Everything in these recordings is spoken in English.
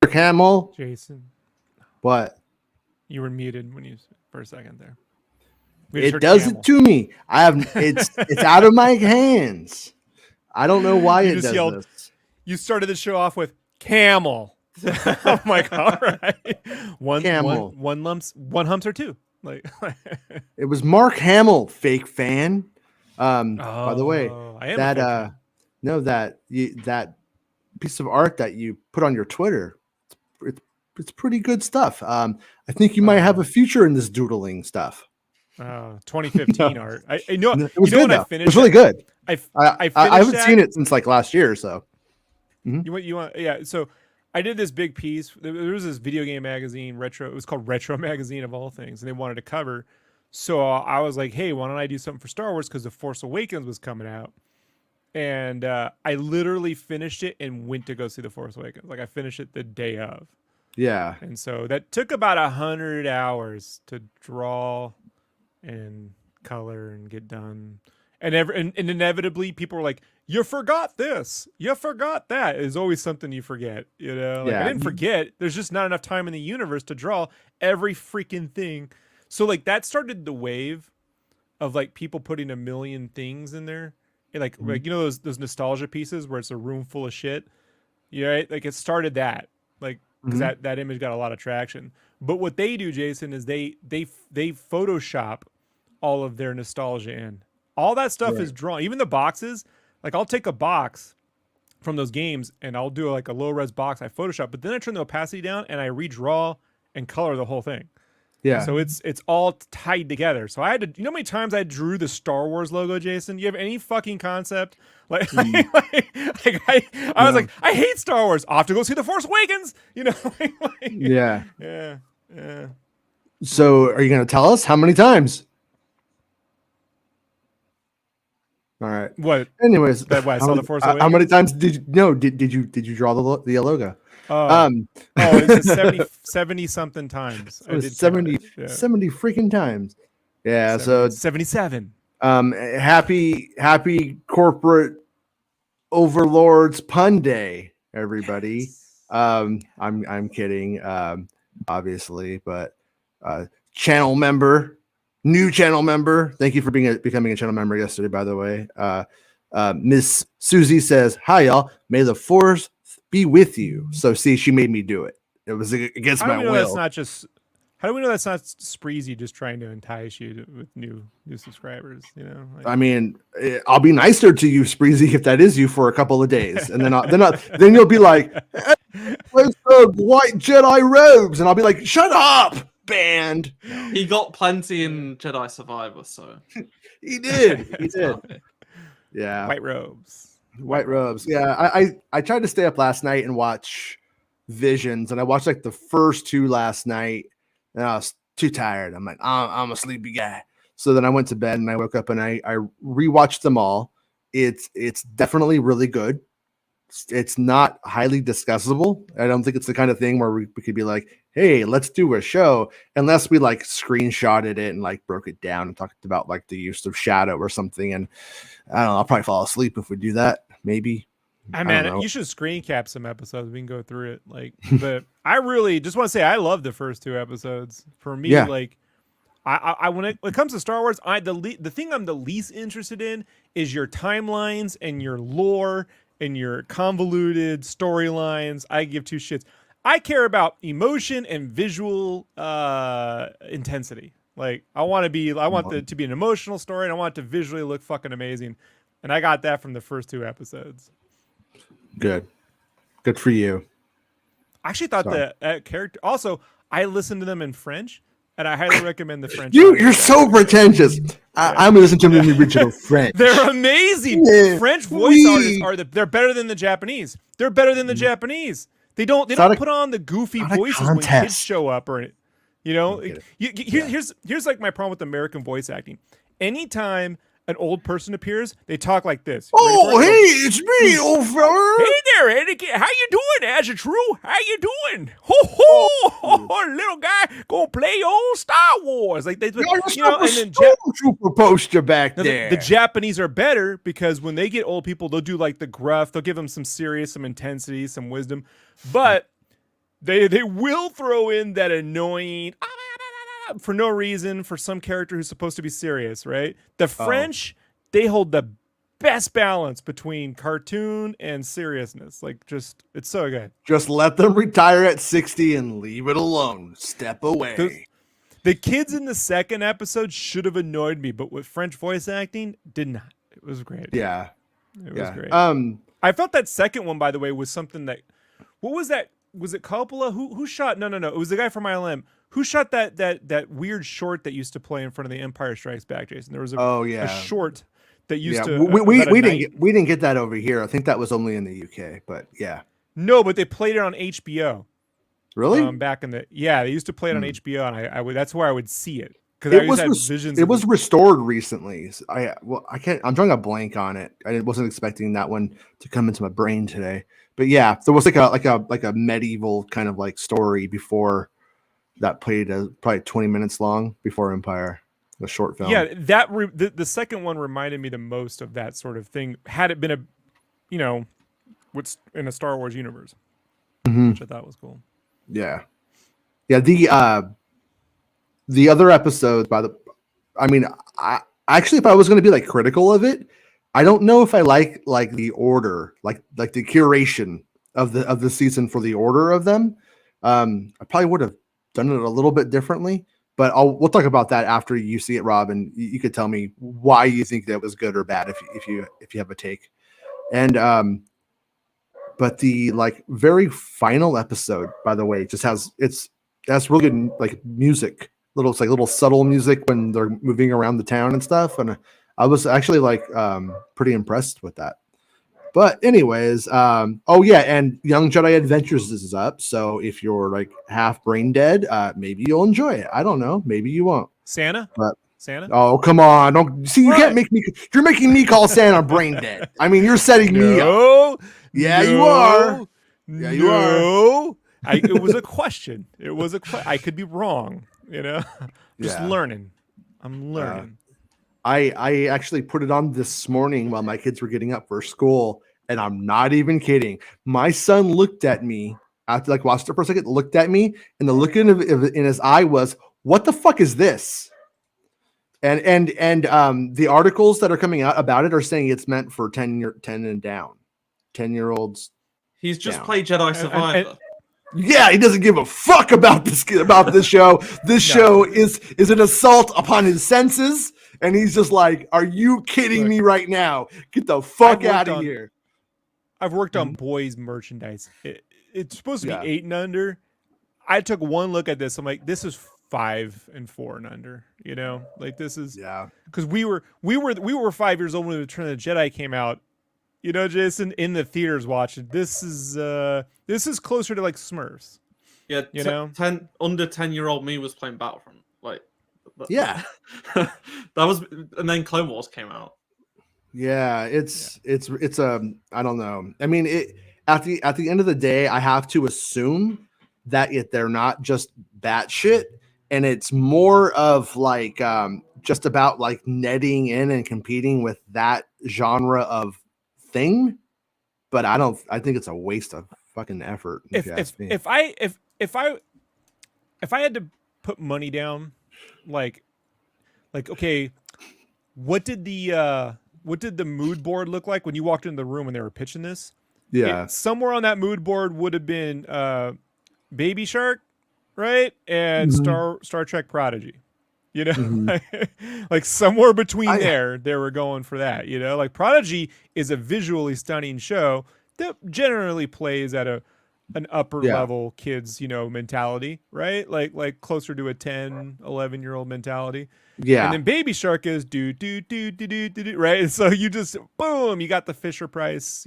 Camel. Jason. What? You were muted when you for a second there. It does it to me. It's out of my hands. I don't know why it does this. You started the show off with camel. I'm like, all right. One humps or two. Like it was Mark Hamill, fake fan. By the way, that piece of art that you put on your Twitter, it's pretty good stuff. I think you might have a future in this doodling stuff. 2015 art. I know. It was good. It was really good. I haven't seen it since like last year. So you want? Yeah. So I did this big piece. There was this video game magazine, Retro. It was called Retro Magazine of all things, and they wanted a cover. So I was like, hey, why don't I do something for Star Wars because The Force Awakens was coming out, and I literally finished it and went to go see The Force Awakens. Like I finished it the day of. Yeah. And so that took about 100 hours to draw and color and get done. And inevitably people were like, you forgot this. You forgot that. There's always something you forget, you know? Like, I didn't forget. There's just not enough time in the universe to draw every freaking thing. So like that started the wave of like people putting a million things in there. And like you know those nostalgia pieces where it's a room full of shit. Yeah, right? Like it started that. Like because that image got a lot of traction. But what they do, Jason, is they Photoshop all of their nostalgia in. All that stuff is drawn. Even the boxes, like I'll take a box from those games and I'll do like a low res box. I Photoshop, but then I turn the opacity down and I redraw and color the whole thing. Yeah. So it's all tied together. So I had to, you know how many times I drew the Star Wars logo, Jason? Do you have any fucking concept? Like, I was like, I hate Star Wars. I'll have to go see The Force Awakens. You know? Yeah. Yeah. So are you going to tell us how many times? All right. What? Anyways, I saw The Force Awakens. How many times did you draw the logo? It's 70 something times. I did 70 freaking times. Yeah, 77. Happy corporate overlords pun day, everybody. I'm kidding, obviously, but channel member, new channel member. Thank you for becoming a channel member yesterday, by the way. Miss Susie says, "Hi, y'all. May the force be with you." So see, she made me do it. It was against my will. How do we know that's not Spreezy just trying to entice you with new subscribers? You know, I mean, I'll be nicer to you, Spreezy, if that is you for a couple of days, and then you'll be like, "Where's the white Jedi robes?" And I'll be like, "Shut up, band." He got plenty in Jedi Survivor, so he did. He did. Yeah, white robes. Yeah, I tried to stay up last night and watch Visions, and I watched like the first two last night, and I was too tired. I'm like, I'm a sleepy guy. So then I went to bed and I woke up and I rewatched them all. It's definitely really good. It's not highly discussable. I don't think it's the kind of thing where we could be like, hey, let's do a show, unless we like screenshotted it and like broke it down and talked about like the use of shadow or something. And I don't know, I'll probably fall asleep if we do that. Maybe. You should screen cap some episodes. We can go through it. Like, but I really just want to say I love the first two episodes. For me, like, I when it comes to Star Wars, the thing I'm the least interested in is your timelines and your lore and your convoluted storylines. I give two shits. I care about emotion and visual intensity. Like, I want it to be an emotional story, and I want it to visually look fucking amazing. And I got that from the first two episodes. Good for you. I actually thought that character. Also, I listened to them in French, and I highly recommend the French. You're so pretentious. I'm gonna listen to them in the original French. They're amazing. Yeah. French voice artists they're better than the Japanese. They're better than the Japanese. They don't put on the goofy voices when kids show up or you know. Here's like my problem with American voice acting. Anytime an old person appears, they talk like this. Oh, hey, it's me, old fella. Hey there, Anakin. How you doing, Azure True? How you doing? Ho ho, little guy, go play old Star Wars. Like they, and then Stormtrooper poster back there. The Japanese are better because when they get old people, they'll do like the gruff. They'll give them some serious, some intensity, some wisdom, but they will throw in that annoying for no reason for some character who's supposed to be serious, right? The French, they hold the best balance between cartoon and seriousness. Like, it's so good. Just let them retire at 60 and leave it alone. Step away. The kids in the second episode should have annoyed me, but with French voice acting, did not. It was great. Yeah. It was great. I felt that second one, by the way, was something that, what was that? Was it Coppola? Who shot? No. It was the guy from ILM. Who shot that weird short that used to play in front of the Empire Strikes Back, Jason? There was a short that used to. We didn't get that over here. I think that was only in the UK, but yeah. No, but they played it on HBO. Really? Back in the they used to play it on HBO, and I would that's where I would see it because it was restored recently. I can't. I'm drawing a blank on it. I wasn't expecting that one to come into my brain today. But yeah, there was like a medieval kind of like story before that played probably 20 minutes long before Empire, the short film. Yeah, the second one reminded me the most of that sort of thing. Had it been what's in a Star Wars universe, which I thought was cool. Yeah. The other episodes I actually, if I was going to be like critical of it, I don't know if I like the order, like the curation of the season for the order of them. I probably would have done it a little bit differently, but we'll talk about that after you see it, Rob, and you could tell me why you think that was good or bad if you have a take. And but the like very final episode, by the way, just has really good like music, little subtle music when they're moving around the town and stuff, and I was actually like pretty impressed with that. But anyways, and Young Jedi Adventures is up. So if you're like half brain dead, maybe you'll enjoy it. I don't know. Maybe you won't. Santa? Oh, come on. Don't see, you can't make me, you're making me call Santa brain dead. I mean, you're setting me up. Yeah, you are. Yeah, you are. It was a question. I could be wrong, just learning. I'm learning. I actually put it on this morning while my kids were getting up for school, and I'm not even kidding. My son looked at me after watched it for a second, looked at me, and the look in his eye was, "What the fuck is this?" And the articles that are coming out about it are saying it's meant for 10 and down, 10-year-olds. He's just played Jedi Survivor. Yeah, he doesn't give a fuck about this show. This show is an assault upon his senses. And he's just like, "Are you kidding me right now? Get the fuck out of here." I've worked on boys merchandise. It's supposed to be 8 and under. I took one look at this. I'm like, this is 5 and 4 and under. Like this is because we were 5 years old when Return of the Jedi came out. Jason, in the theaters watching. This is closer to like Smurfs. Yeah, under 10-year-old me was playing Battlefront. Like, yeah, that was, and then Clone Wars came out. Yeah, it's I don't know. I mean, at the end of the day, I have to assume that they're not just batshit, and it's more of like just about like netting in and competing with that genre of thing. But I think it's a waste of fucking effort. If I had to put money down, like okay, what did the mood board look like when you walked into the room when they were pitching this? Yeah, somewhere on that mood board would have been Baby Shark, right, and Star Trek Prodigy. Like somewhere between they were going for that. Like Prodigy is a visually stunning show that generally plays at an upper level kids, mentality, right? Like closer to a 10, 11-year-old mentality. Yeah. And then Baby Shark is do, right? And so you just, boom, you got the Fisher Price,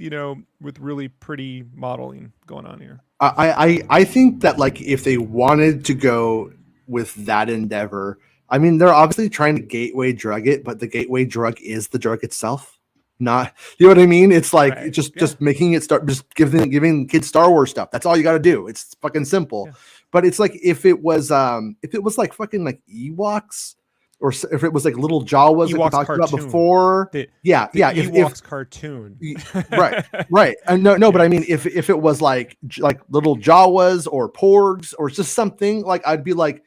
with really pretty modeling going on here. I think that like if they wanted to go with that endeavor, I mean, they're obviously trying to gateway drug it, but the gateway drug is the drug itself. Not, you know what I mean? It's like Right. just making it start, just giving kids Star Wars stuff. That's all you got to do. It's fucking simple. Yeah. But it's like if it was like fucking like Ewoks, or if it was like little Jawas like we Ewoks talked about cartoon. before. The Ewoks cartoon. right. No, but I mean, if it was like little Jawas or Porgs or just something, like I'd be like,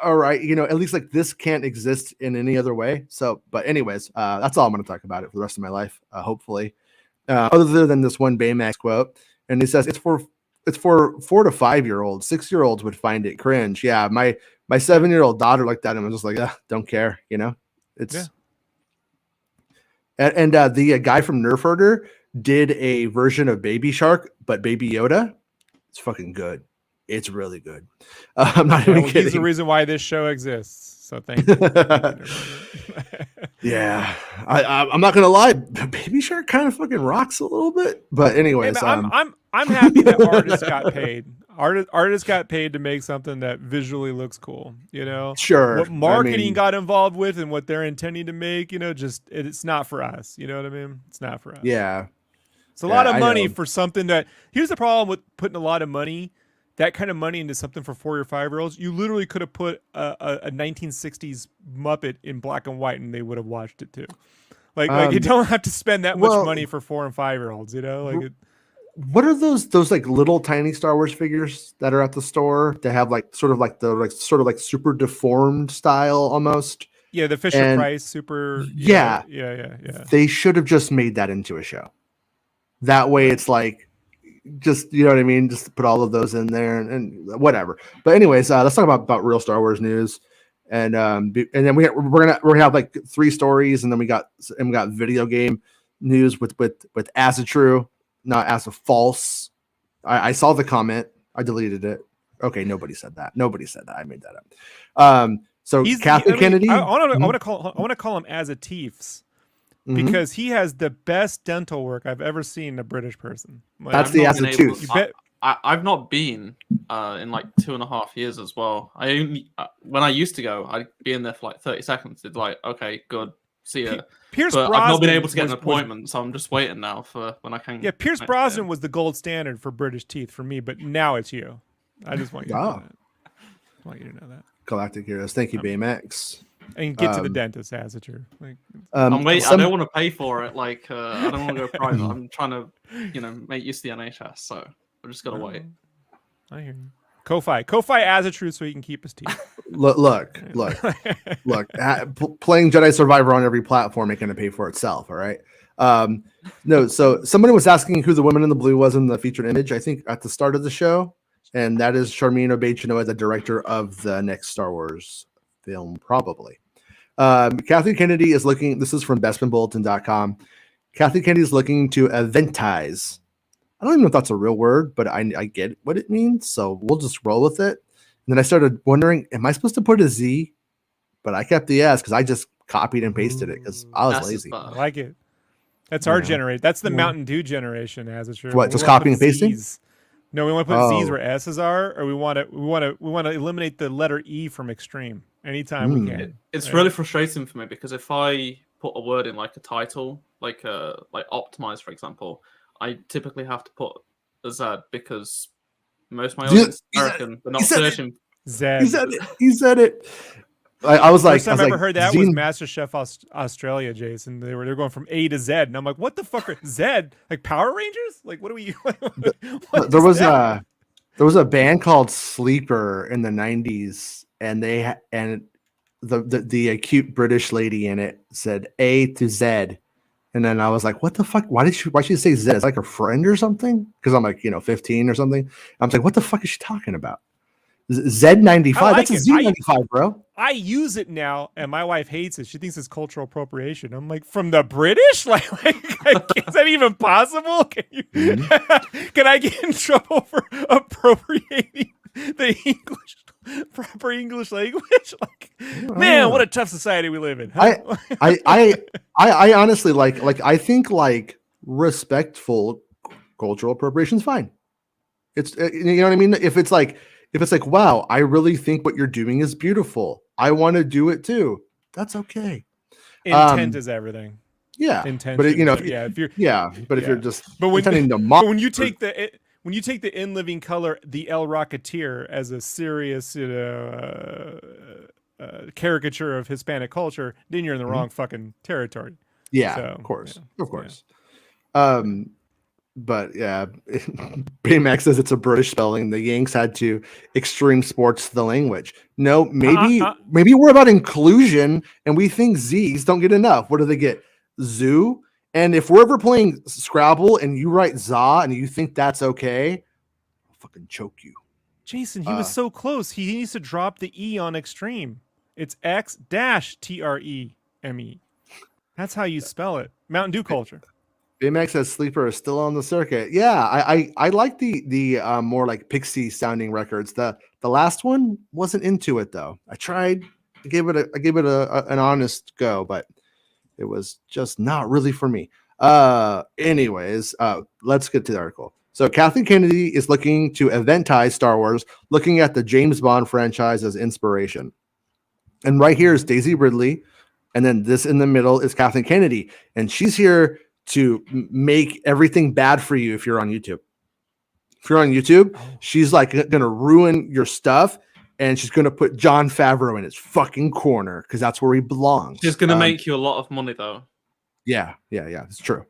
all right, at least like this can't exist in any other way. So, but anyways, that's all I'm going to talk about it for the rest of my life, hopefully. Other than this one Baymax quote, and he says it's for 4 to 5 year olds. 6-year-olds would find it cringe. Yeah, my 7-year-old daughter like that, and I'm just like, don't care. It's and the guy from Nerf Herder did a version of Baby Shark, but Baby Yoda. It's fucking good. It's really good. I'm not even kidding. He's the reason why this show exists. So thank you. Yeah, I'm not gonna lie. Baby Shark kind of fucking rocks a little bit. But anyways, hey, I'm happy that artists got paid. Artists got paid to make something that visually looks cool. Sure. What marketing got involved with and what they're intending to make. It's not for us. You know what I mean? It's not for us. Yeah. It's a lot of money for something that. Here's the problem with putting a lot of money. That kind of money into something for 4 or 5-year-olds, you literally could have put a 1960s Muppet in black and white, and they would have watched it too. Like you don't have to spend that much money for 4 and 5-year-olds. What are those like little tiny Star Wars figures that are at the store? They have sort of super deformed style almost. Yeah, the Fisher Price super. Yeah. They should have just made that into a show. That way, it's like. Just what I mean, just put all of those in there and whatever. But anyways, let's talk about real Star Wars news, and then we're gonna have like 3 stories, and then we got video game news with as a true, not as a false. I saw the comment, I deleted it. Okay, nobody said that. I made that up. So Kathleen Kennedy. I want to call him as a Teefs. Because he has the best dental work I've ever seen in a British person. That's the acid tooth. I've not been in like 2.5 years as well. I only when I used to go, I'd be in there for like 30 seconds. It's like, okay, good, see ya. Pierce but Brosnan I've not been able to get an appointment, so I'm just waiting now for when I can. Yeah, Pierce Brosnan was the gold standard for British teeth for me, but now it's you. I just want you to know that. I want you to know that. Galactic Heroes. Thank you, Baymax. And get to the dentist, as it true. I'm waiting. I don't want to pay for it. I don't want to go private. I'm trying to, make use of the NHS. So I just gotta wait. I hear you. Ko-Fi as a truth, so he can keep his teeth. Look. Playing Jedi Survivor on every platform ain't gonna pay for itself. All right. No. So somebody was asking who the woman in the blue was in the featured image. I think at the start of the show, and that is Sharmeen Obaid-Chinoy, the director of the next Star Wars film, probably. Kathleen Kennedy is looking. This is from BestmanBulletin.com. Kathleen Kennedy is looking to eventize. I don't even know if that's a real word, but I get what it means, so we'll just roll with it. And then I started wondering, am I supposed to put a Z? But I kept the S because I just copied and pasted it because I was lazy. I like it. That's our generation. That's the Mountain Dew generation, as it's true. What? Just copying and pasting? No, we want to put Z's where S's are, or we want to eliminate the letter E from extreme anytime we can. It's really frustrating for me because if I put a word in like a title, like optimize, for example, I typically have to put a Z because most of my audience is American. They're not searching. Z. He said it. I was like, first time I ever heard that was MasterChef Australia, Jason. They're going from A to Z, and I'm like, what the fuck are Z? Like Power Rangers? Like, what do we? There was a band called Sleeper in the '90s, and the cute British lady in it said A to Z, and then I was like, what the fuck? Why should she say Z? It's like a friend or something? Because I'm like 15 or something. I'm like, what the fuck is she talking about? Z95. That's a Z95, bro. I use it now, and my wife hates it. She thinks it's cultural appropriation. I'm like, from the British? Like is that even possible? Can I get in trouble for appropriating the proper English language? Man, what a tough society we live in. Huh? I honestly I think respectful cultural appropriation is fine. It's you know what I mean. If it's like, wow, I really think what you're doing is beautiful. I want to do it too. That's okay. Intent is everything. Yeah, Intention. but if you're if you're just but when intending to but when you take the In Living Color, the El Rocketeer, as a serious caricature of Hispanic culture, then you're in the wrong fucking territory. Yeah, So, of course. Yeah. But yeah, Baymax says it's a British spelling. The Yanks had to extreme sports the language. No, maybe we're about inclusion and we think Z's don't get enough. What do they get? Zoo. And if we're ever playing Scrabble and you write za and you think that's okay, I'll fucking choke you. Jason, he was so close. He needs to drop the E on extreme. It's X-TREME. That's how you spell it. Mountain Dew culture. Baymax says Sleeper is still on the circuit. Yeah, I like the more like Pixie sounding records. The last one wasn't into it though. I tried. I gave it an honest go, but it was just not really for me. Anyways, let's get to the article. So Kathleen Kennedy is looking to eventize Star Wars, looking at the James Bond franchise as inspiration. And right here is Daisy Ridley, and then this in the middle is Kathleen Kennedy, and she's here to make everything bad for you if you're on YouTube. If you're on YouTube, she's like gonna ruin your stuff, and she's gonna put Jon Favreau in his fucking corner because that's where he belongs. She's gonna make you a lot of money though. Yeah, it's true.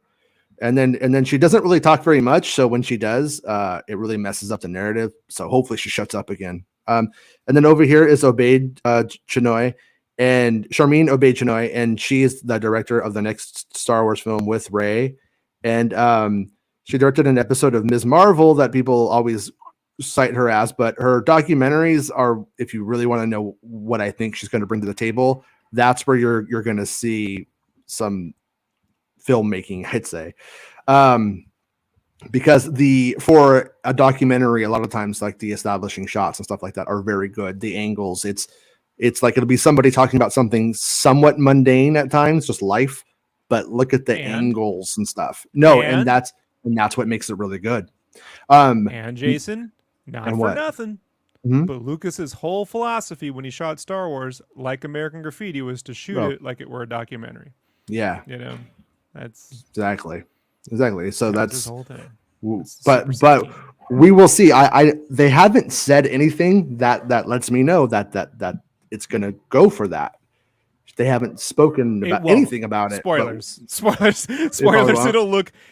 And then she doesn't really talk very much, so when she does, it really messes up the narrative. So hopefully she shuts up again. And then over here is Obaid Chinoy and Charmin Obaid Chinoy, and she is the director of the next Star Wars film with Rey. And she directed an episode of Ms. Marvel that people always cite her as, but her documentaries are, if you really want to know what I think she's going to bring to the table, that's where you're going to see some filmmaking, I'd say. Because for a documentary, a lot of times like the establishing shots and stuff like that are very good. The angles, it's like it'll be somebody talking about something somewhat mundane at times, just life, but look at the angles and stuff. And that's what makes it really good. And Jason, not for nothing, but Lucas's whole philosophy when he shot Star Wars, like American Graffiti, was to shoot it like it were a documentary. Yeah, that's exactly. So that's his whole thing. But we will see. They haven't said anything that lets me know that it's gonna go for that. They haven't spoken about anything about it. Spoilers.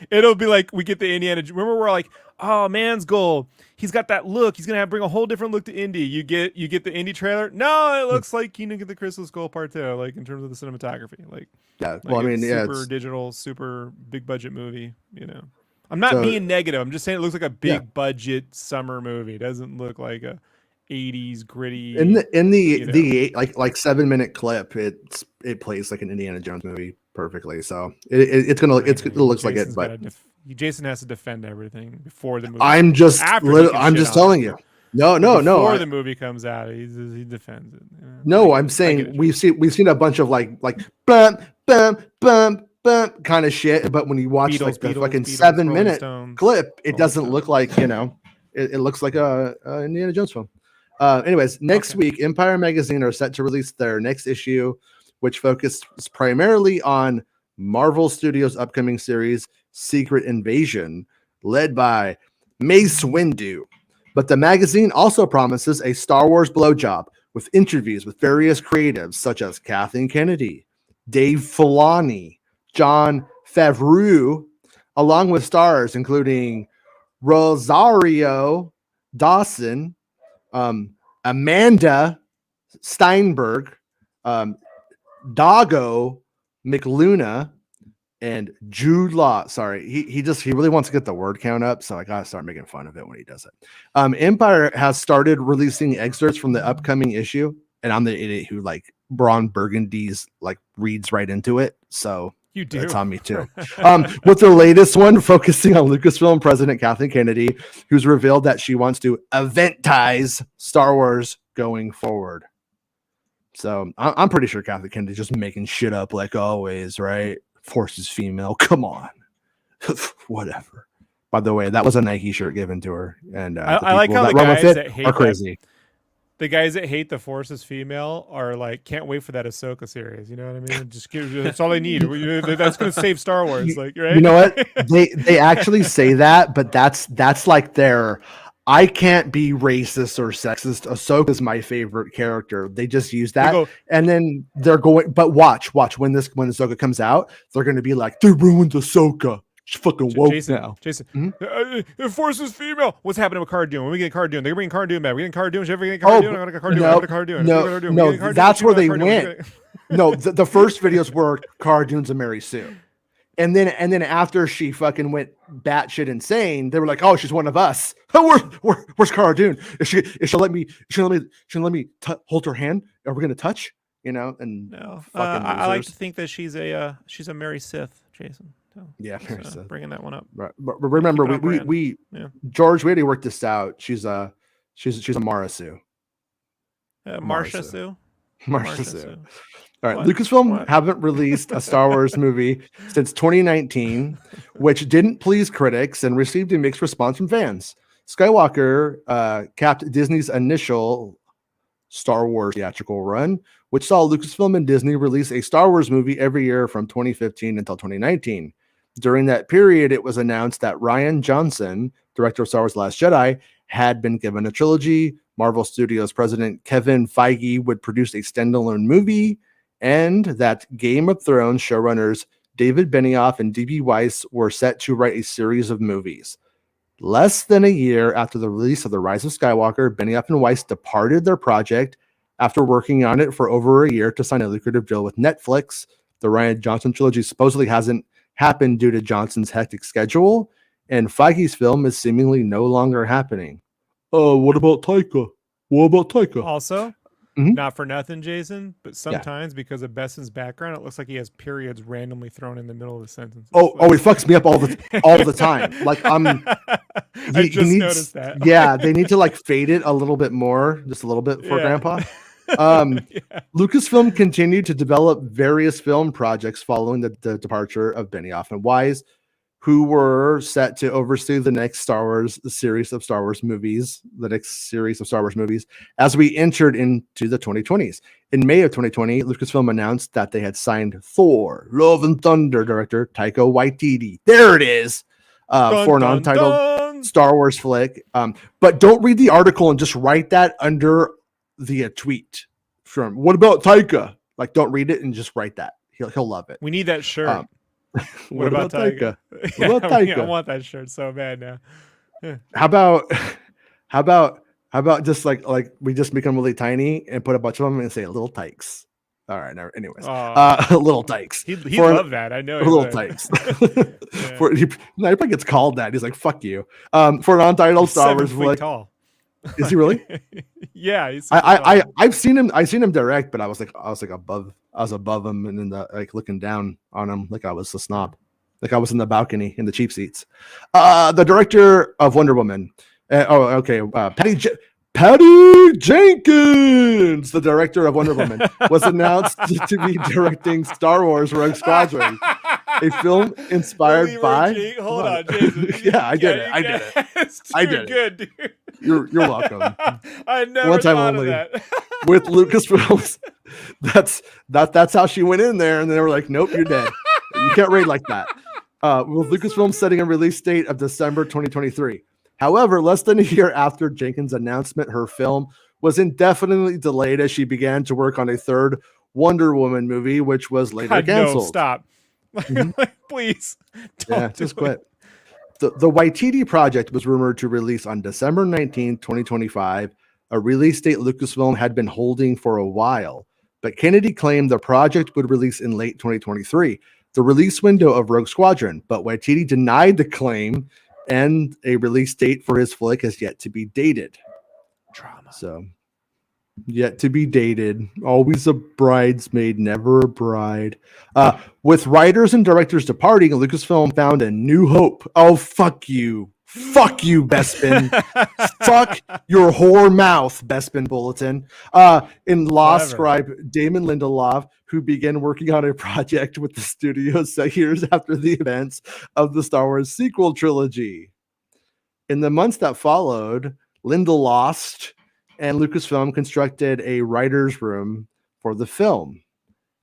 It'll be like we get the Indiana. Remember, we're like, oh, man's goal. He's got that look. He's gonna bring a whole different look to Indy. You get the Indy trailer. No, it looks like Kingdom of the Crystal Skull Part 2. Like in terms of the cinematography. Like, yeah. Well, I mean, super digital, super big budget movie. I'm not being negative. I'm just saying it looks like a big budget summer movie. It doesn't look like a 80s gritty. In the like 7-minute clip, it plays like an Indiana Jones movie perfectly. So it looks like it, but Jason has to defend everything before the movie. I'm just telling you. No. Before the movie comes out, he defends it. No, I'm saying we've seen a bunch of like bump kind of shit, but when you watch the fucking 7-minute clip, it doesn't look like it looks like a Indiana Jones film. Anyways, next week, Empire Magazine are set to release their next issue, which focuses primarily on Marvel Studios' upcoming series, Secret Invasion, led by Mace Windu. But the magazine also promises a Star Wars blowjob with interviews with various creatives such as Kathleen Kennedy, Dave Filoni, Jon Favreau, along with stars including Rosario Dawson, Amanda Steinberg, Dago McLuna, and Jude Law. Sorry, he really wants to get the word count up, so I gotta start making fun of it when he does it. Empire has started releasing excerpts from the upcoming issue, and I'm the idiot who like Ron Burgundy's like reads right into it, so you do. It's on me too. With the latest one focusing on Lucasfilm president Kathleen Kennedy, who's revealed that she wants to eventize Star Wars going forward. So I'm pretty sure Kathleen Kennedy's just making shit up like always, right? Force is female. Come on. Whatever. By the way, that was a Nike shirt given to her. And I like how the guys that hate are crazy. the guys that hate the Force is female are like, can't wait for that Ahsoka series. You know what I mean? Just give, that's all they need. That's going to save Star Wars. Like, right? You know what? They actually say that, but that's like their. I can't be racist or sexist. Ahsoka is my favorite character. They just use that, and then they're going. But watch when Ahsoka comes out, they're going to be like, they ruined Ahsoka. She's fucking woke now. Jason, the Force is female. What's happening with Cara Dune? When we get Cara Dune, they're bringing Cara Dune back. We getting Cara Dune. Should we get Cara Dune? I'm gonna Cara Dune. I'm gonna Cara Dune. No, that's where they went. No, the first videos were Cara Dune's and Mary Sue. And then after she fucking went batshit insane, they were like, "Oh, she's one of us. Where's Cara Dune? She'll let me hold her hand? Are we gonna touch? You know?" And no, I like to think that she's a Mary Sith, Jason. So, yeah, Mary Sith. Bringing that one up. Right. But remember, we George, we already worked this out. She's a Mara Sue. Marsha Sue. Marsha Sue. All right, Lucasfilm haven't released a Star Wars movie since 2019, which didn't please critics and received a mixed response from fans. Skywalker capped Disney's initial Star Wars theatrical run, which saw Lucasfilm and Disney release a Star Wars movie every year from 2015 until 2019. During that period, it was announced that Rian Johnson, director of Star Wars The Last Jedi, had been given a trilogy. Marvel Studios president Kevin Feige would produce a standalone movie, and that Game of Thrones showrunners David Benioff and D.B. Weiss were set to write a series of movies. Less than a year after the release of The Rise of Skywalker, Benioff and Weiss departed their project after working on it for over a year to sign a lucrative deal with Netflix. The Rian Johnson trilogy supposedly hasn't happened due to Johnson's hectic schedule, and Feige's film is seemingly no longer happening. What about Taika? Also, not for nothing, Jason, but sometimes because of Besson's background, it looks like he has periods randomly thrown in the middle of the sentence. He fucks me up all the time. Like I just noticed that. Yeah, they need to like fade it a little bit more, just a little bit for Grandpa. Lucasfilm continued to develop various film projects following the departure of Benioff and Weiss, who were set to oversee the next series of Star Wars movies, as we entered into the 2020s. In May of 2020, Lucasfilm announced that they had signed Thor, Love and Thunder director Taika Waititi. There it is. For an untitled Star Wars flick. But don't read the article and just write that under the tweet from what about Taika? Like, don't read it and just write that. He'll love it. We need that shirt. What about Taika? What about Taika? I want that shirt so bad now. Yeah. How about just like we just make them really tiny and put a bunch of them and say little tykes. All right. Anyways, little tykes. He'd love that. I know. Little tykes. He probably gets called that. He's like, "Fuck you." For an untitled Star Wars flick. Tall. Is he really? Yeah. He's I've seen him direct, but I was above him and then looking down on him like I was a snob, like I was in the balcony in the cheap seats. The director of Wonder Woman. Patty Jenkins, the director of Wonder Woman, was announced to be directing Star Wars Rogue Squadron, a film inspired by. Hold on, Jason. Yeah, I did it. I did it. Good, dude. You're welcome. I never thought of that. With Lucasfilms, that's how she went in there, and they were like, "Nope, you're dead. You can't raid like that." With Lucasfilm setting a release date of December 2023. However, less than a year after Jenkins' announcement, her film was indefinitely delayed as she began to work on a third Wonder Woman movie, which was later canceled. No, stop. Please. Just quit. The Waititi project was rumored to release on December 19, 2025, a release date Lucasfilm had been holding for a while. But Kennedy claimed the project would release in late 2023, the release window of Rogue Squadron. But Waititi denied the claim, and a release date for his flick has yet to be dated. Drama. So, yet to be dated. Always a bridesmaid, never a bride. With writers and directors departing, Lucasfilm found a new hope. Oh, fuck you. Fuck you, Bespin. Fuck your whore mouth, Bespin Bulletin. In Law scribe Damon Lindelof, who began working on a project with the studio years after the events of the Star Wars sequel trilogy. In the months that followed, Lindelof and Lucasfilm constructed a writer's room for the film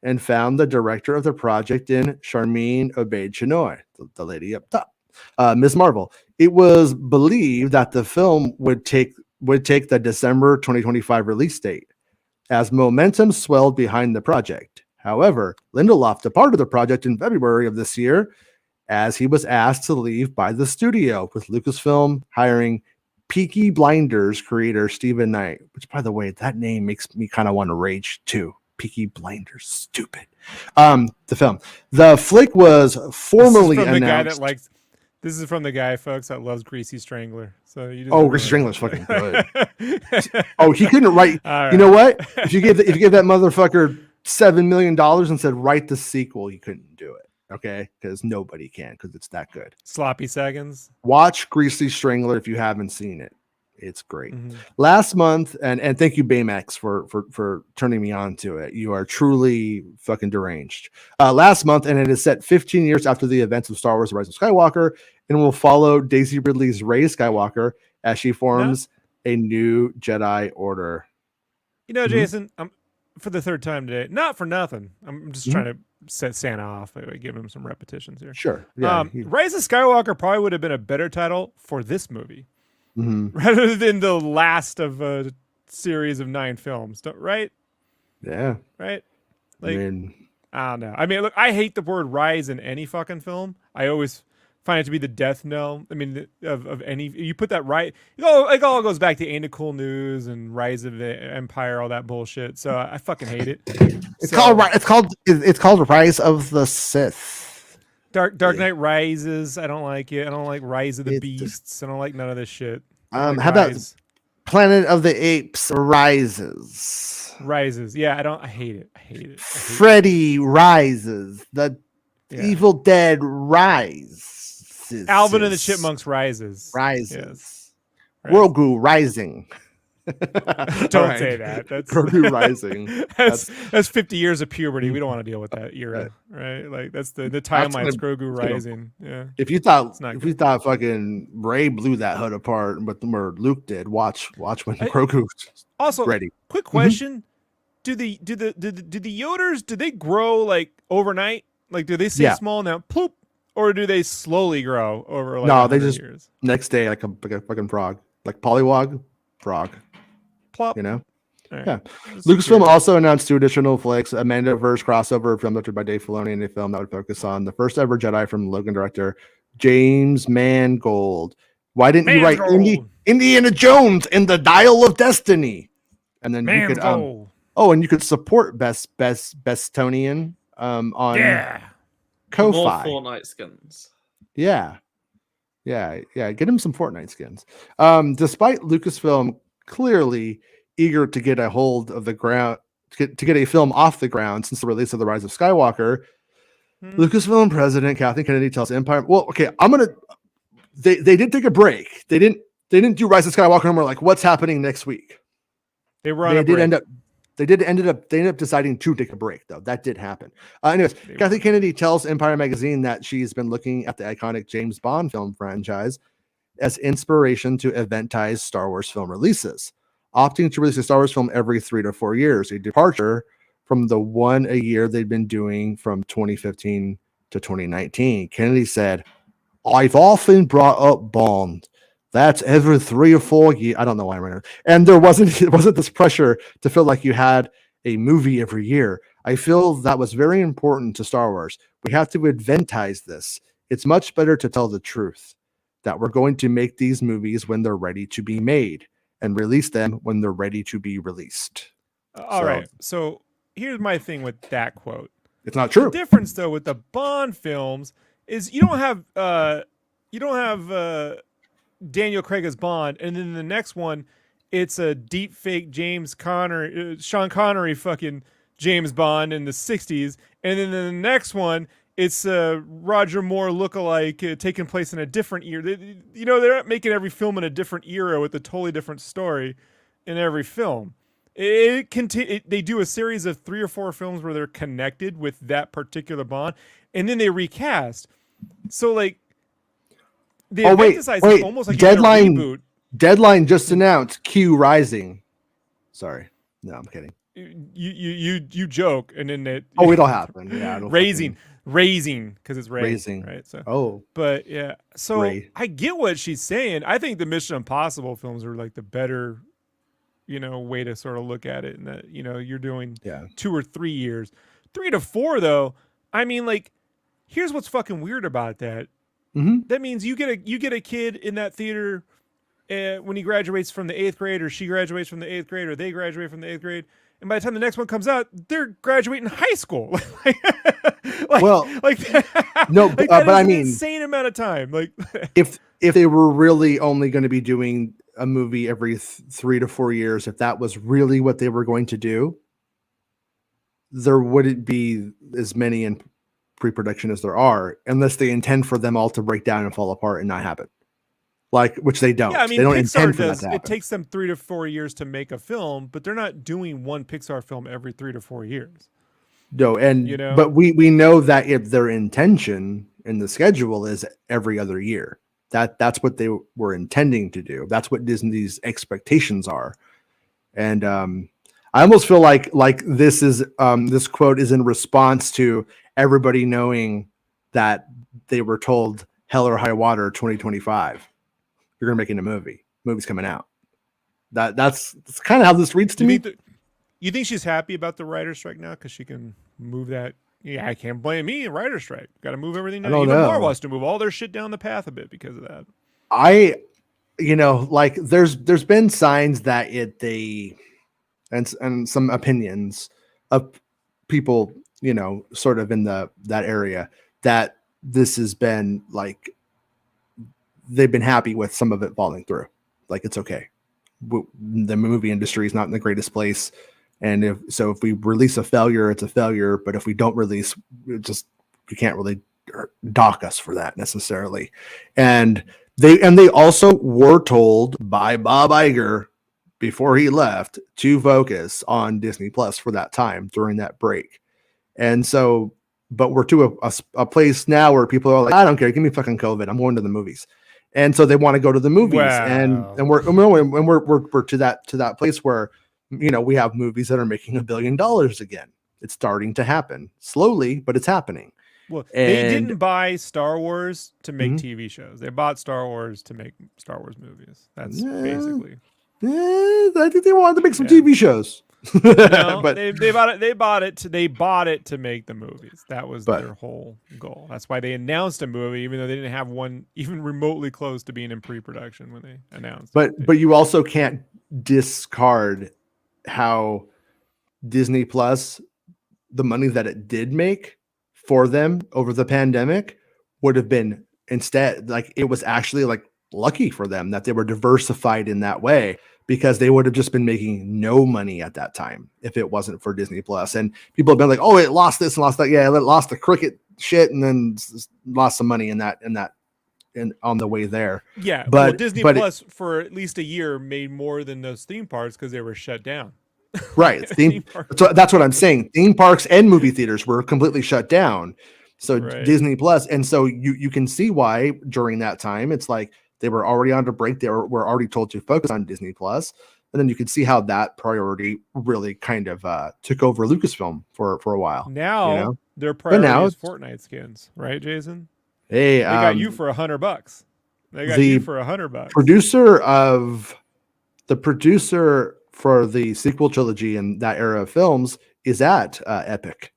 and found the director of the project in Charmin Obaid-Chinoy, the lady up top, Ms. Marvel. It was believed that the film would take the December 2025 release date as momentum swelled behind the project. However, Lindelof departed the project in February of this year as he was asked to leave by the studio, with Lucasfilm hiring Peaky Blinders creator Stephen Knight, which, by the way, that name makes me kind of want to rage too. Peaky Blinders, stupid. The film. The flick was formally announced. The guy that likes. This is from the guy, folks, that loves Greasy Strangler. So you Greasy Strangler's fucking good. He couldn't write. Right. You know what? If you gave that motherfucker $7 million and said write the sequel, he couldn't do it. Okay, because nobody can, because it's that good. Sloppy seconds. Watch Greasy Strangler if you haven't seen it. It's great. Last month, and thank you, Baymax, for turning me on to it. You are truly fucking deranged. Last month, and it is set 15 years after the events of Star Wars: The Rise of Skywalker, and will follow Daisy Ridley's Rey Skywalker as she forms a new Jedi Order. You know, Jason, I'm for the third time today. Not for nothing. I'm just trying to set Santa off. Give him some repetitions here. Sure. Yeah. Rise of Skywalker probably would have been a better title for this movie. Rather than the last of a series of 9 films, right? Yeah. Right? Like, I don't know. I mean, look, I hate the word rise in any fucking film. I always find it to be the death knell. I mean, of any, you put that right, it all goes back to Ain't It Cool News and Rise of the Empire, all that bullshit. So I fucking hate it. It's called Rise of the Sith. Dark Knight Rises. I don't like it. I don't like Rise of the Beasts. I don't like none of this shit. How about Planet of the Apes Rises? Yeah, I hate it. Freddy Rises. The Evil Dead Rises. Alvin and the Chipmunks Rises. Yes. Grogu Rising. Don't say that. That's Grogu Rising. That's 50 years of puberty. We don't want to deal with that era, right? Like that's the timeline's Grogu Rising. Yeah. If you thought fucking Rey blew that hood apart, but where Luke did, watch when Grogu also ready. Quick question: Do the Yoders, do they grow like overnight? Like do they stay small now, ploop, or do they slowly grow over like no? They just years? Next day like a fucking frog, like Pollywog frog. Plop. You know, right. Yeah. Lucasfilm also announced 2 additional flicks: a Mandoverse crossover film directed by Dave Filoni, and a film that would focus on the first ever Jedi from Logan director James Mangold. Why didn't you write Indiana Jones in the Dial of Destiny? And then you could and you could support Bestonian on Ko-Fi. More Fortnite skins. Yeah. Get him some Fortnite skins. Despite Lucasfilm clearly eager to get a hold of the ground, to get a film off the ground since the release of The Rise of Skywalker, Lucasfilm president Kathleen Kennedy tells Empire, they did take a break. They didn't do Rise of Skywalker and we're like, what's happening next week? They were on a break. They ended up deciding to take a break, though. That did happen. Anyways, Kathleen Kennedy tells Empire Magazine that she's been looking at the iconic James Bond film franchise as inspiration to eventize Star Wars film releases, opting to release a Star Wars film every 3 to 4 years, a departure from the one a year they'd been doing from 2015 to 2019. Kennedy said, "I've often brought up Bond. That's every 3 or 4 years." I don't know why I'm right now. And it wasn't this pressure to feel like you had a movie every year. I feel that was very important to Star Wars. We have to eventize this. It's much better to tell the truth, that we're going to make these movies when they're ready to be made and release them when they're ready to be released. All right. So here's my thing with that quote. It's not true. The difference, though, with the Bond films is you don't have Daniel Craig as Bond, and then the next one, it's a deep fake Sean Connery fucking James Bond in the 60s, and then the next one, it's Roger Moore lookalike taking place in a different era. They're not making every film in a different era with a totally different story in every film. They do a series of 3 or 4 films where they're connected with that particular Bond, and then they recast. So like, wait. almost like Deadline just announced Q Rising. Sorry. No, I'm kidding. You joke, and then it. Oh, it'll happen. Yeah, it'll raising because it's raising. right? So, oh, but yeah, so Ray. I get what she's saying. I think the Mission Impossible films are like the better, way to sort of look at it, and that you're doing 2 or 3 years, 3 to 4 though. I mean, like, here's what's fucking weird about that. Mm-hmm. That means you get a kid in that theater when he graduates from the 8th grade, or she graduates from the 8th grade, or they graduate from the 8th grade. And by the time the next one comes out, they're graduating high school. No, but I mean, insane amount of time. Like, if they were really only going to be doing a movie every 3 to 4 years, if that was really what they were going to do, there wouldn't be as many in pre-production as there are, unless they intend for them all to break down and fall apart and not happen. Like, which they don't. Yeah, I mean, they don't Pixar intend for that to happen. It takes them 3 to 4 years to make a film, but they're not doing one Pixar film every 3 to 4 years. No, and but we know that if their intention in the schedule is every other year, that's what they were intending to do. That's what Disney's expectations are. And I almost feel like this is this quote is in response to everybody knowing that they were told hell or high water 2025. You're gonna making a movie. Movie's coming out. That's kind of how this reads to me. You think she's happy about the writer's strike now because she can move that? Yeah, I can't blame me. Writer's strike. Got to move everything down. Even Marvel wants to move all their shit down the path a bit because of that. There's been signs that and some opinions of people, sort of in that area, that this has been like they've been happy with some of it falling through. Like, it's okay. The movie industry is not in the greatest place. And if we release a failure, it's a failure. But if we don't release, you can't really dock us for that necessarily. And they also were told by Bob Iger before he left to focus on Disney Plus for that time during that break. And so, but we're to a place now where people are like, I don't care, give me fucking COVID, I'm going to the movies. And so they want to go to the movies. Wow. and we're to that place where we have movies that are making $1 billion again. It's starting to happen slowly, but it's happening. Well, they didn't buy Star Wars to make TV shows. They bought Star Wars to make Star Wars movies. That's basically. I think they wanted to make some TV shows. But they bought it to make the movies. That was their whole goal. That's why they announced a movie, even though they didn't have one even remotely close to being in pre-production when they announced. But you also can't discard how Disney Plus, the money that it did make for them over the pandemic, would have been instead, like, it was actually like lucky for them that they were diversified in that way, because they would have just been making no money at that time if it wasn't for Disney Plus. And people have been like, oh, it lost this and lost that. Yeah, it lost the cricket shit and then lost some money in that on the way there. Yeah, but Disney Plus for at least a year made more than those theme parks because they were shut down. Right. So that's what I'm saying. Theme parks and movie theaters were completely shut down. So Disney Plus. And so you can see why during that time, it's like they were already on to break. They were already told to focus on Disney Plus. And then you can see how that priority really kind of took over Lucasfilm for a while. Now their priority is Fortnite skins, right, Jason? Hey, they got you for $100. They got you for $100. The producer for the sequel trilogy and that era of films is at Epic.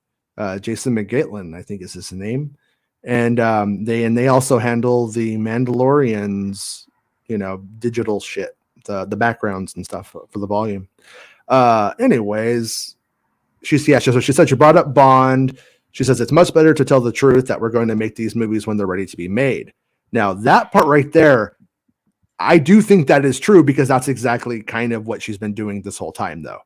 Jason McGaitlin, I think is his name. And they also handle the Mandalorian's, digital shit, the backgrounds and stuff for the volume. Anyways, she said she brought up Bond. She says it's much better to tell the truth that we're going to make these movies when they're ready to be made. Now, that part right there, I do think that is true, because that's exactly kind of what she's been doing this whole time, though.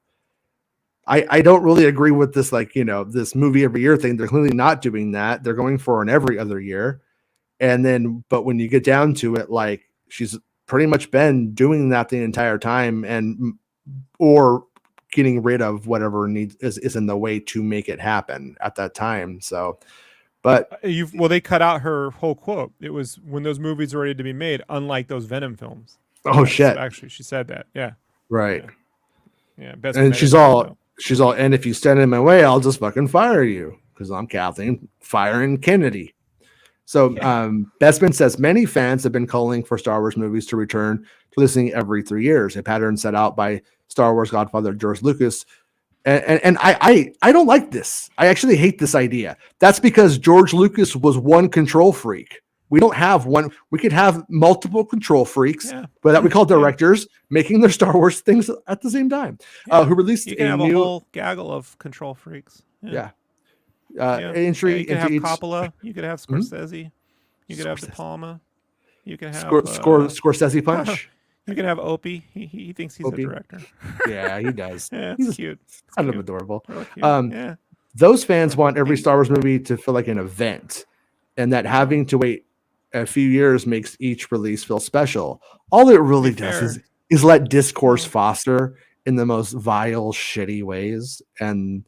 I don't really agree with this, this movie every year thing. They're clearly not doing that. They're going for an every other year. But when you get down to it, like, she's pretty much been doing that the entire time, or getting rid of whatever is in the way to make it happen at that time. So, but they cut out her whole quote. It was when those movies are ready to be made, unlike those Venom films. Oh, shit. Actually, she said that. Yeah. Right. Yeah, best And meta she's though. all, and if you stand in my way, I'll just fucking fire you because I'm Kathleen firing Kennedy. So Bestman says many fans have been calling for Star Wars movies to return to releasing every 3 years, a pattern set out by Star Wars godfather George Lucas. And I don't like this. I actually hate this idea. That's because George Lucas was one control freak. We don't have one. We could have multiple control freaks, but that we call directors making their Star Wars things at the same time. Who released you can have a whole gaggle of control freaks. Entry you could into have each Coppola. You could have Scorsese. You could have De Palma. You could have Scorsese punch. You can have Opie. He thinks he's Opie. a director. Yeah, he does. He's cute. It's kind of adorable. Really cute. Those fans want every Star Wars movie to feel like an event, and that having to wait a few years makes each release feel special. All it really does is let discourse foster in the most vile, shitty ways, and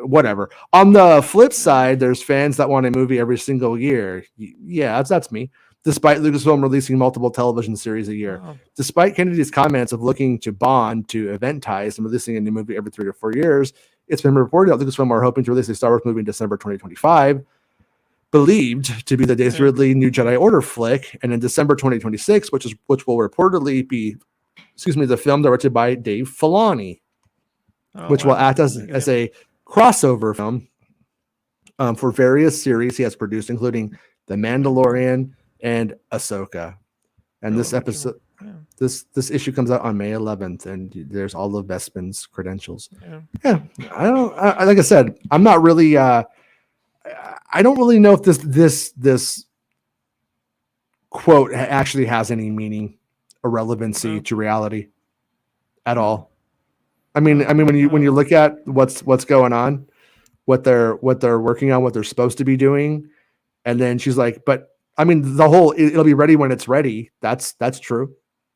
whatever. On the flip side, there's fans that want a movie every single year. Yeah, that's me. Despite Lucasfilm releasing multiple television series a year. Despite Kennedy's comments of looking to bond to eventised and releasing a new movie every 3 to 4 years, it's been reported that Lucasfilm are hoping to release a Star Wars movie in December 2025, believed to be the Daisy Ridley New Jedi Order flick, and in December 2026, which will reportedly be, the film directed by Dave Filoni, which will act as a crossover film for various series he has produced, including The Mandalorian and Ahsoka. And this episode, this issue comes out on May 11th, and there's all of Bespin's credentials. I don't. Like I said, I'm not really. I don't really know if this quote actually has any meaning or relevancy to reality at all. I mean, when you look at what's going on, what they're working on, what they're supposed to be doing, and then she's like, but I mean, the whole it'll be ready when it's ready. That's true.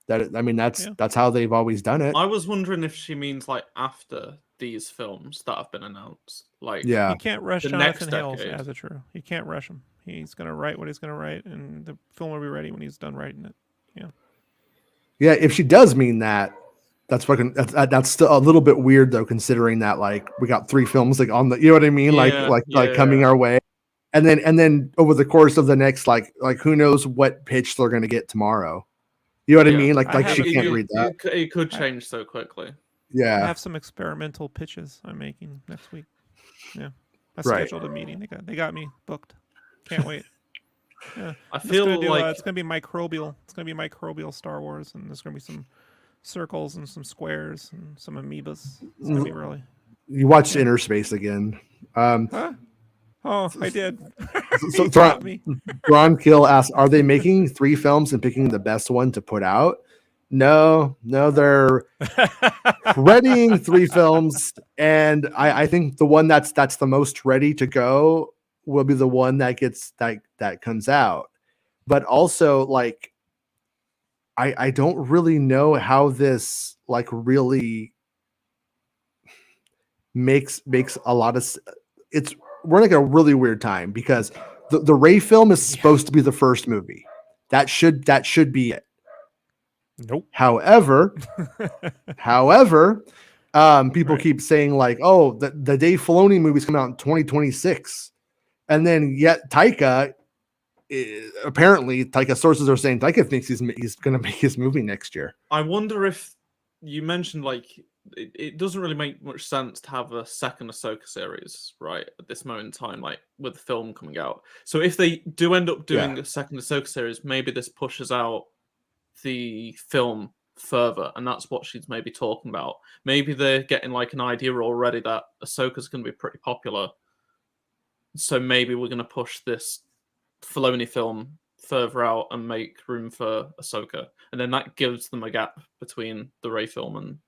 That's how they've always done it. I was wondering if she means like after these films that have been announced. Like, you can't rush Jonathan Hales as a true. You can't rush him. He's gonna write what he's gonna write, and the film will be ready when he's done writing it. Yeah. If she does mean that, that's still a little bit weird though, considering that like we got 3 films like on the, you know what I mean, like coming our way, and then over the course of the next like who knows what pitch they're gonna get tomorrow. You know what I mean? Like she can't read that. It could change so quickly. Yeah, I have some experimental pitches I'm making next week. Yeah, I scheduled a meeting. They got me booked. Can't wait. Yeah, I feel like it's gonna be microbial. It's gonna be microbial Star Wars, and there's gonna be some circles and some squares and some amoebas. It's gonna be really. You watched Inner Space again? Huh? Oh, I did. So Ron Kill asked, "Are they making 3 films and picking the best one to put out?" No, they're readying 3 films, and I think the one that's the most ready to go will be the one that gets that comes out. But also, like, I don't really know how this like really makes a lot of it's. We're in like a really weird time because the Rey film is supposed to be the first movie. That should be it. Nope. However, people keep saying like, oh, the Dave Filoni movie's coming out in 2026. And then yet apparently Taika sources are saying Taika thinks he's going to make his movie next year. I wonder if you mentioned like it doesn't really make much sense to have a second Ahsoka series, right, at this moment in time, like with the film coming out. So if they do end up doing a second Ahsoka series, maybe this pushes out the film further, and that's what she's maybe talking about. Maybe they're getting like an idea already that Ahsoka's going to be pretty popular, so maybe we're going to push this Filoni film further out and make room for Ahsoka, and then that gives them a gap between the Rey film and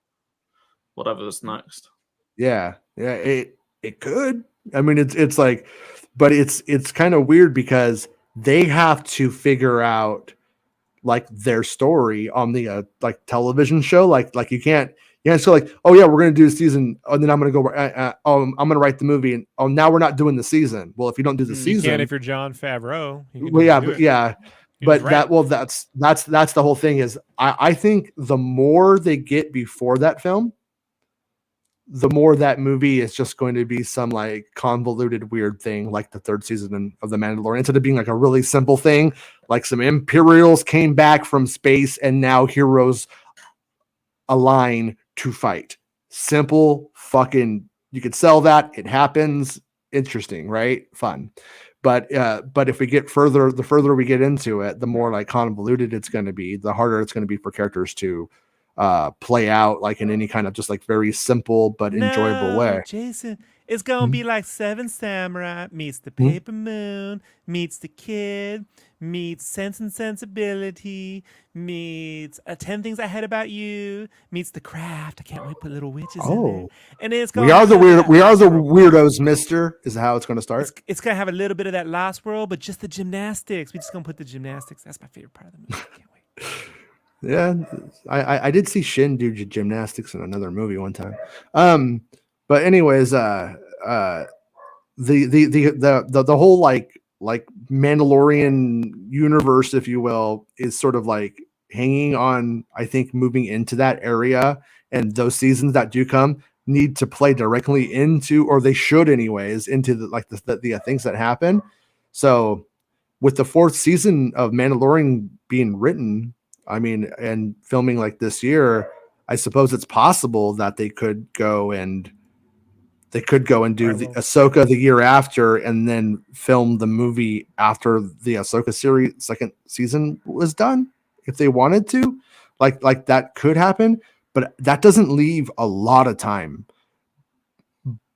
whatever's next. Yeah, it could. I mean, it's like, but it's kind of weird because they have to figure out like their story on the like television show. Like you can't so like, oh yeah, we're gonna do a season, and then I'm gonna go. I'm gonna write the movie, and now we're not doing the season. Well, if you don't do the season, you can if you're John Favreau. That's the whole thing. Is I think the more they get before that film, the more that movie is just going to be some like convoluted weird thing like the third season of The Mandalorian, instead of being like a really simple thing, like some Imperials came back from space and now heroes align to fight. Simple fucking, you could sell that. It happens. Interesting, right? Fun. But if we get further, the further we get into it, the more like convoluted it's going to be, the harder it's going to be for characters to play out like in any kind of just like very simple but enjoyable way. Jason, it's gonna be like Seven Samurai meets the Mhm. Paper Moon, meets the Kid, meets Sense and Sensibility, meets 10 Things I Hate About You, meets The Craft. I can't wait to put little witches in there. Oh, And then it's gonna we are the have weird. that We are the Lost World. weirdos, Mister. Is how it's going to start. It's gonna have a little bit of that Lost World, but just the gymnastics. We just gonna put the gymnastics. That's my favorite part of the movie. I can't wait. Yeah, I did see Shin do gymnastics in another movie one time. But anyways, the whole like Mandalorian universe, if you will, is sort of like hanging on. I think moving into that area, and those seasons that do come need to play directly into, or they should anyways, into the things that happen. So with the fourth season of Mandalorian being written, I mean, and filming like this year, I suppose it's possible that they could go and do the Ahsoka the year after, and then film the movie after the Ahsoka series second season was done, if they wanted to. Like that could happen, but that doesn't leave a lot of time.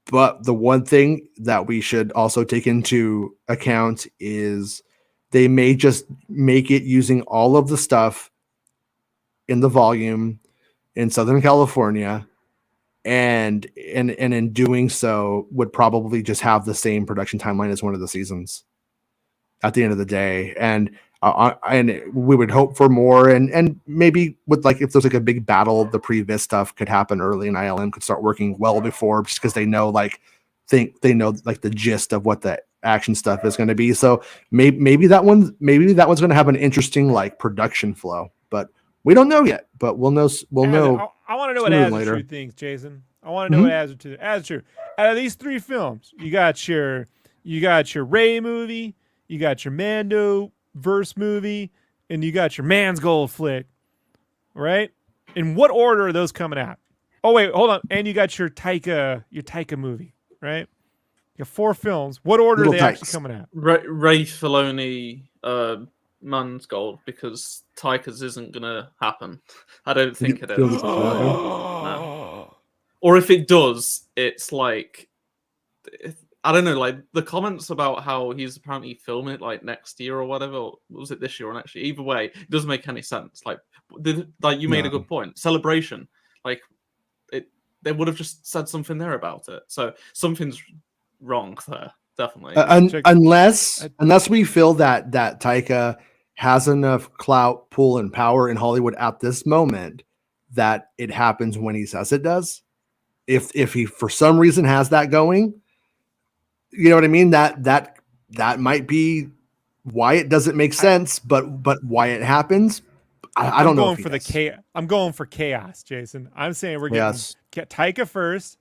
But the one thing that we should also take into account is they may just make it using all of the stuff in the volume in Southern California, and in doing so would probably just have the same production timeline as one of the seasons at the end of the day. And we would hope for more, and maybe with like, if there's like a big battle, the previs stuff could happen early, and ILM could start working well before, just because they know like the gist of what the action stuff is going to be. So maybe that one's going to have an interesting like production flow, but we don't know yet. But we'll know. I want to know what Azure thinks, Jason. I want to know what Azure. Out of these three films, you got your Ray movie, you got your Mando verse movie, and you got your Man's Gold flick, right? In what order are those coming out? Oh wait, hold on. And you got your Taika movie, right? You got 4 films. What order are they actually coming out? Ray Filoni, Man's Gold, because Taika's isn't gonna happen. I don't think it is. No. Or if it does, it's like, I don't know, like the comments about how he's apparently filming it like next year or whatever. Or was it this year or next year? Either way, it doesn't make any sense. Like you made a good point. Celebration, like they would have just said something there about it. So something's wrong there, definitely. Unless we feel that Taika has enough clout, pull, and power in Hollywood at this moment that it happens when he says it does. If he for some reason has that going, you know what I mean? That might be why it doesn't make sense, but why it happens, I don't know. I'm going for chaos, Jason. I'm saying we're getting Taika first,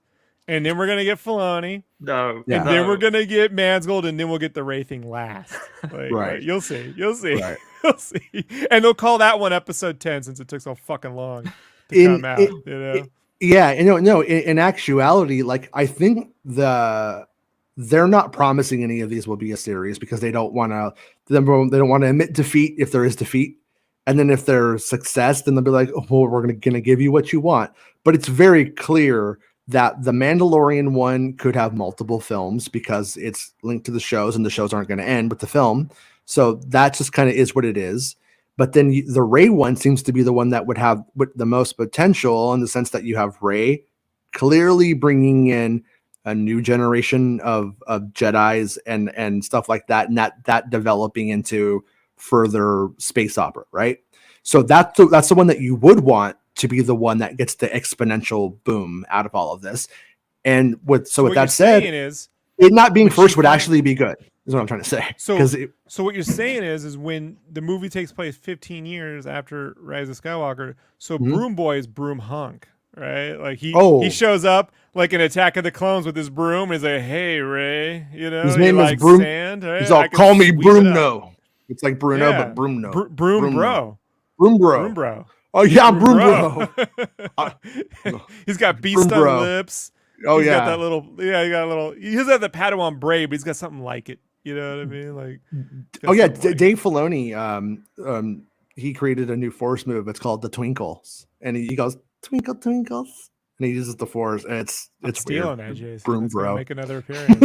and then we're gonna get Filoni. No, and then we're gonna get Man's Gold, and then we'll get the Ray thing last. Like, right. You'll see. Right. You'll see. And they'll call that one episode 10 since it took so fucking long to come out. You know? Yeah, in actuality, like I think they're not promising any of these will be a series, because they don't want to admit defeat if there is defeat. And then if there's success, then they'll be like, oh, well, we're going to give you what you want. But it's very clear that the Mandalorian one could have multiple films because it's linked to the shows, and the shows aren't going to end with the film. So that just kind of is what it is. But then the Rey one seems to be the one that would have the most potential, in the sense that you have Rey clearly bringing in a new generation of Jedis and stuff like that, and that developing into further space opera, right? So that's the one that you would want to be the one that gets the exponential boom out of all of this. And with that said, it not being first would actually be good, is what I'm trying to say. So what you're saying is when the movie takes place 15 years after Rise of Skywalker, so Broom Boy is Broom Hunk, right? Like he Oh. shows up like an Attack of the Clones with his broom. He's like, "Hey, Ray, you know, His you name is like Broom. sand? Right? He's all, I can call me sweep it up." Bruno. It's like Bruno, Yeah, but Bruno. Broom Bruno. Bro, Broom Broom Bro. Bro. Oh yeah, I'm Broom Bro. Bro. He's got beast Broom on Bro. lips. Oh He's got yeah. that little, yeah, he got a little, he doesn't have the Padawan braid, but he's got something like it. You know what I mean? Like, Oh yeah, like Dave Filoni, he created a new Force move. It's called the Twinkles, and he goes twinkle twinkles, and he uses the Force, and it's stealing weird. that, Jason. Broom It's gonna Bro. make another appearance.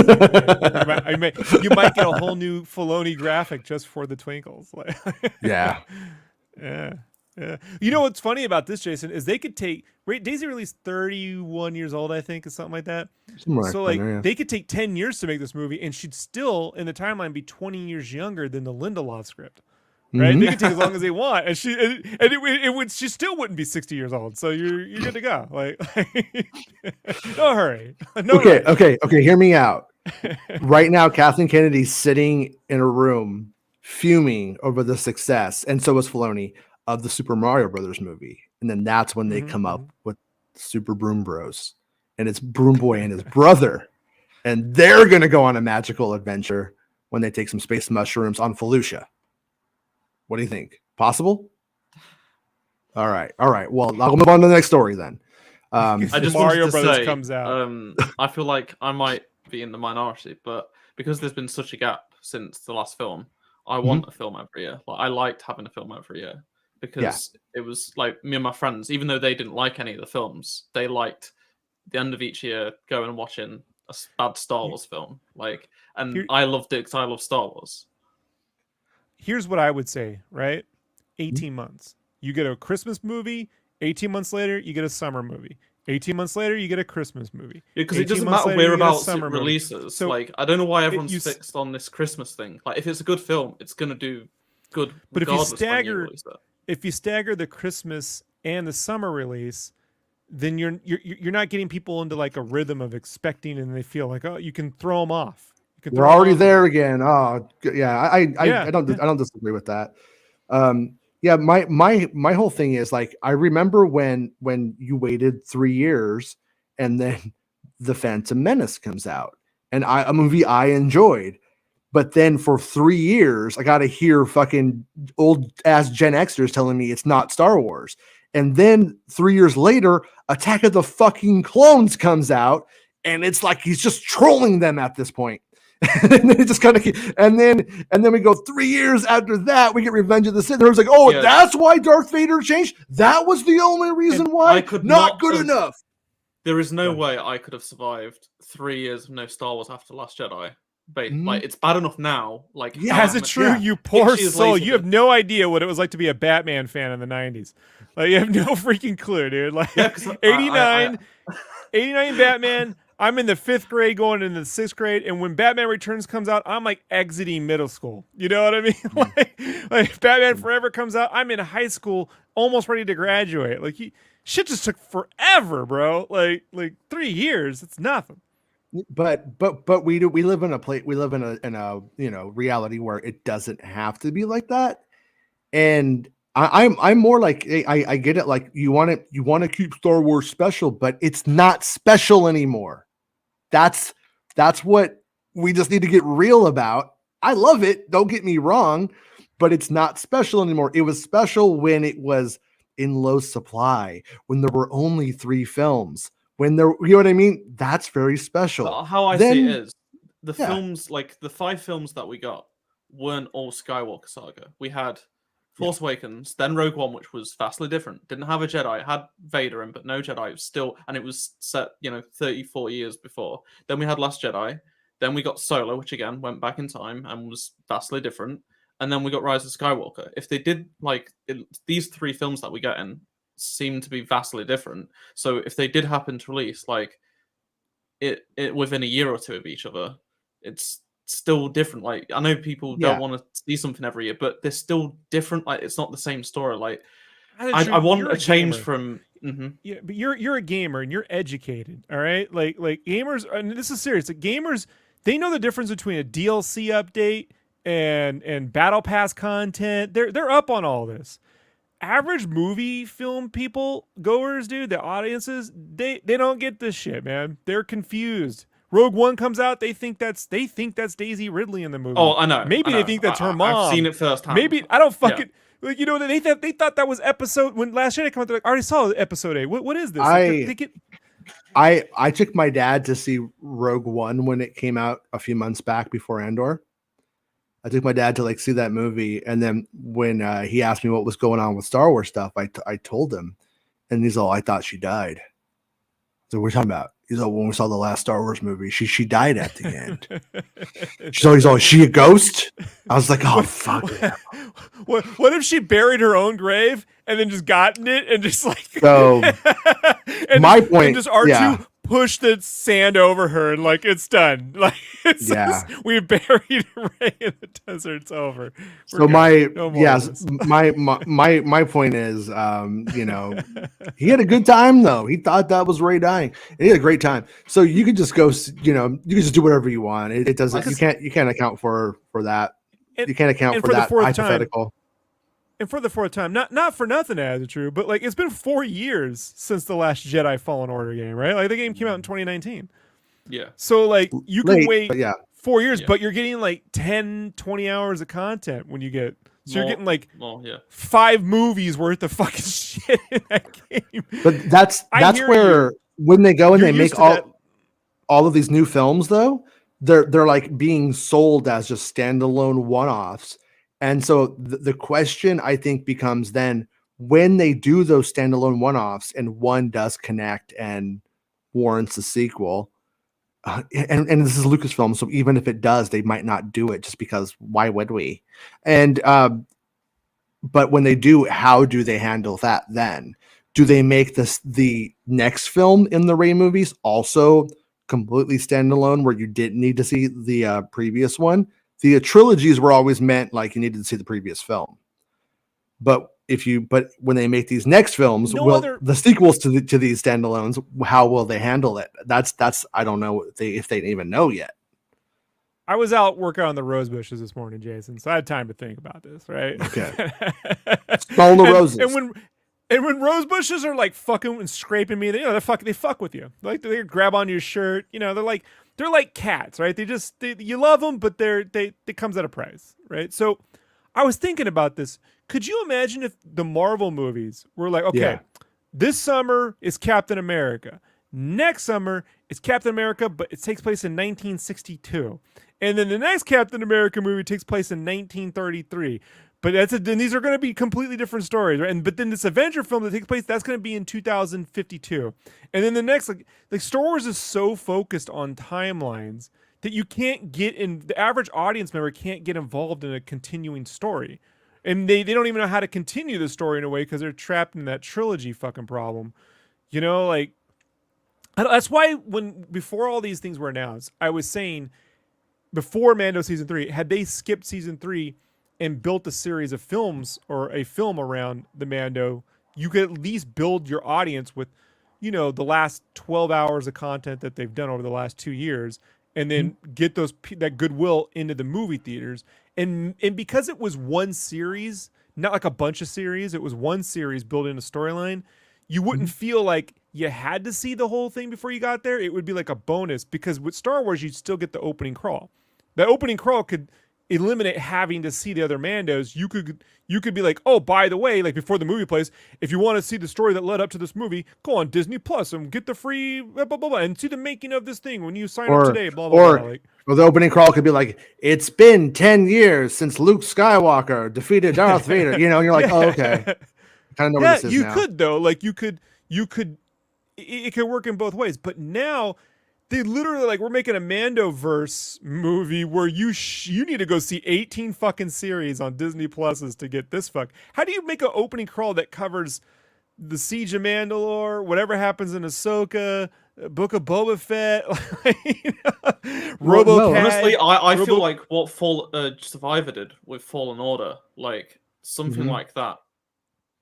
You might get a whole new Filoni graphic just for the twinkles. Like, Yeah. yeah. Yeah. You know what's funny about this, Jason, is they could take Daisy released 31 years old, I think, or something like that. So like they could take 10 years to make this movie, and she'd still in the timeline be 20 years younger than the Lindelof script. Right? Mm-hmm. They could take as long as they want, and it would she still wouldn't be 60 years old. So you're good to go. Like no hurry. No Okay, rush. okay. Hear me out. Right now, Kathleen Kennedy's sitting in a room fuming over the success, and so is Filoni, of the Super Mario Brothers movie. And then that's when they come up with Super Broom Bros. And it's Broom Boy and his brother. And they're going to go on a magical adventure when they take some space mushrooms on Felucia. What do you think? Possible? All right. Well, I'll move on to the next story then. I just Mario wanted to Brothers say, comes out. I feel like I might be in the minority, but because there's been such a gap since the last film, I want a film every year. Like I liked having a film every year because it was like me and my friends, even though they didn't like any of the films, they liked the end of each year going and watching a bad Star Wars film. Like, and I loved it because I love Star Wars. Here's what I would say, right? 18 months. You get a Christmas movie. 18 months later, you get a summer movie. 18 months later, you get a Christmas movie. Because it doesn't matter whereabouts it releases. So like, I don't know why everyone's fixed on this Christmas thing. Like, if it's a good film, it's going to do good. But if you stagger the Christmas and the summer release, then you're not getting people into like a rhythm of expecting, and they feel like, oh, you can throw them off. We're already there again. Oh, yeah. I don't disagree with that. Yeah, my whole thing is like I remember when you waited 3 years and then The Phantom Menace comes out, and a movie I enjoyed, but then for 3 years I got to hear fucking old ass Gen Xers telling me it's not Star Wars, and then 3 years later Attack of the fucking Clones comes out, and it's like he's just trolling them at this point. And then it just kind of, and then we go 3 years after that, we get Revenge of the Sith. Everyone's like, oh, that's why Darth Vader changed. That was the only reason why. Not good enough. There is no way I could have survived 3 years of no Star Wars after Last Jedi. Like it's bad enough now. Like as it's true, you poor soul. You have no idea what it was like to be a Batman fan in the 90s. Like you have no freaking clue, dude. Like 89 Batman. I'm in the 5th grade going into the 6th grade, and when Batman Returns comes out, I'm like exiting middle school. You know what I mean? like Batman Forever comes out, I'm in high school, almost ready to graduate. Like shit just took forever, bro. Like 3 years, it's nothing. But we live in a reality where it doesn't have to be like that, and I'm more like I get it. Like you want to keep Star Wars special, but it's not special anymore. That's what we just need to get real about. I love it. Don't get me wrong, but it's not special anymore. It was special when it was in low supply, when there were only 3 films, when there, you know what I mean? That's very special. But how I see it is the films, like the 5 films that we got weren't all Skywalker saga. We had Force Awakens, then Rogue One, which was vastly different. Didn't have a Jedi. It had Vader in, but no Jedi. It was still, and it was set, 30, 40 years before. Then we had Last Jedi. Then we got Solo, which again went back in time and was vastly different. And then we got Rise of Skywalker. If they did these 3 films that we get in seem to be vastly different. So if they did happen to release like it within a year or 2 of each other, it's still different. Like I know people don't want to see something every year, but they're still different. Like it's not the same story. Like I want a change from. Yeah, but you're a gamer and you're educated. All right, like gamers, and this is serious. Like gamers, they know the difference between a DLC update and battle pass content. They're up on all this. average movie film people, goers, dude, the audiences, they don't get this shit, man. They're confused. Rogue One comes out, they think that's Daisy Ridley in the movie. Oh, I know. Maybe I know. they think that's her mom. I've seen it firsthand. Maybe I don't Yeah. fucking like, you know, they thought that was episode when Last Jedi came out. They're like, I already saw episode 8. What is this? I took my dad to see Rogue One when it came out a few months back before Andor. I took my dad to like see that movie, and then when he asked me what was going on with Star Wars stuff, I told him, and he's all, I thought she died. So we're talking about. He's all, when we saw the last Star Wars movie, she died at the end. He's all, is she a ghost? I was like, oh fuck. What if she buried her own grave and then just gotten it and just like so? And my just, point, and just R2 yeah. pushed the sand over her and like it's done. Like it's Yeah. we buried Rey in the desert. It's over. So my point is, you know, he had a good time though. He thought that was Rey dying. And he had a great time. So you could just go, you know, you can just do whatever you want. It doesn't. You can't account for that. You can't account for that hypothetical. And for the fourth time, not for nothing, as it's true, but like it's been 4 years since the last Jedi Fallen Order game, right? Like the game came out in 2019. Yeah. So like you can wait 4 years, Yeah. but you're getting like 10, 20 hours of content when you get. So you're getting like 5 movies worth of fucking shit in that game. But that's where when they go and they make all of these new films, though, they're like being sold as just standalone one-offs. And so the question I think becomes then when they do those standalone one-offs and one does connect and warrants a sequel, and this is Lucasfilm, so even if it does, they might not do it just because why would we? And but when they do, how do they handle that then? Do they make the next film in the Rey movies also completely standalone where you didn't need to see the previous one? The trilogies were always meant like you needed to see the previous film. But when they make these next films, the sequels to these standalones, how will they handle it? That's I don't know if they even know yet. I was out working on the rose bushes this morning, Jason, so I had time to think about this, right? Okay. Smell the roses. And when rose bushes are like fucking and scraping me, they fuck with you. Like they grab on your shirt, you know, they're like cats, right? You love them, but it comes at a price, right? So I was thinking about this. Could you imagine if the Marvel movies were like, okay, this summer is Captain America. Next summer is Captain America, but it takes place in 1962. And then the next Captain America movie takes place in 1933. But then these are going to be completely different stories, right? But then this Avenger film that takes place, that's going to be in 2052. And then the next, like Star Wars is so focused on timelines that you can't get in, the average audience member can't get involved in a continuing story. And they don't even know how to continue the story in a way because they're trapped in that trilogy fucking problem. You know, like, that's why before all these things were announced, I was saying before Mando season 3, had they skipped season 3 and built a series of films or a film around the Mando, you could at least build your audience with, you know, the last 12 hours of content that they've done over the last 2 years, and then get that goodwill into the movie theaters. And because it was one series, not like a bunch of series, it was one series building a storyline, you wouldn't feel like you had to see the whole thing before you got there. It would be like a bonus, because with Star Wars, you'd still get the opening crawl. The opening crawl could eliminate having to see the other Mandos. You could be like, oh, by the way, like before the movie plays, if you want to see the story that led up to this movie, go on Disney Plus and get the free blah blah blah and see the making of this thing when you sign up today. Blah blah blah. Or the opening crawl could be like, it's been 10 years since Luke Skywalker defeated Darth Vader. You know, and you're like, oh, okay. I kind of know where this is you now. could though. Like you could. It could work in both ways. But now they literally like, we're making a Mandoverse movie where you need to go see 18 fucking series on Disney Pluses to get this fuck. How do you make an opening crawl that covers the Siege of Mandalore, whatever happens in Ahsoka, Book of Boba Fett, RoboCat? Honestly, I feel like what Survivor did with Fallen Order, like something like that.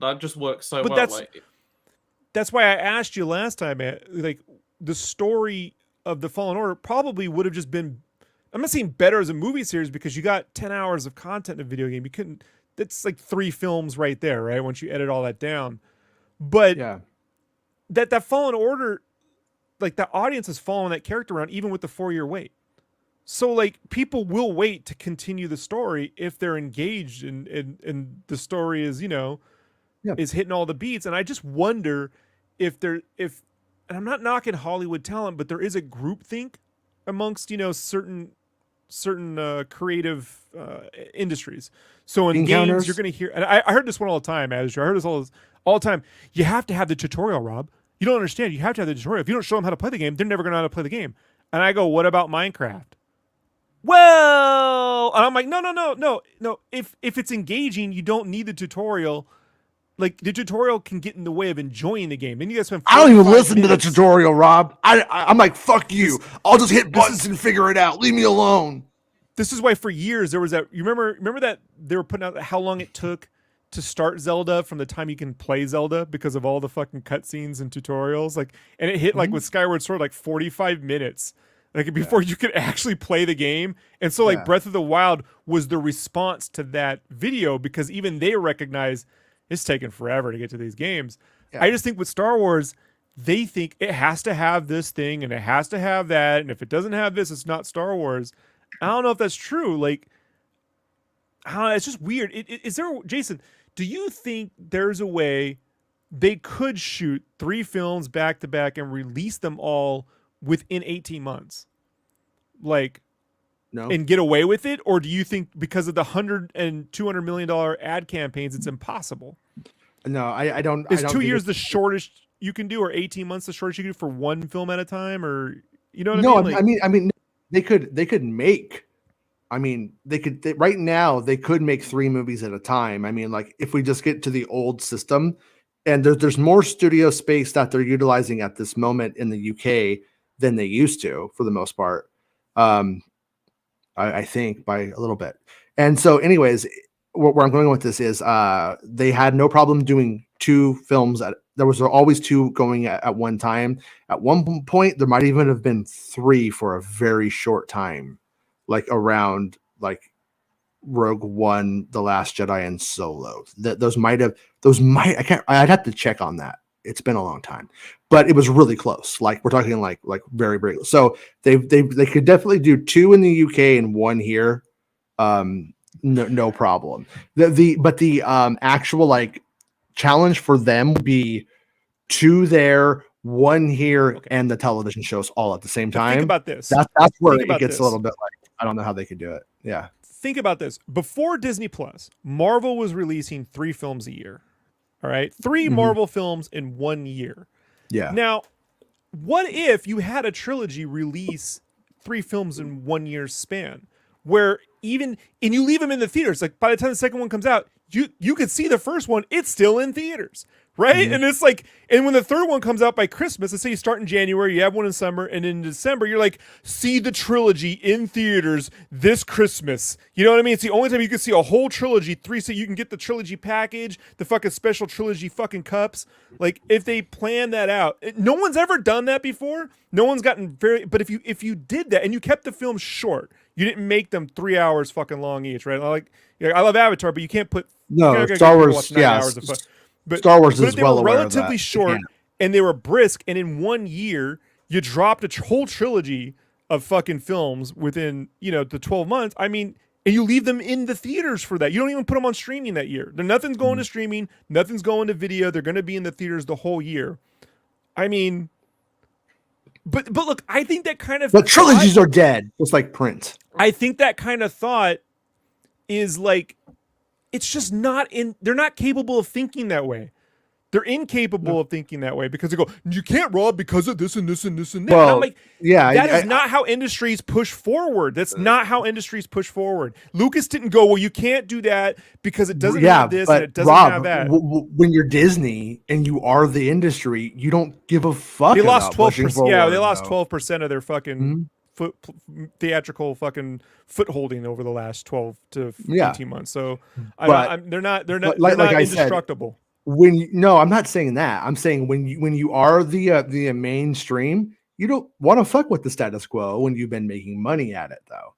That just works so well. That's why I asked you last time, man, like the story of the Fallen Order probably would have just been, I'm not saying better as a movie series because you got 10 hours of content in a video game. You couldn't that's like 3 films right there, right? Once you edit all that down. But Yeah. that Fallen Order, like the audience is following that character around even with the 4-year wait. So like people will wait to continue the story if they're engaged and the story is, is hitting all the beats. And I just wonder if and I'm not knocking Hollywood talent, but there is a groupthink amongst, certain creative industries. So in games, you're going to hear, and I heard this one all the time, I heard this all the time. You have to have the tutorial, Rob. You don't understand. You have to have the tutorial. If you don't show them how to play the game, they're never going to know how to play the game. And I go, what about Minecraft? Well, and I'm like, no. If it's engaging, you don't need the tutorial. Like the tutorial can get in the way of enjoying the game. Then you guys spend. I don't even listen to the tutorial, Rob. I'm like, fuck you. I'll just hit buttons and figure it out. Leave me alone. This is why for years there was that. You remember that they were putting out how long it took to start Zelda from the time you can play Zelda because of all the fucking cutscenes and tutorials. Like, and it hit like with Skyward Sword like 45 minutes. Like before you could actually play the game. And so like Breath of the Wild was the response to that video because even they recognize it's taken forever to get to these games. Yeah. I just think with Star Wars, they think it has to have this thing and it has to have that. And if it doesn't have this, it's not Star Wars. I don't know if that's true. Like, I don't know, it's just weird. Is there, Jason, do you think there's a way they could shoot 3 films back to back and release them all within 18 months? Like, no, and get away with it? Or do you think because of the $100 and $200 million ad campaigns, it's impossible? No, I don't. Is 2 years the shortest you can do, or 18 months the shortest you can do for one film at a time? Or, you know what I mean? Like, I mean, they could make, right now they could make 3 movies at a time. I mean, like if we just get to the old system, and there's more studio space that they're utilizing at this moment in the UK than they used to, for the most part. I think by a little bit. And so anyways, where I'm going with this is they had no problem doing 2 films. There was always 2 going at one time. At one point, there might even have been 3 for a very short time, like around like Rogue One, The Last Jedi, and Solo. I'd have to check on that. It's been a long time, but it was really close. Like we're talking like very, very close. So they could definitely do 2 in the UK and 1 here. No problem. The actual like challenge for them would be 2 there, 1 here, and the television shows all at the same time. Think about this. That's where it gets a little bit like, I don't know how they could do it. Yeah. Think about this. Before Disney Plus, Marvel was releasing 3 films a year. All right. 3 Marvel films in 1 year. Yeah. Now, what if you had a trilogy release 3 films in 1 year's span, where and you leave them in the theaters? Like by the time the second one comes out, you could see the first one, it's still in theaters, right? And it's like, and when the third one comes out by Christmas, let's say you start in January, you have one in summer, and in December, you're like, see the trilogy in theaters this Christmas. You know what I mean? It's the only time you can see a whole trilogy, 3, so you can get the trilogy package, the fucking special trilogy fucking cups. Like, if they plan that out, no one's ever done that before. No one's gotten but if you did that and you kept the film short, you didn't make them 3 hours fucking long each, right? Like, I love Avatar, but you can't put Star Wars. Yeah, but Star Wars is if they well were aware relatively of that. short and they were brisk, and in 1 year you dropped a whole trilogy of fucking films within the 12 months. I mean, and you leave them in the theaters for that. You don't even put them on streaming that year. Nothing's going to streaming. Nothing's going to video. They're going to be in the theaters the whole year. I mean, but look, I think that kind of. But trilogies are dead, just like Prince. I think that kind of thought is like, it's just not in. They're not capable of thinking that way. They're incapable of thinking that way because they go, you can't, Rob, because of this and this and this and that. Well, and I'm like, yeah, that is not how industries push forward. That's not how industries push forward. Lucas didn't go, well, you can't do that because it doesn't have this and it doesn't have that. When you're Disney and you are the industry, you don't give a fuck. They lost 12%. Yeah, they lost 12% of their fucking theatrical fucking footholding over the last 12 to 18 months. So they're not indestructible. I'm not saying that. I'm saying when you are the mainstream, you don't want to fuck with the status quo when you've been making money at it, though.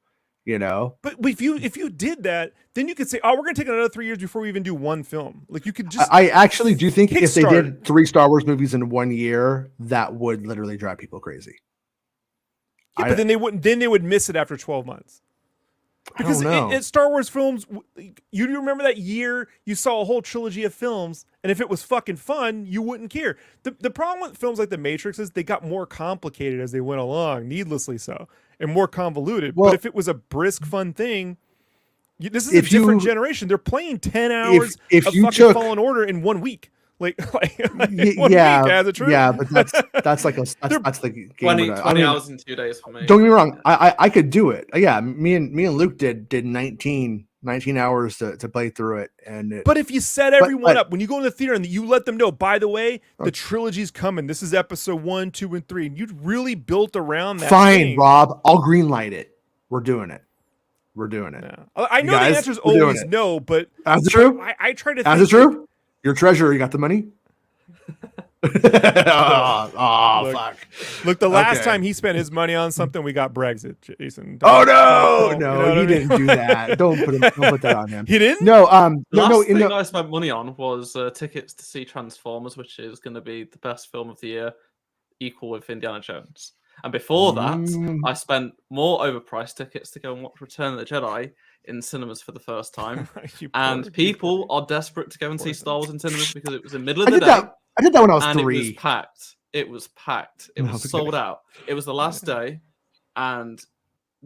you know. But if you did that, then you could say, oh, we're going to take another 3 years before we even do one film. Like you could just. I actually do think if they kickstart. did 3 Star Wars movies in 1 year, that would literally drive people crazy. Yeah, but then they wouldn't. Then they would miss it after 12 months. Because at Star Wars films, you remember that year you saw a whole trilogy of films, and if it was fucking fun, you wouldn't care. The problem with films like The Matrix is they got more complicated as they went along, needlessly so, and more convoluted. Well, but if it was a brisk, fun thing, this is a different generation. They're playing 10 hours of fucking Fallen Order in 1 week. Like week as a trip. Yeah, but that's like that's the game. 20 hours in 2 days for me. Don't get me wrong. I could do it. Yeah, me and Luke did 19 hours to play through it. But if you set everyone up when you go in the theater and you let them know, by the way, the trilogy's coming. This is episode 1, 2, and 3, and you'd really built around that. Fine, thing. Rob. I'll greenlight it. We're doing it. No. I know the answer is always no, but is it true? I try to. Is it true? Your treasurer, you got the money? Fuck. Look, the last time he spent his money on something, we got Brexit, Jason. No, he didn't do that. Don't put that on him. He didn't? No, last thing I spent money on was tickets to see Transformers, which is going to be the best film of the year, equal with Indiana Jones. And before that, I spent more overpriced tickets to go and watch Return of the Jedi in cinemas for the first time. And people are desperate to go and see Star Wars in cinemas because it was in the middle of the day. I did that when I was 3. It was packed. It was sold out. It was the last day, and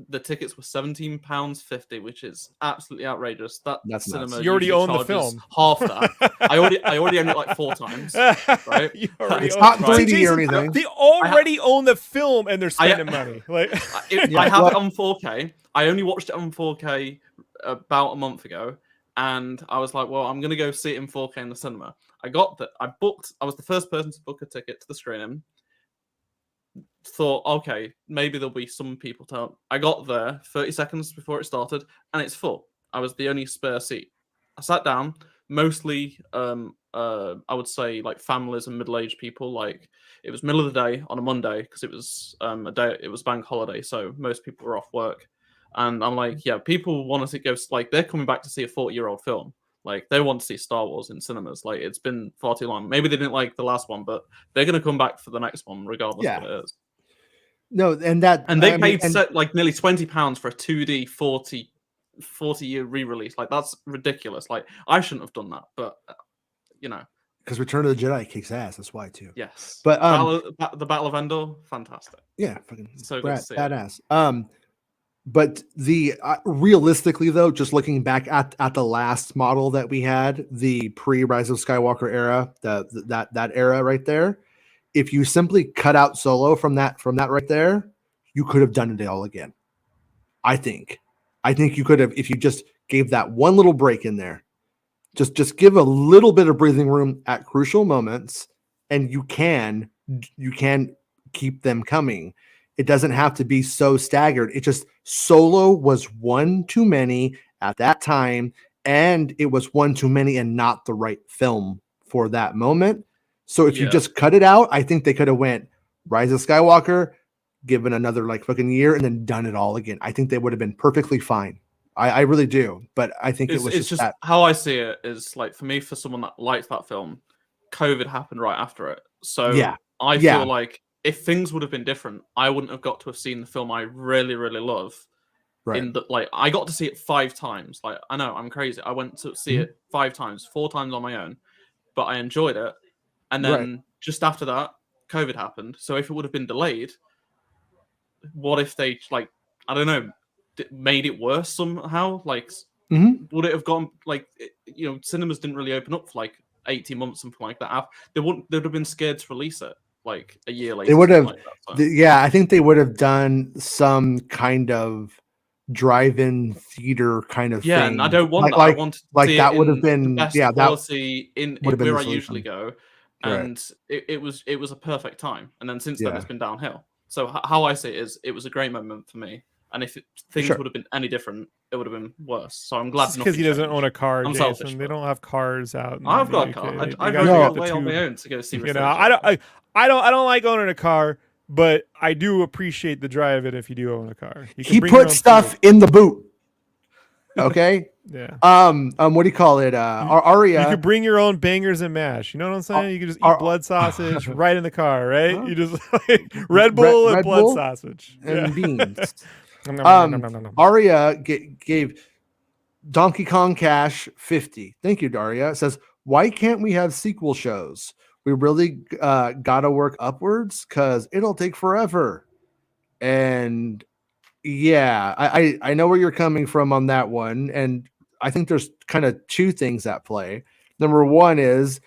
the tickets were £17.50, which is absolutely outrageous. That's cinema. Nuts. You already own the film. Half that. I already owned it like 4 times. Right? It's not 3D or anything. They already own the film and they're spending money. Like I have it on 4K. I only watched it on 4K about a month ago, and I was like, well, I'm gonna go see it in 4K in the cinema. I was the first person to book a ticket to the screening. Thought, okay, maybe there'll be some people turn. I got there 30 seconds before it started, and it's full. I was the only spare seat. I sat down, mostly, I would say like families and middle-aged people. Like it was middle of the day on a Monday because it was it was bank holiday, so most people were off work. And I'm like, yeah, people want to go. Like they're coming back to see a 40-year-old film. Like they want to see Star Wars in cinemas. Like it's been far too long. Maybe they didn't like the last one, but they're going to come back for the next one regardless of what it is. No, and they paid like nearly £20 for a 2D 40-year re-release. Like that's ridiculous. Like I shouldn't have done that, but because Return of the Jedi kicks ass. That's why too. Yes, but the Battle of Endor, fantastic. Yeah, fucking so good to see badass. But the realistically though, just looking back at the last model that we had, the pre-Rise of Skywalker era, that era right there. If you simply cut out Solo from that right there, you could have done it all again. I think you could have, if you just gave that one little break in there, just give a little bit of breathing room at crucial moments, and you can keep them coming. It doesn't have to be so staggered. It just Solo was one too many at that time, and it was one too many and not the right film for that moment. So if you just cut it out, I think they could have went Rise of Skywalker, given another like fucking year, and then done it all again. I think they would have been perfectly fine. I really do. But I think it's just that. How I see it is like, for me, for someone that likes that film, COVID happened right after it. So I feel like if things would have been different, I wouldn't have got to have seen the film I really, really love. Right. I got to see it 5 times. Like, I know I'm crazy. I went to see it 5 times, 4 times on my own, but I enjoyed it. And then just after that, COVID happened. So if it would have been delayed, what if they I don't know, made it worse somehow? Like, would it have gone cinemas didn't really open up for like 18 months, something like that. They'd have been scared to release it like a year later. They would have, I think they would have done some kind of drive-in theater kind of thing. Yeah, and I don't want that. I want that would have been the best quality in where I usually go. And it was a perfect time. And then since then, it's been downhill. So how I see it is, it was a great moment for me. And if things would have been any different, it would have been worse. So I'm glad. Because he doesn't own a car, Jason. Selfish, they don't have cars out. I've got a car. I drove away on my own to go see. I don't like owning a car, but I do appreciate the drive of it if you do own a car. You can He bring your put own stuff fuel. in the boot. Okay. Yeah. What do you call it? Aria. You could bring your own bangers and mash. You know what I'm saying? You could just eat blood sausage right in the car, right? You just Red Bull and blood sausage and beans. Nom, nom, nom, nom, nom, nom. Aria gave Donkey Kong Cash 50. Thank you, Daria. It says, why can't we have sequel shows? We really gotta work upwards because it'll take forever. And yeah, I know where you're coming from on that one. And I think there's kind of two things at play. Number one is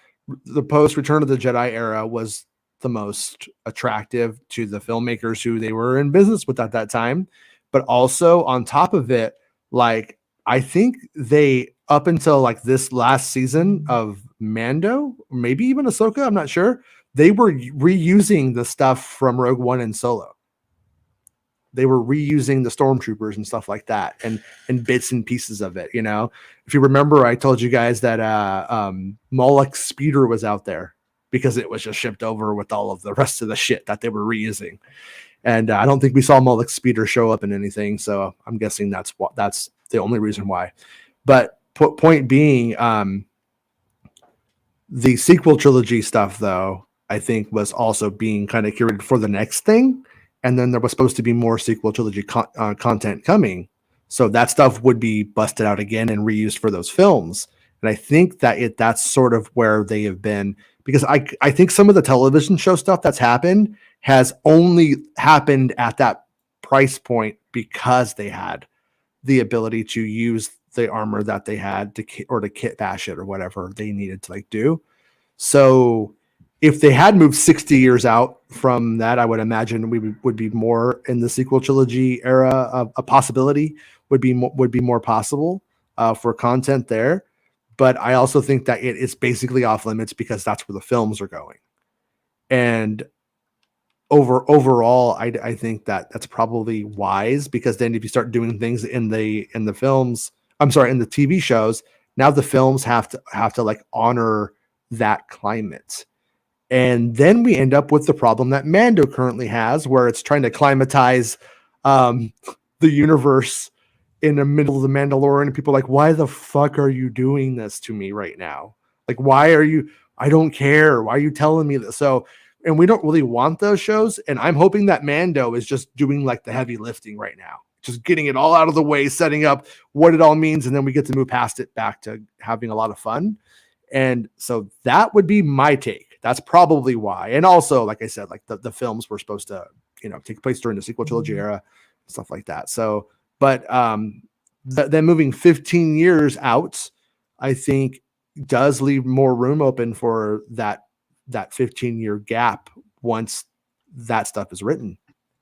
the post Return of the Jedi era was the most attractive to the filmmakers who they were in business with at that time. But also on top of it, like I think they up until like this last season of Mando, maybe even Ahsoka, I'm not sure, they were reusing the stuff from Rogue One and Solo. They were reusing the stormtroopers and stuff like that, and bits and pieces of it. You know, if you remember, I told you guys that Moloch Speeder was out there because it was just shipped over with all of the rest of the shit that they were reusing. And I don't think we saw Moloch Speeder show up in anything, so I'm guessing that's the only reason why. But point being, the sequel trilogy stuff, though, I think was also being kind of curated for the next thing. And then there was supposed to be more sequel trilogy content coming. So that stuff would be busted out again and reused for those films. And I think that that's sort of where they have been, because I think some of the television show stuff that's happened has only happened at that price point because they had the ability to use the armor that they had to kit bash it or whatever they needed to like do. So if they had moved 60 years out from that, I would imagine we would be more in the sequel trilogy era. A possibility would be more possible for content there. But I also think that it is basically off limits because that's where the films are going. And overall, I think that that's probably wise, because then if you start doing things in the films, in the TV shows, now the films have to like honor that climate. And then we end up with the problem that Mando currently has, where it's trying to climatize the universe in the middle of the Mandalorian. And people are like, why the fuck are you doing this to me right now? Like, why are you? I don't care. Why are you telling me this? So, and we don't really want those shows. And I'm hoping that Mando is just doing like the heavy lifting right now, just getting it all out of the way, setting up what it all means. And then we get to move past it back to having a lot of fun. And so that would be my take. That's probably why. And also, like I said, like the films were supposed to, take place during the sequel trilogy era, stuff like that. So, but then moving 15 years out, I think does leave more room open for that 15-year gap once that stuff is written.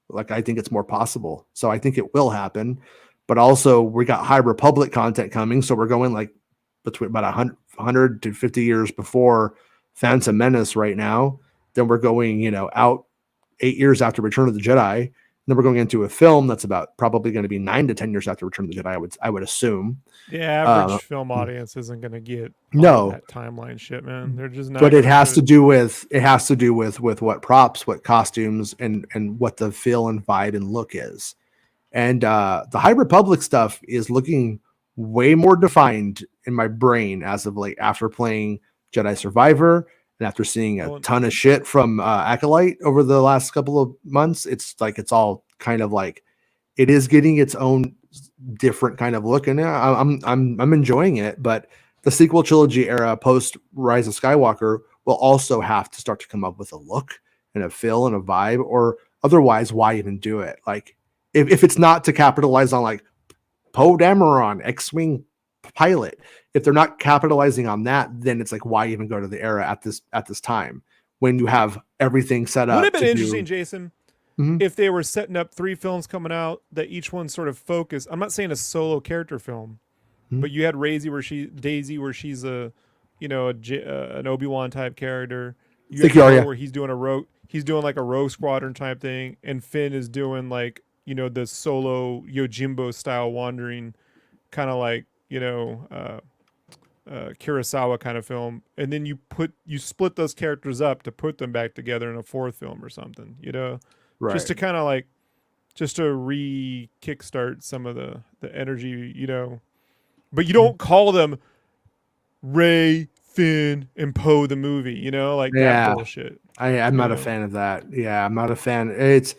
Like, I think it's more possible. So I think it will happen. But also, we got High Republic content coming. So we're going like between about 100 to 50 years before Phantom Menace right now. Then we're going, out 8 years after Return of the Jedi. And then we're going into a film that's about probably going to be 9 to 10 years after Return of the Jedi. I would assume. The average film audience isn't going to get that timeline shit, man. They're just not. But it has to do with what props, what costumes, and what the feel and vibe and look is. And the High Republic stuff is looking way more defined in my brain as of late, after playing Jedi Survivor and after seeing a ton of shit from Acolyte over the last couple of months. It's like it's all kind of like it is getting its own different kind of look, and I'm enjoying it. But the sequel trilogy era post Rise of Skywalker will also have to start to come up with a look and a feel and a vibe, or otherwise, why even do it? Like, if it's not to capitalize on like Poe Dameron, X-Wing pilot, if they're not capitalizing on that, then it's like, why even go to the era at this time when you have everything set up? Would have been interesting, Jason, if they were setting up 3 films coming out that each one sort of focused. I'm not saying a solo character film, but you had Daisy, where she's a, an Obi-Wan type character. You have where he's doing like a Rogue Squadron type thing, and Finn is doing like, the solo Yojimbo style wandering, kind of like, Kurosawa kind of film. And then you split those characters up to put them back together in a 4th film or something, Right. just to kind of like just to kickstart some of the energy, you know. But you don't call them Ray, Finn, and Poe the movie, you know, like that bullshit. I'm not a fan of that. Yeah, I'm not a fan. It's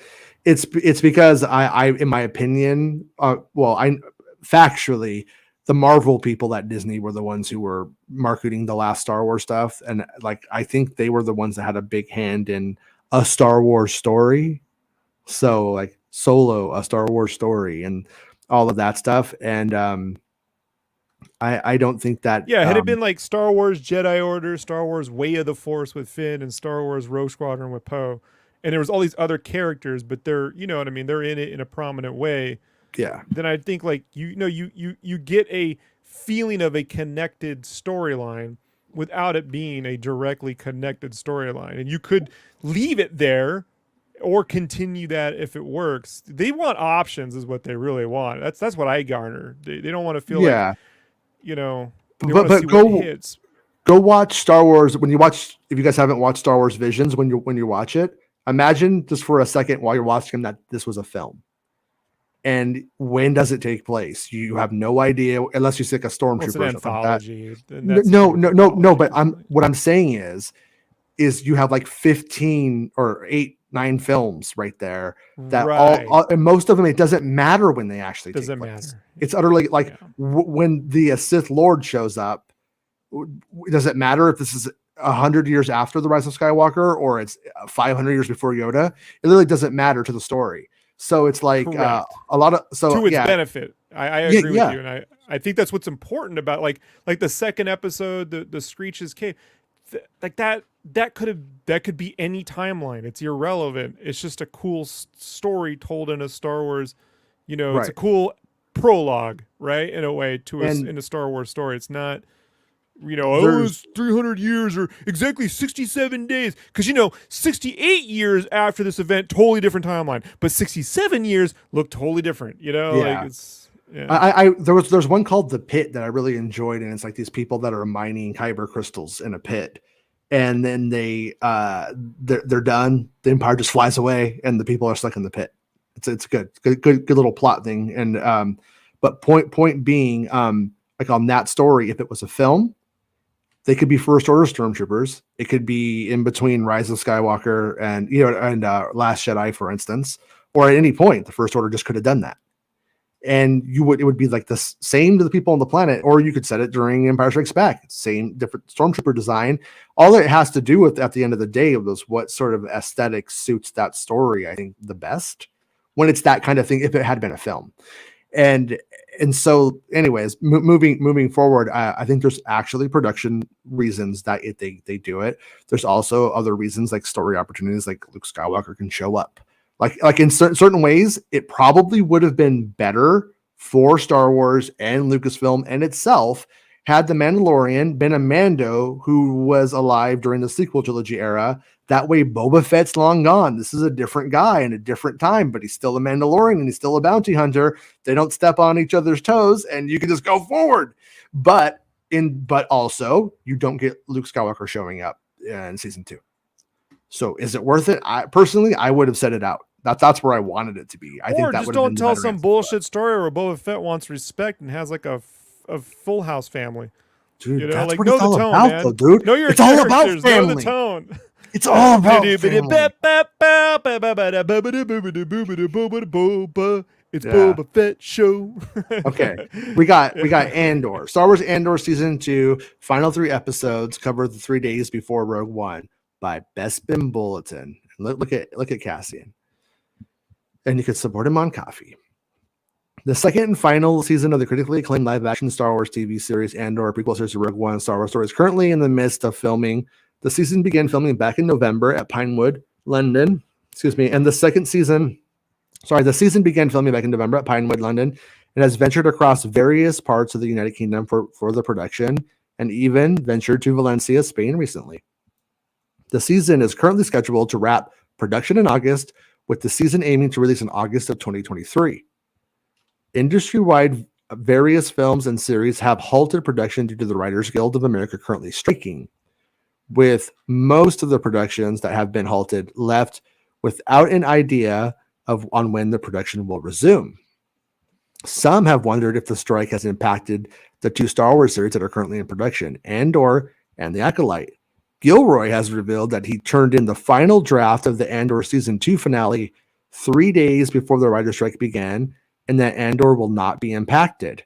because I in my opinion, factually, the Marvel people at Disney were the ones who were marketing the last Star Wars stuff, and like I think they were the ones that had a big hand in a Star Wars story. So like Solo, a Star Wars story, and all of that stuff, and I don't think that. Yeah, had it been like Star Wars Jedi Order, Star Wars Way of the Force with Finn, and Star Wars Rogue Squadron with Poe, and there was all these other characters, but they're, you know what I mean, they're in it in a prominent way. Yeah. Then I think like you get a feeling of a connected storyline without it being a directly connected storyline, and you could leave it there or continue that if it works. They want options, is what they really want. That's what I garner. They don't want to feel like, you know, but go watch Star Wars if you guys haven't watched Star Wars Visions, when you watch it, imagine just for a second while you're watching that this was a film. And when does it take place? You have no idea unless you see like a stormtrooper. It's an anthology. No. But what I'm saying is you have like 15 or 9 films right there that all and most of them, it doesn't matter when they actually take place. It's utterly like when the Sith Lord shows up. Does it matter if this is 100 years after the Rise of Skywalker or it's 500 years before Yoda? It literally doesn't matter to the story. So it's like a lot of to its benefit. I agree with you, and I think that's what's important about like the second episode, the Screech's Cave, like that could be any timeline. It's irrelevant. It's just a cool story told in a Star Wars. You know, it's a cool prologue, right? In a way, in a Star Wars story. It's not. You know, it was 300 years or exactly 67 days. Because, you know, 68 years after this event, totally different timeline. But 67 years look totally different. You know, like it's. Yeah. There's one called The Pit that I really enjoyed. And it's like these people that are mining kyber crystals in a pit. And then they're done. The Empire just flies away and the people are stuck in the pit. It's good little plot thing. And but point being, like on that story, if it was a film, they could be First Order stormtroopers. It could be in between Rise of Skywalker and Last Jedi, for instance, or at any point the First Order just could have done that, and it would be like the same to the people on the planet. Or you could set it during Empire Strikes Back, same different stormtrooper design. All it has to do with at the end of the day was what sort of aesthetic suits that story. I think the best when it's that kind of thing. If it had been a film, and so, anyways, moving forward, I think there's actually production reasons that they do it. There's also other reasons like story opportunities, like Luke Skywalker can show up. Like in certain ways, it probably would have been better for Star Wars and Lucasfilm and itself had the Mandalorian been a Mando who was alive during the sequel trilogy era. That way, Boba Fett's long gone. This is a different guy in a different time, but he's still a Mandalorian and he's still a bounty hunter. They don't step on each other's toes, and you can just go forward. But also, you don't get Luke Skywalker showing up in season 2. So, is it worth it? I would have set it out. That's where I wanted it to be. I think that just don't tell some bullshit story where Boba Fett wants respect and has like a full house family. Dude, you know, that's like what know it's the all tone, about, man. though, dude. Know your it's all about characters, family. know the tone. It's all about family. It's Boba Fett show. Okay, we got Andor. Star Wars Andor season 2, final 3 episodes cover the 3 days before Rogue One by Bespin Bulletin. Look at Cassian, and you could support him on Coffee. The second and final season of the critically acclaimed live-action Star Wars TV series Andor, prequel series to Rogue One, Star Wars story, is currently in the midst of filming. The season began filming back in November at Pinewood, London. And the season began filming back in November at Pinewood, London, and has ventured across various parts of the United Kingdom for the production, and even ventured to Valencia, Spain recently. The season is currently scheduled to wrap production in August, with the season aiming to release in August of 2023. Industry-wide, various films and series have halted production due to the Writers Guild of America currently striking, with most of the productions that have been halted left without an idea on when the production will resume. Some have wondered if the strike has impacted the 2 Star Wars series that are currently in production, Andor and The Acolyte. Gilroy has revealed that he turned in the final draft of the Andor Season 2 finale 3 days before the writer's strike began, and that Andor will not be impacted.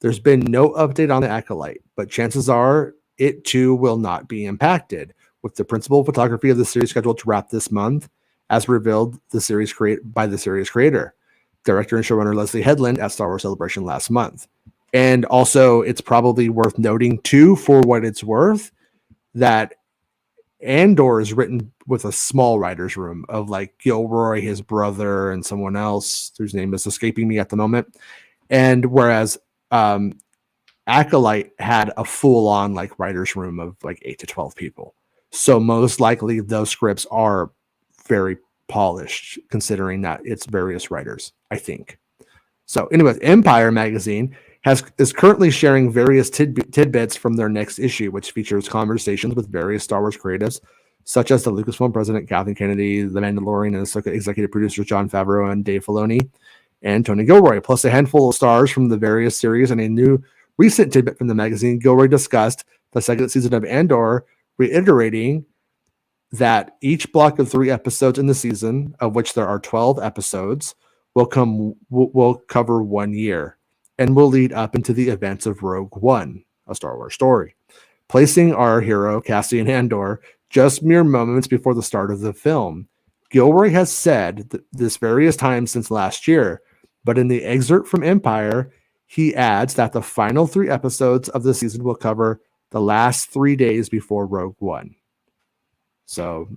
There's been no update on The Acolyte, but chances are it too will not be impacted, with the principal photography of the series scheduled to wrap this month, as revealed by the series creator, director and showrunner Leslie Headland at Star Wars Celebration last month. And also, it's probably worth noting too, for what it's worth, that Andor is written with a small writer's room of like Gilroy, his brother, and someone else whose name is escaping me at the moment. And whereas Acolyte had a full-on like writer's room of like 8 to 12 people. So most likely those scripts are very polished, considering that it's various writers, I think. So anyways, Empire magazine is currently sharing various tidbits from their next issue, which features conversations with various Star Wars creatives, such as the Lucasfilm president Kathleen Kennedy, The Mandalorian and Ahsoka executive producers Jon Favreau and Dave Filoni, and Tony Gilroy, plus a handful of stars from the various series. And a new recent tidbit from the magazine, Gilroy discussed the second season of Andor, reiterating that each block of 3 episodes in the season, of which there are 12 episodes, will cover 1 year and will lead up into the events of Rogue One, a Star Wars story, placing our hero, Cassian Andor, just mere moments before the start of the film. Gilroy has said this various times since last year, but in the excerpt from Empire, he adds that the final 3 episodes of the season will cover the last 3 days before Rogue One. So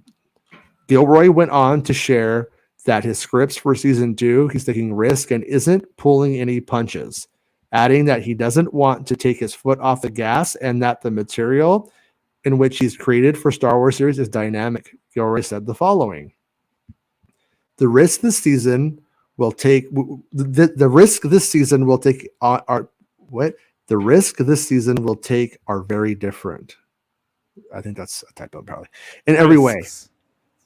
Gilroy went on to share that his scripts for season 2, he's taking risk and isn't pulling any punches, adding that he doesn't want to take his foot off the gas and that the material in which he's created for Star Wars series is dynamic. Gilroy said the following: The risk this season will take are very different. I think that's a typo probably. In every way.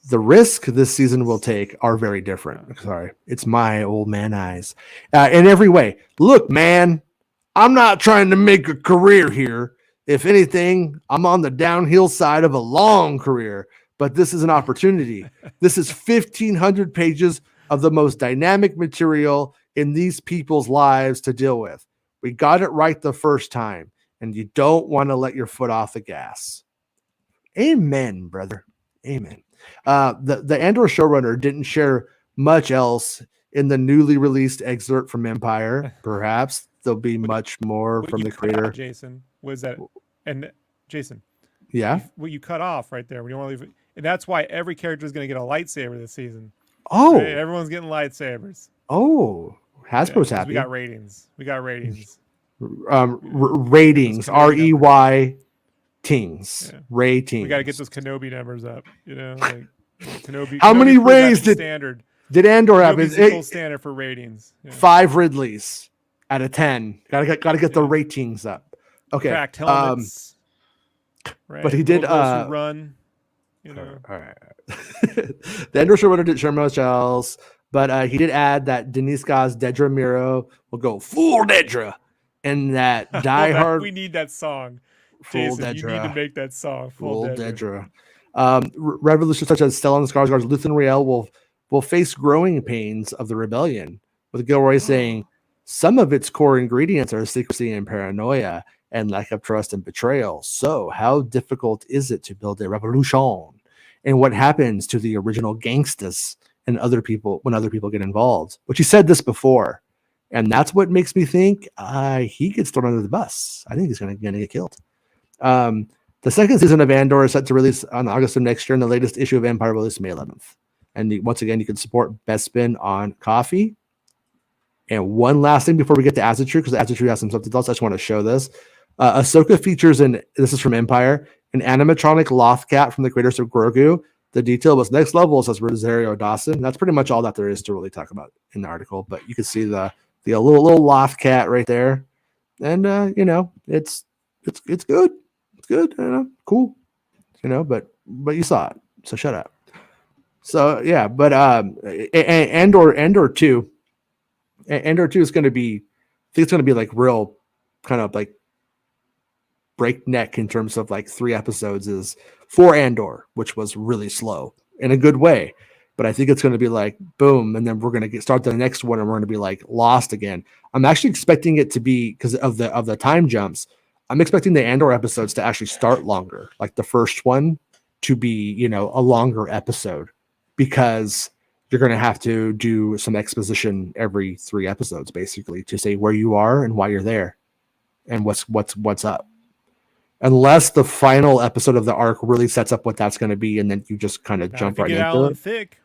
The risk this season will take are very different. Sorry, it's my old man eyes. In every way. Look, man, I'm not trying to make a career here. If anything, I'm on the downhill side of a long career, but this is an opportunity. This is 1,500 pages of the most dynamic material in these people's lives to deal with. We got it right the first time, and you don't want to let your foot off the gas. Amen, brother. Amen. The Andor showrunner didn't share much else in the newly released excerpt from Empire. Perhaps there'll be much more from the creator. Jason, was that? And Jason, yeah, what you cut off right there. We don't want to leave, and that's why every character is going to get a lightsaber this season. Oh, right? Everyone's getting lightsabers. Oh, Hasbro's happy. We got ratings. Ratings. Ratings. REY. Tings. Yeah. Ratings. We got to get those Kenobi numbers up. You know, like Kenobi. How many rays did Andor have? Is the standard for ratings. Yeah. 5 Ridleys out of 10. Got to get the ratings up. Okay. Cracked helmets. Right? But he did run. You know. All right. The Andor showrunner didn't share much else, but he did add that Denise Gau's Dedra Miro will go full Dedra, and that Die Hard. We need that song. Full Jason, Dedra. You need to make that song. Full Dedra. Revolutions such as Stellan Skarsgård's Luthen Rael will face growing pains of the rebellion, with Gilroy saying some of its core ingredients are secrecy and paranoia and lack of trust and betrayal. So how difficult is it to build a revolution? And what happens to the original gangsters and other people when other people get involved? Which he said this before. And that's what makes me think he gets thrown under the bus. I think he's going to get killed. The second season of Andor is set to release on August of next year, and the latest issue of Empire will release May 11th. And once again, you can support Bespin on Coffee. And one last thing before we get to Azatrue, because Azatrue has some subtitles, I just want to show this. Ahsoka features this is from Empire, an animatronic loth cat from the creators of Grogu. The detail was next level, says Rosario Dawson. That's pretty much all that there is to really talk about in the article. But you can see the little loth cat right there, and it's good. It's good. Cool. But you saw it, so shut up. So yeah, but Andor 2. Andor 2 is going to be, I think it's going to be like real kind of like breakneck in terms of like 3 episodes is for Andor, which was really slow in a good way. But I think it's going to be like boom, and then we're going to start the next one, and we're going to be like lost again. I'm actually expecting it to be, because of the time jumps. I'm expecting the Andor episodes to actually start longer, like the first one to be, you know, a longer episode, because you're going to have to do some exposition every 3 episodes, basically, to say where you are and why you're there, and what's up. Unless the final episode of the arc really sets up what that's going to be, and then you just kind of jump right get into Alan it. Thicke,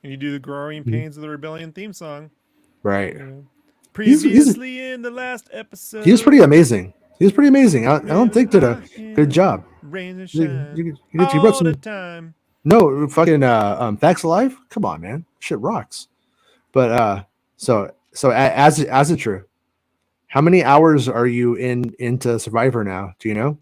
and you do the growing pains of the rebellion theme song. Right. You know? Previously in the last episode, he was pretty amazing. He was pretty amazing. I don't think did a good job. Rain and shine He wrote all the some. time. No, fucking Facts of Life. Come on, man, shit rocks. But so as it true, how many hours are you into Survivor now? Do you know?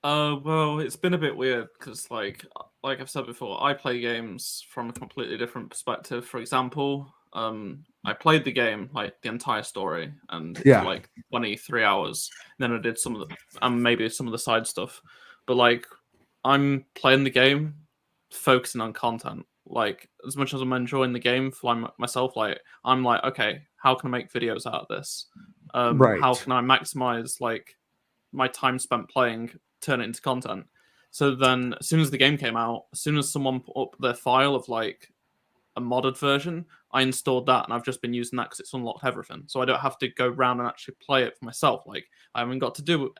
Well, it's been a bit weird because, like I've said before, I play games from a completely different perspective. For example, I played the game, like the entire story, and Yeah. for like 23 hours. Then I did some of the, maybe some of the side stuff. But like, I'm playing the game, focusing on content. Like, as much as I'm enjoying the game for myself, like I'm like, okay, how can I make videos out of this? Right. How can I maximize like my time spent playing, turn it into content? So then, as soon as the game came out, as soon as someone put up their file of like a modded version, I installed that, and I've just been using that because it's unlocked everything. So I don't have to go around and actually play it for myself. Like, I haven't got to do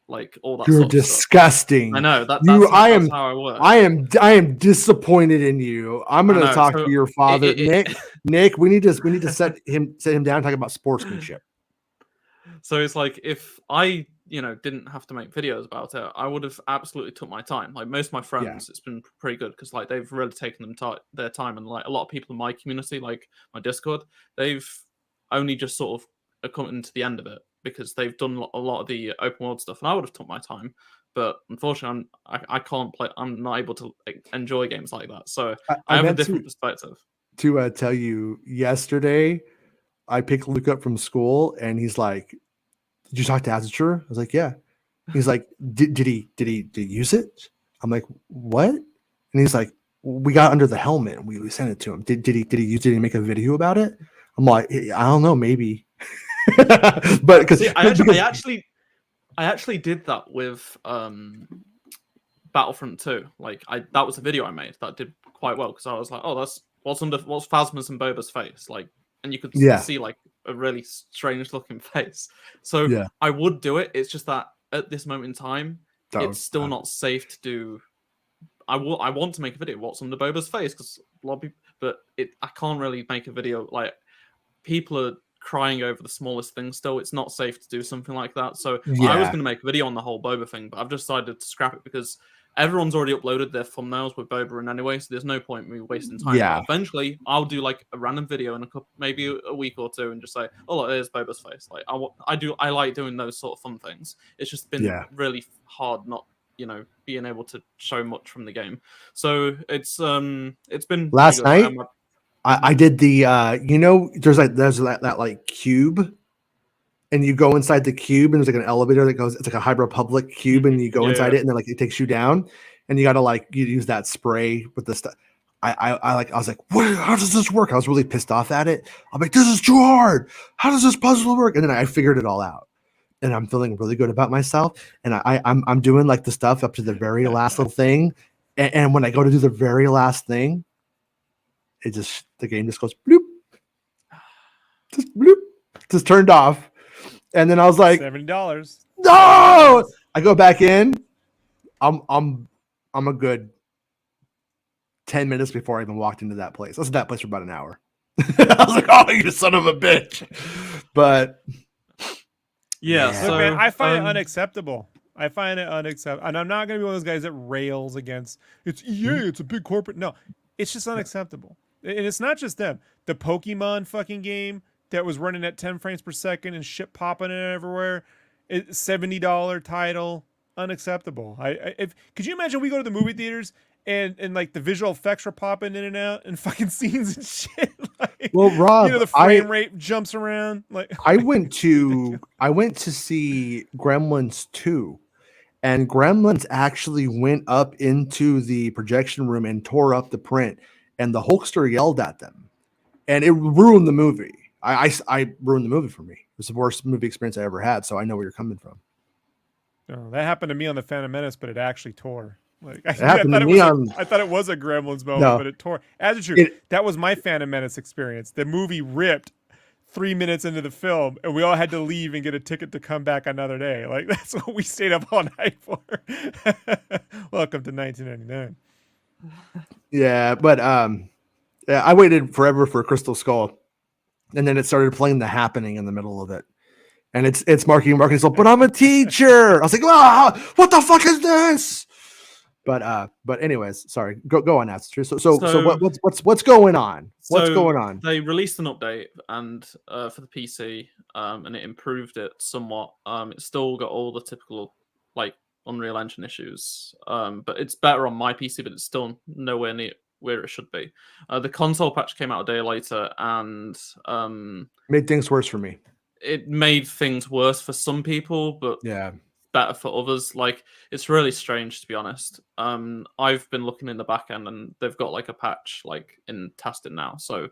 like all that. You're sort of disgusting. stuff. I know that. That's how I work. I am disappointed in you. I'm going to talk to your father, Nick. Nick, we need to set him down and talk about sportsmanship. So it's like, if I, didn't have to make videos about it, I would have absolutely took my time. Like most of my friends, It's been pretty good because like they've really taken their time, and like a lot of people in my community, like my Discord, they've only just sort of come into the end of it because they've done a lot of the open world stuff, and I would have took my time. But unfortunately, I can't play. I'm not able to enjoy games like that. So I have a different perspective. To tell you, yesterday, I picked Luke up from school, and he's like, "Did you talk to Azature?" I was like, "Yeah." He's like, "Did he use it?" I'm like, "What?" And he's like, "We got under the helmet. We sent it to him. Did he use it? Did he make a video about it?" I'm like, "I don't know, maybe." But because I actually did that with Battlefront 2. Like that was a video I made that did quite well because I was like, oh, that's what's Phasma's and Boba's face, like, and you could see like a really strange looking face. So I would do it. It's just that at this moment in time, it's still not safe to do. I want to make a video what's under Boba's face because a lot of people, but I can't really make a video. Like, people are crying over the smallest thing still. It's not safe to do something like that. So I was going to make a video on the whole Boba thing, but I've decided to scrap it because everyone's already uploaded their thumbnails with Boba in anyway, so there's no point in me wasting time. But eventually, I'll do like a random video in maybe a week or two and just say, oh, look, there's Boba's face. Like I like doing those sort of fun things. It's just been really hard not, being able to show much from the game. So it's been last night. I did the there's that like cube, and you go inside the cube, and there's like an elevator that goes. It's like a High Republic cube, and you go inside it, and then like it takes you down, and you got to you use that spray with the stuff. I was like, what? How does this work? I was really pissed off at it. I'm like, this is too hard. How does this puzzle work? And then I figured it all out, and I'm feeling really good about myself. And I'm doing like the stuff up to the very last little thing, and when I go to do the very last thing, the game just goes bloop, just turned off. And then I was like, $70. No! I go back in. I'm a good 10 minutes before I even walked into that place. I was in that place for about an hour. I was like, oh, you son of a bitch. But so man, I find it unacceptable. I find it unacceptable. And I'm not gonna be one of those guys that rails against it's EA, it's a big corporate. No, it's just unacceptable. And it's not just them. The Pokemon fucking game that was running at 10 frames per second and shit popping in everywhere. It's $70 title. Unacceptable. Could you imagine we go to the movie theaters and like the visual effects were popping in and out and fucking scenes and shit. Like, Well, Rob, the frame rate jumps around. Like I went to see Gremlins 2, and Gremlins actually went up into the projection room and tore up the print, and the Hulkster yelled at them, and it ruined the movie. I ruined the movie for me. It was the worst movie experience I ever had, so I know where you're coming from. Oh, that happened to me on the Phantom Menace, but it actually tore. Like I thought it was a Gremlins moment, but it tore. As it's true, that was my Phantom Menace experience. The movie ripped 3 minutes into the film, and we all had to leave and get a ticket to come back another day. Like that's what we stayed up all night for. Welcome to 1999. Yeah, but yeah, I waited forever for Crystal Skull, and then it started playing The Happening in the middle of it. And it's Marky Mark. But I'm a teacher. I was like, what the fuck is this? But anyways, sorry. Go on, Astrid. So what's going on? What's going on? They released an update and for the PC, and it improved it somewhat. It's still got all the typical like Unreal Engine issues, but it's better on my PC. But it's still nowhere near where it should be. The console patch came out a day later and made things worse for me. It made things worse for some people, but yeah, better for others. Like it's really strange, to be honest. I've been looking in the back end, and they've got like a patch like in testing now. So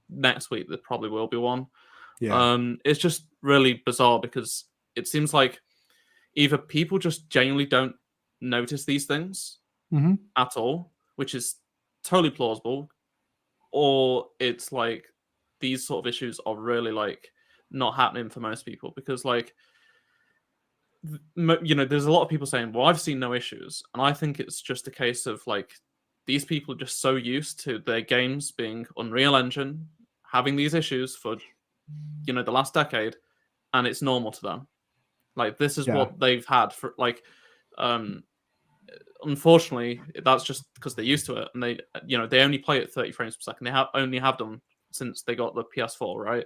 next week there probably will be one. Yeah. It's just really bizarre because it seems like either people just genuinely don't notice these things at all, which is totally plausible, or it's like these sort of issues are really like not happening for most people because like there's a lot of people saying, well, I've seen no issues, and I think it's just a case of like these people are just so used to their games being Unreal Engine having these issues for the last decade, and it's normal to them. Like this is what they've had for like unfortunately that's just because they're used to it, and they only play at 30 frames per second. They only have them since they got the PS4, right?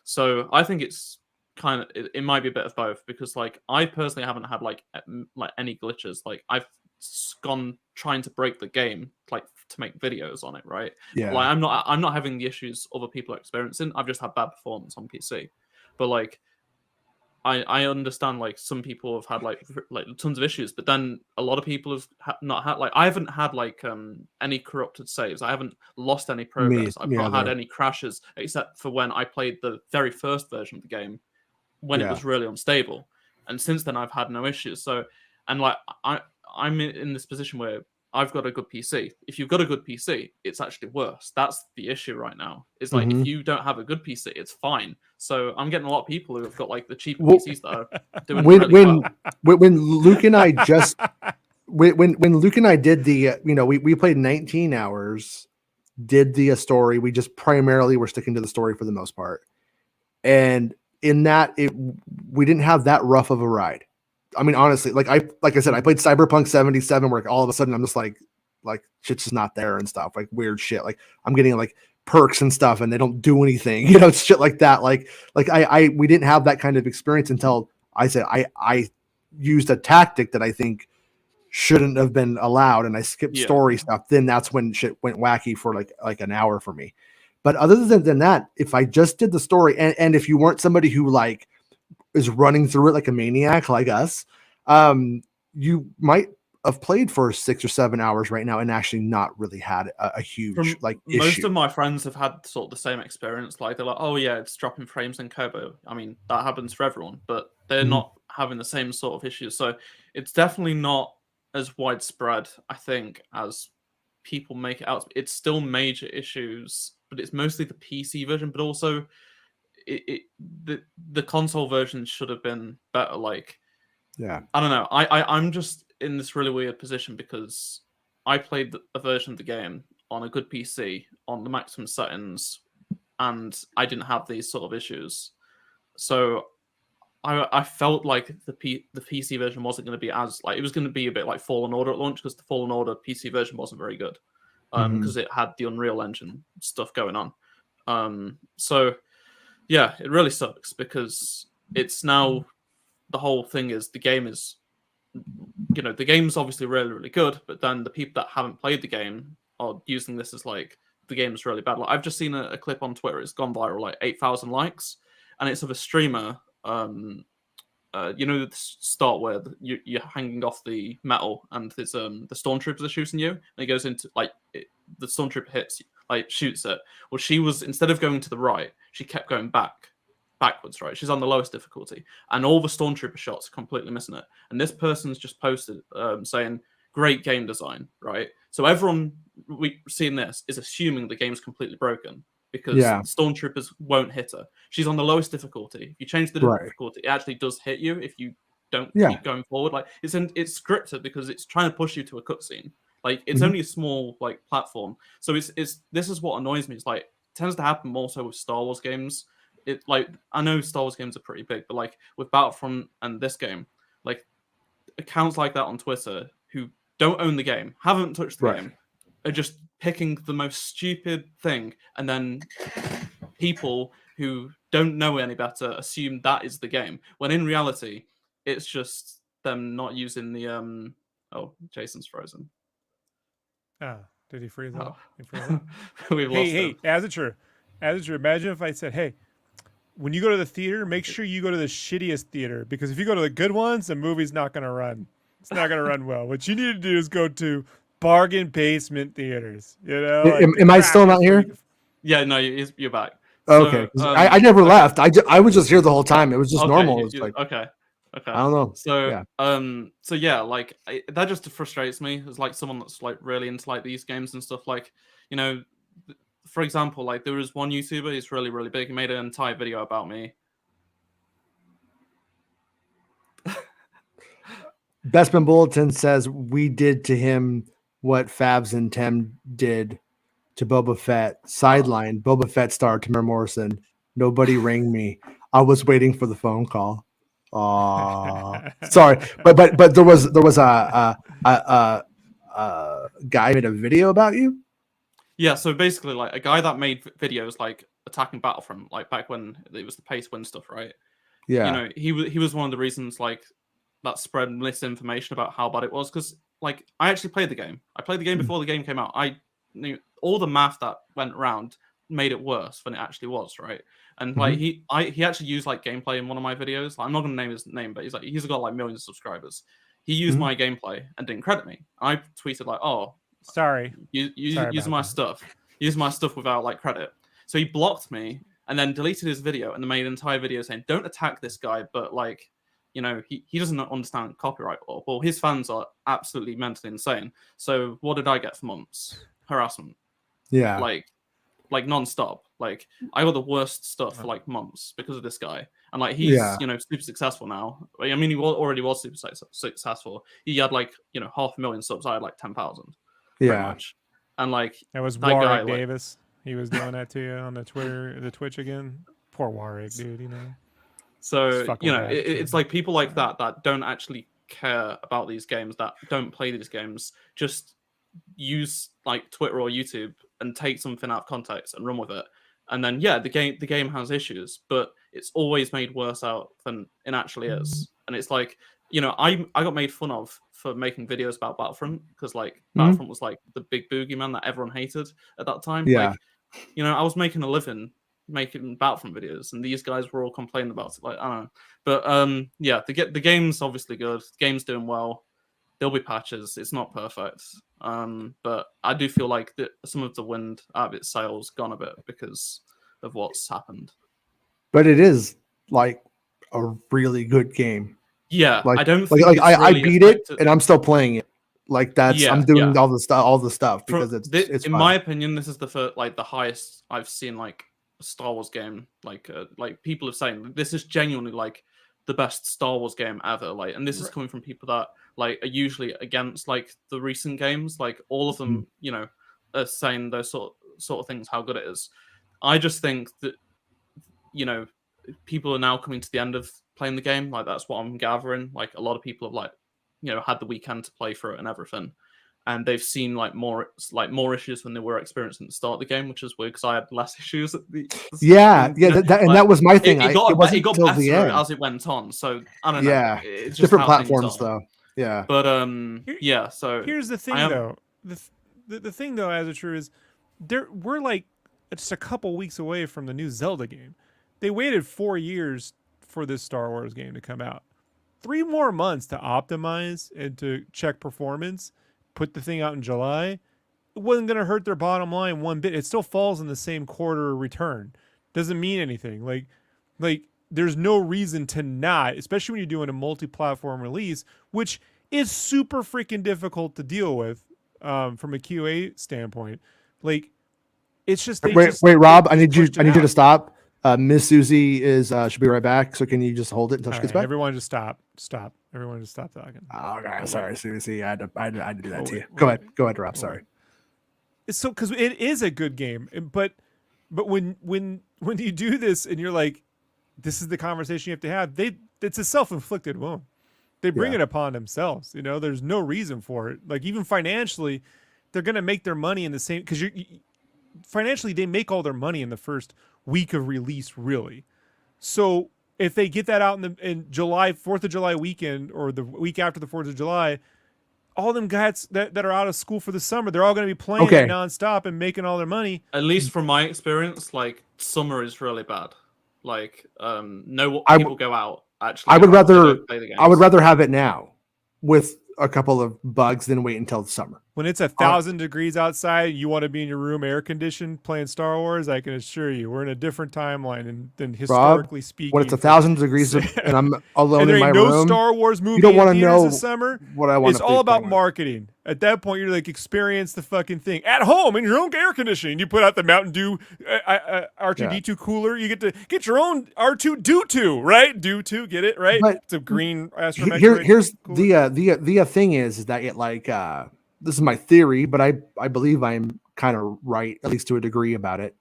So I think it's kind of it might be a bit of both because like I personally haven't had like any glitches. Like I've gone trying to break the game like to make videos on it, right? Yeah. Like I'm not having the issues other people are experiencing. I've just had bad performance on PC. But like I understand like some people have had like tons of issues, but then a lot of people have not had like I haven't had like any corrupted saves. I haven't lost any progress. I've not had any crashes except for when I played the very first version of the game when it was really unstable. And since then I've had no issues. So and like I'm in this position where I've got a good PC. If you've got a good PC, it's actually worse. That's the issue right now. It's like if you don't have a good PC, it's fine. So I'm getting a lot of people who have got like the cheap PCs that are doing really well. When Luke and I just when Luke and I did the we played 19 hours, did the story. We just primarily were sticking to the story for the most part, and in that we didn't have that rough of a ride. I mean, honestly, like I said, I played Cyberpunk 77 where all of a sudden I'm just like shit's just not there and stuff, like weird shit. Like I'm getting like perks and stuff and they don't do anything, shit like that. Like we didn't have that kind of experience until I said I used a tactic that I think shouldn't have been allowed and I skipped story stuff. Then that's when shit went wacky for like an hour for me. But other than that, if I just did the story and if you weren't somebody who like is running through it like a maniac like us, you might have played for 6 or 7 hours right now and actually not really had a huge issue. Most of my friends have had sort of the same experience. Like they're like, oh yeah, it's dropping frames in Kobo. I mean, that happens for everyone, but they're not having the same sort of issues. So it's definitely not as widespread, I think, as people make it out. It's still major issues, but it's mostly the PC version, but also the console version should have been better. Like, I don't know. I'm just in this really weird position because I played a version of the game on a good PC on the maximum settings, and I didn't have these sort of issues. So I felt like the PC version wasn't going to be as like it was going to be a bit like Fallen Order at launch because the Fallen Order PC version wasn't very good because it had the Unreal Engine stuff going on. So it really sucks because it's now the whole thing is the game is you know, the game's obviously really, really good, but then the people that haven't played the game are using this as like the game's really bad. Like I've just seen a clip on Twitter, it's gone viral, like 8,000 likes, and it's of a streamer. You know, the start where you're hanging off the metal and there's the stormtroopers are shooting you, and it goes into like the stormtrooper hits, like shoots it. Well, she was, instead of going to the right, she kept going backwards, right? She's on the lowest difficulty, and all the stormtrooper shots are completely missing it. And this person's just posted saying, "Great game design," right? So everyone seeing this is assuming the game's completely broken because stormtroopers won't hit her. She's on the lowest difficulty. If you change the difficulty, it actually does hit you if you don't keep going forward. Like it's scripted because it's trying to push you to a cutscene. Like it's only a small like platform, so it's this is what annoys me. It's like it tends to happen more so with Star Wars games. It like I know Star Wars games are pretty big, but like with Battlefront and this game, like accounts like that on Twitter who don't own the game, haven't touched the game, are just picking the most stupid thing, and then people who don't know any better assume that is the game, when in reality it's just them not using the oh, Jason's frozen. Oh, did he freeze up? We've lost him. As it's true, imagine if I said, hey, when you go to the theater, make sure you go to the shittiest theater, because if you go to the good ones, the movie's not going to run. It's not going to run well. What you need to do is go to bargain basement theaters. You know, like, am I still not here? Yeah, no, you're back. Okay, so, I never left. I was just here the whole time. It was just normal. It was like, okay. I don't know. So yeah, like that just frustrates me as like someone that's like really into like these games and stuff. Like, you know, for example, like there was one YouTuber, he's really, really big. He made an entire video about me. Bestman Bulletin says we did to him what Fabs and Tem did to Boba Fett. Sideline, Boba Fett star Tamara Morrison. Nobody rang me. I was waiting for the phone call. Sorry, but there was a guy made a video about you. Yeah, so basically, like a guy that made videos like attacking Battlefront, like back when it was the pay to win stuff, right? Yeah, you know, he was one of the reasons like that spread misinformation about how bad it was, because like I actually played the game. I played the game before the game came out. I knew all the math that went around made it worse than it actually was, right? And like he actually used like gameplay in one of my videos. Like, I'm not gonna name his name, but he's got like millions of subscribers. He used my gameplay and didn't credit me. I tweeted like, "Oh, sorry, use my stuff. Use my stuff without like credit." So he blocked me and then deleted his video and then made an entire video saying, "Don't attack this guy, but like, you know, he doesn't understand copyright law." Well, his fans are absolutely mentally insane. So what did I get for months? Harassment. Yeah. Like non-stop. Like I got the worst stuff for like months because of this guy. And like he's you know, super successful now. I mean, he already was super successful. He had like, you know, 500,000 subs. I had like 10,000. Yeah. Much. And like that was that Warwick guy, Davis. Like, he was doing that to you on the Twitch again. Poor Warwick, dude. You know. So you know, it's like people like that don't actually care about these games, that don't play these games, just use like Twitter or YouTube and take something out of context and run with it. And then the game has issues, but it's always made worse out than it actually is. And it's like, you know, I got made fun of for making videos about Battlefront because like Battlefront was like the big boogeyman that everyone hated at that time. Yeah. Like, you know, I was making a living making Battlefront videos, and these guys were all complaining about it. Like, I don't know, but yeah, the game's obviously good. The game's doing well. There'll be patches. It's not perfect, but I do feel like some of the wind out of its sails gone a bit because of what's happened. But it is like a really good game. Yeah, like, I don't think really I beat it and I'm still playing it. Like that's I'm doing all the stuff because it's in my opinion, this is the first, like the highest I've seen like a Star Wars game. Like people are saying this is genuinely like the best Star Wars game ever. Like, and this is coming from people that like are usually against like the recent games. Like all of them, you know, are saying those sort of things, how good it is. I just think that, you know, people are now coming to the end of playing the game. Like that's what I'm gathering. Like a lot of people have like, you know, had the weekend to play through it and everything, and they've seen like more issues than they were experiencing at the start of the game, which is weird because I had less issues at the that was my thing. It got better as it went on. So I don't know. It's different platforms though. Yeah. But yeah. So Here's the thing, though. The thing though, as it's true, is we're like just a couple weeks away from the new Zelda game. They waited 4 years for this Star Wars game to come out. 3 more months to optimize and to check performance. Put the thing out in July. It wasn't going to hurt their bottom line one bit. It still falls in the same quarter return. Doesn't mean anything. Like there's no reason to not, especially when you're doing a multi-platform release, which is super freaking difficult to deal with from a QA standpoint. Like it's just wait, Rob, I need you to stop. Miss Susie is should be right back. So can you just hold it until she gets back? Everyone just stop. Everyone just stop talking. Oh, okay, sorry, Susie. I had to do that to you. Go ahead, Rob. Sorry. So because it is a good game, but when you do this and you're like, this is the conversation you have to have. It's a self-inflicted wound. They bring it upon themselves. You know, there's no reason for it. Like even financially, they're gonna make their money in the same because financially they make all their money in the first week of release, really. So if they get that out in July, 4th of July weekend, or the week after the 4th of July, all them guys that are out of school for the summer, they're all going to be playing it nonstop and making all their money. At least from my experience, like summer is really bad. Like people go out actually. I would rather have it now with a couple of bugs than wait until the summer. When it's 1,000 degrees outside, you want to be in your room air conditioned playing Star Wars, I can assure you we're in a different timeline than historically speaking. When it's 1,000 degrees and I'm alone and there in my ain't no room, Star Wars movie you don't want to know this summer. What I want. It's all about marketing. At that point, you're like, experience the fucking thing at home in your own air conditioning. You put out the Mountain Dew R2D2 cooler. You get to get your own R2D2, right? Do2, get it right? But it's a green astromech. Here's the thing is that it like this is my theory, but I believe I'm kind of right, at least to a degree about it,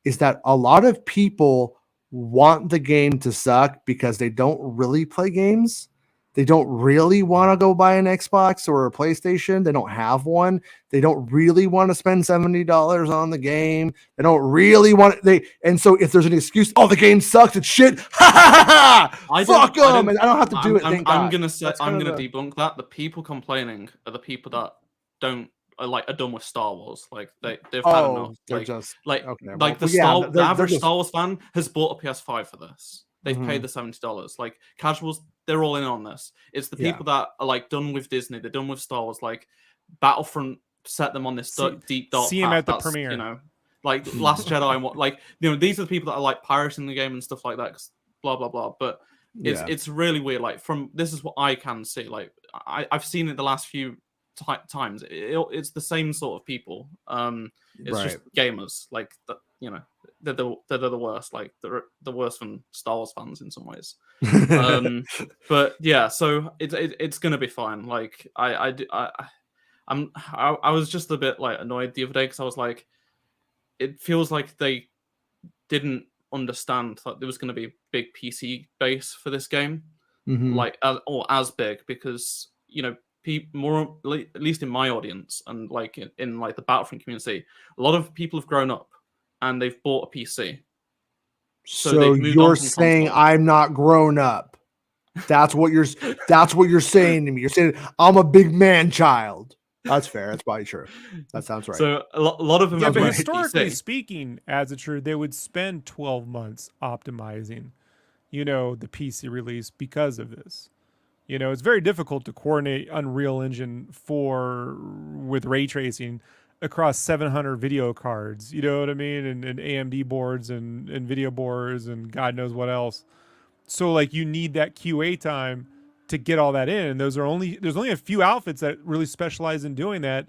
is that a lot of people want the game to suck because they don't really play games. They don't really want to go buy an Xbox or a PlayStation. They don't have one. They don't really want to spend $70 on the game. They don't really want it. And so if there's an excuse, oh, the game sucks, it's shit. Fuck them. And I don't have to do it. I'm gonna debunk that. The people complaining are the people that are done with Star Wars. Like they've had enough. The average Star Wars fan has bought a PS5 for this. They've paid the $70. Like casuals, they're all in on this. It's the people that are like done with Disney. They're done with Star Wars. Like Battlefront set them on this deep dark. See him at the premiere. You know, like Last Jedi and what. Like these are the people that are like pirating the game and stuff like that. Blah blah blah. But it's really weird. Like this is what I can see. Like I've seen it the last few times. It's the same sort of people. It's just gamers. Like they're the worst. Like they're the worst than Star Wars fans in some ways. But yeah, so it's gonna be fine. Like I was just a bit like annoyed the other day because I was like, it feels like they didn't understand that there was going to be a big PC base for this game, like as big, because more, at least in my audience and like in like the Battlefront community, a lot of people have grown up and they've bought a PC. So you're saying I'm not grown up. That's what you're saying to me. You're saying I'm a big man child. That's fair. That's probably true. That sounds right. So a lot of them but historically speaking, as a true, they would spend 12 months optimizing, the PC release because of this. It's very difficult to coordinate Unreal Engine 4 with ray tracing across 700 video cards, you know what I mean? And AMD boards and video boards and God knows what else. So like you need that QA time to get all that in. And there's only a few outfits that really specialize in doing that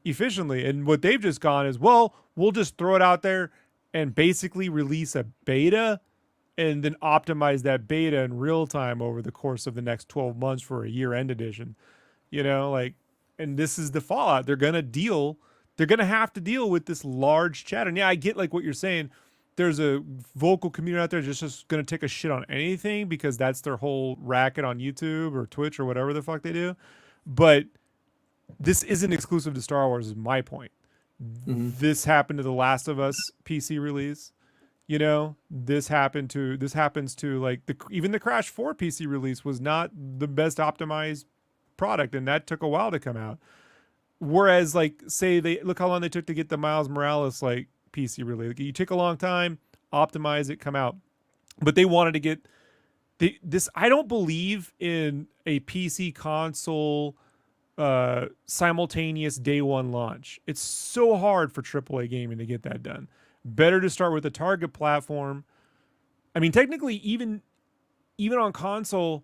efficiently. And what they've just gone is, well, we'll just throw it out there and basically release a beta and then optimize that beta in real time over the course of the next 12 months for a year-end edition. And this is the fallout. They're going to have to deal with this large chat. And yeah, I get like what you're saying. There's a vocal community out there just going to take a shit on anything because that's their whole racket on YouTube or Twitch or whatever the fuck they do. But this isn't exclusive to Star Wars is my point. This happened to the Last of Us PC release. This happens to like even the Crash 4 PC release was not the best optimized product, and that took a while to come out. Whereas, like, say they look how long they took to get the Miles Morales like PC release. Like, you take a long time, optimize it, come out. But they wanted to get this. I don't believe in a PC console simultaneous day one launch. It's so hard for AAA gaming to get that done. Better to start with a target platform. I mean, technically, even on console,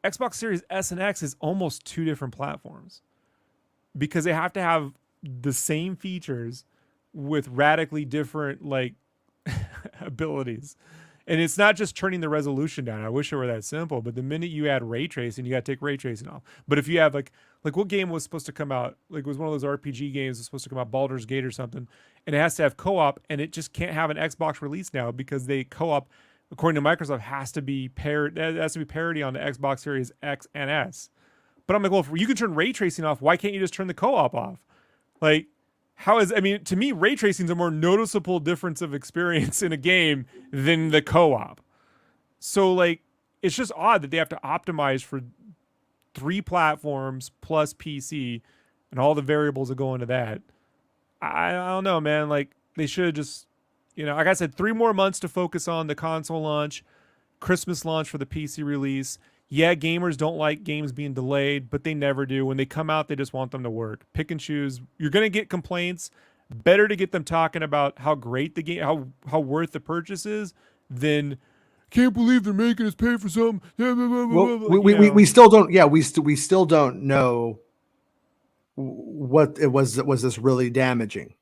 Xbox Series S and X is almost 2 different platforms because they have to have the same features with radically different like abilities. And it's not just turning the resolution down. I wish it were that simple, but the minute you add ray tracing, you got to take ray tracing off. But if you have like what game was supposed to come out? Like, it was one of those RPG games that's supposed to come out, Baldur's Gate or something, and it has to have co-op, and it just can't have an Xbox release now because they co-op, according to Microsoft, has to be parity on the Xbox Series X and S. But I'm like, well, if you can turn ray tracing off, why can't you just turn the co-op off? Like, to me, ray tracing is a more noticeable difference of experience in a game than the co-op. So, like, it's just odd that they have to optimize for 3 platforms plus PC and all the variables that go into that. I don't know, man. Like, they should just, like I said, 3 more months to focus on the console launch, Christmas launch for the PC release. Yeah, gamers don't like games being delayed, but they never do. When they come out, they just want them to work. Pick and choose. You're going to get complaints. Better to get them talking about how great the game, how worth the purchase is, than can't believe they're making us pay for something. Well, we still don't. Yeah, we still don't know what it was. Was this really damaging?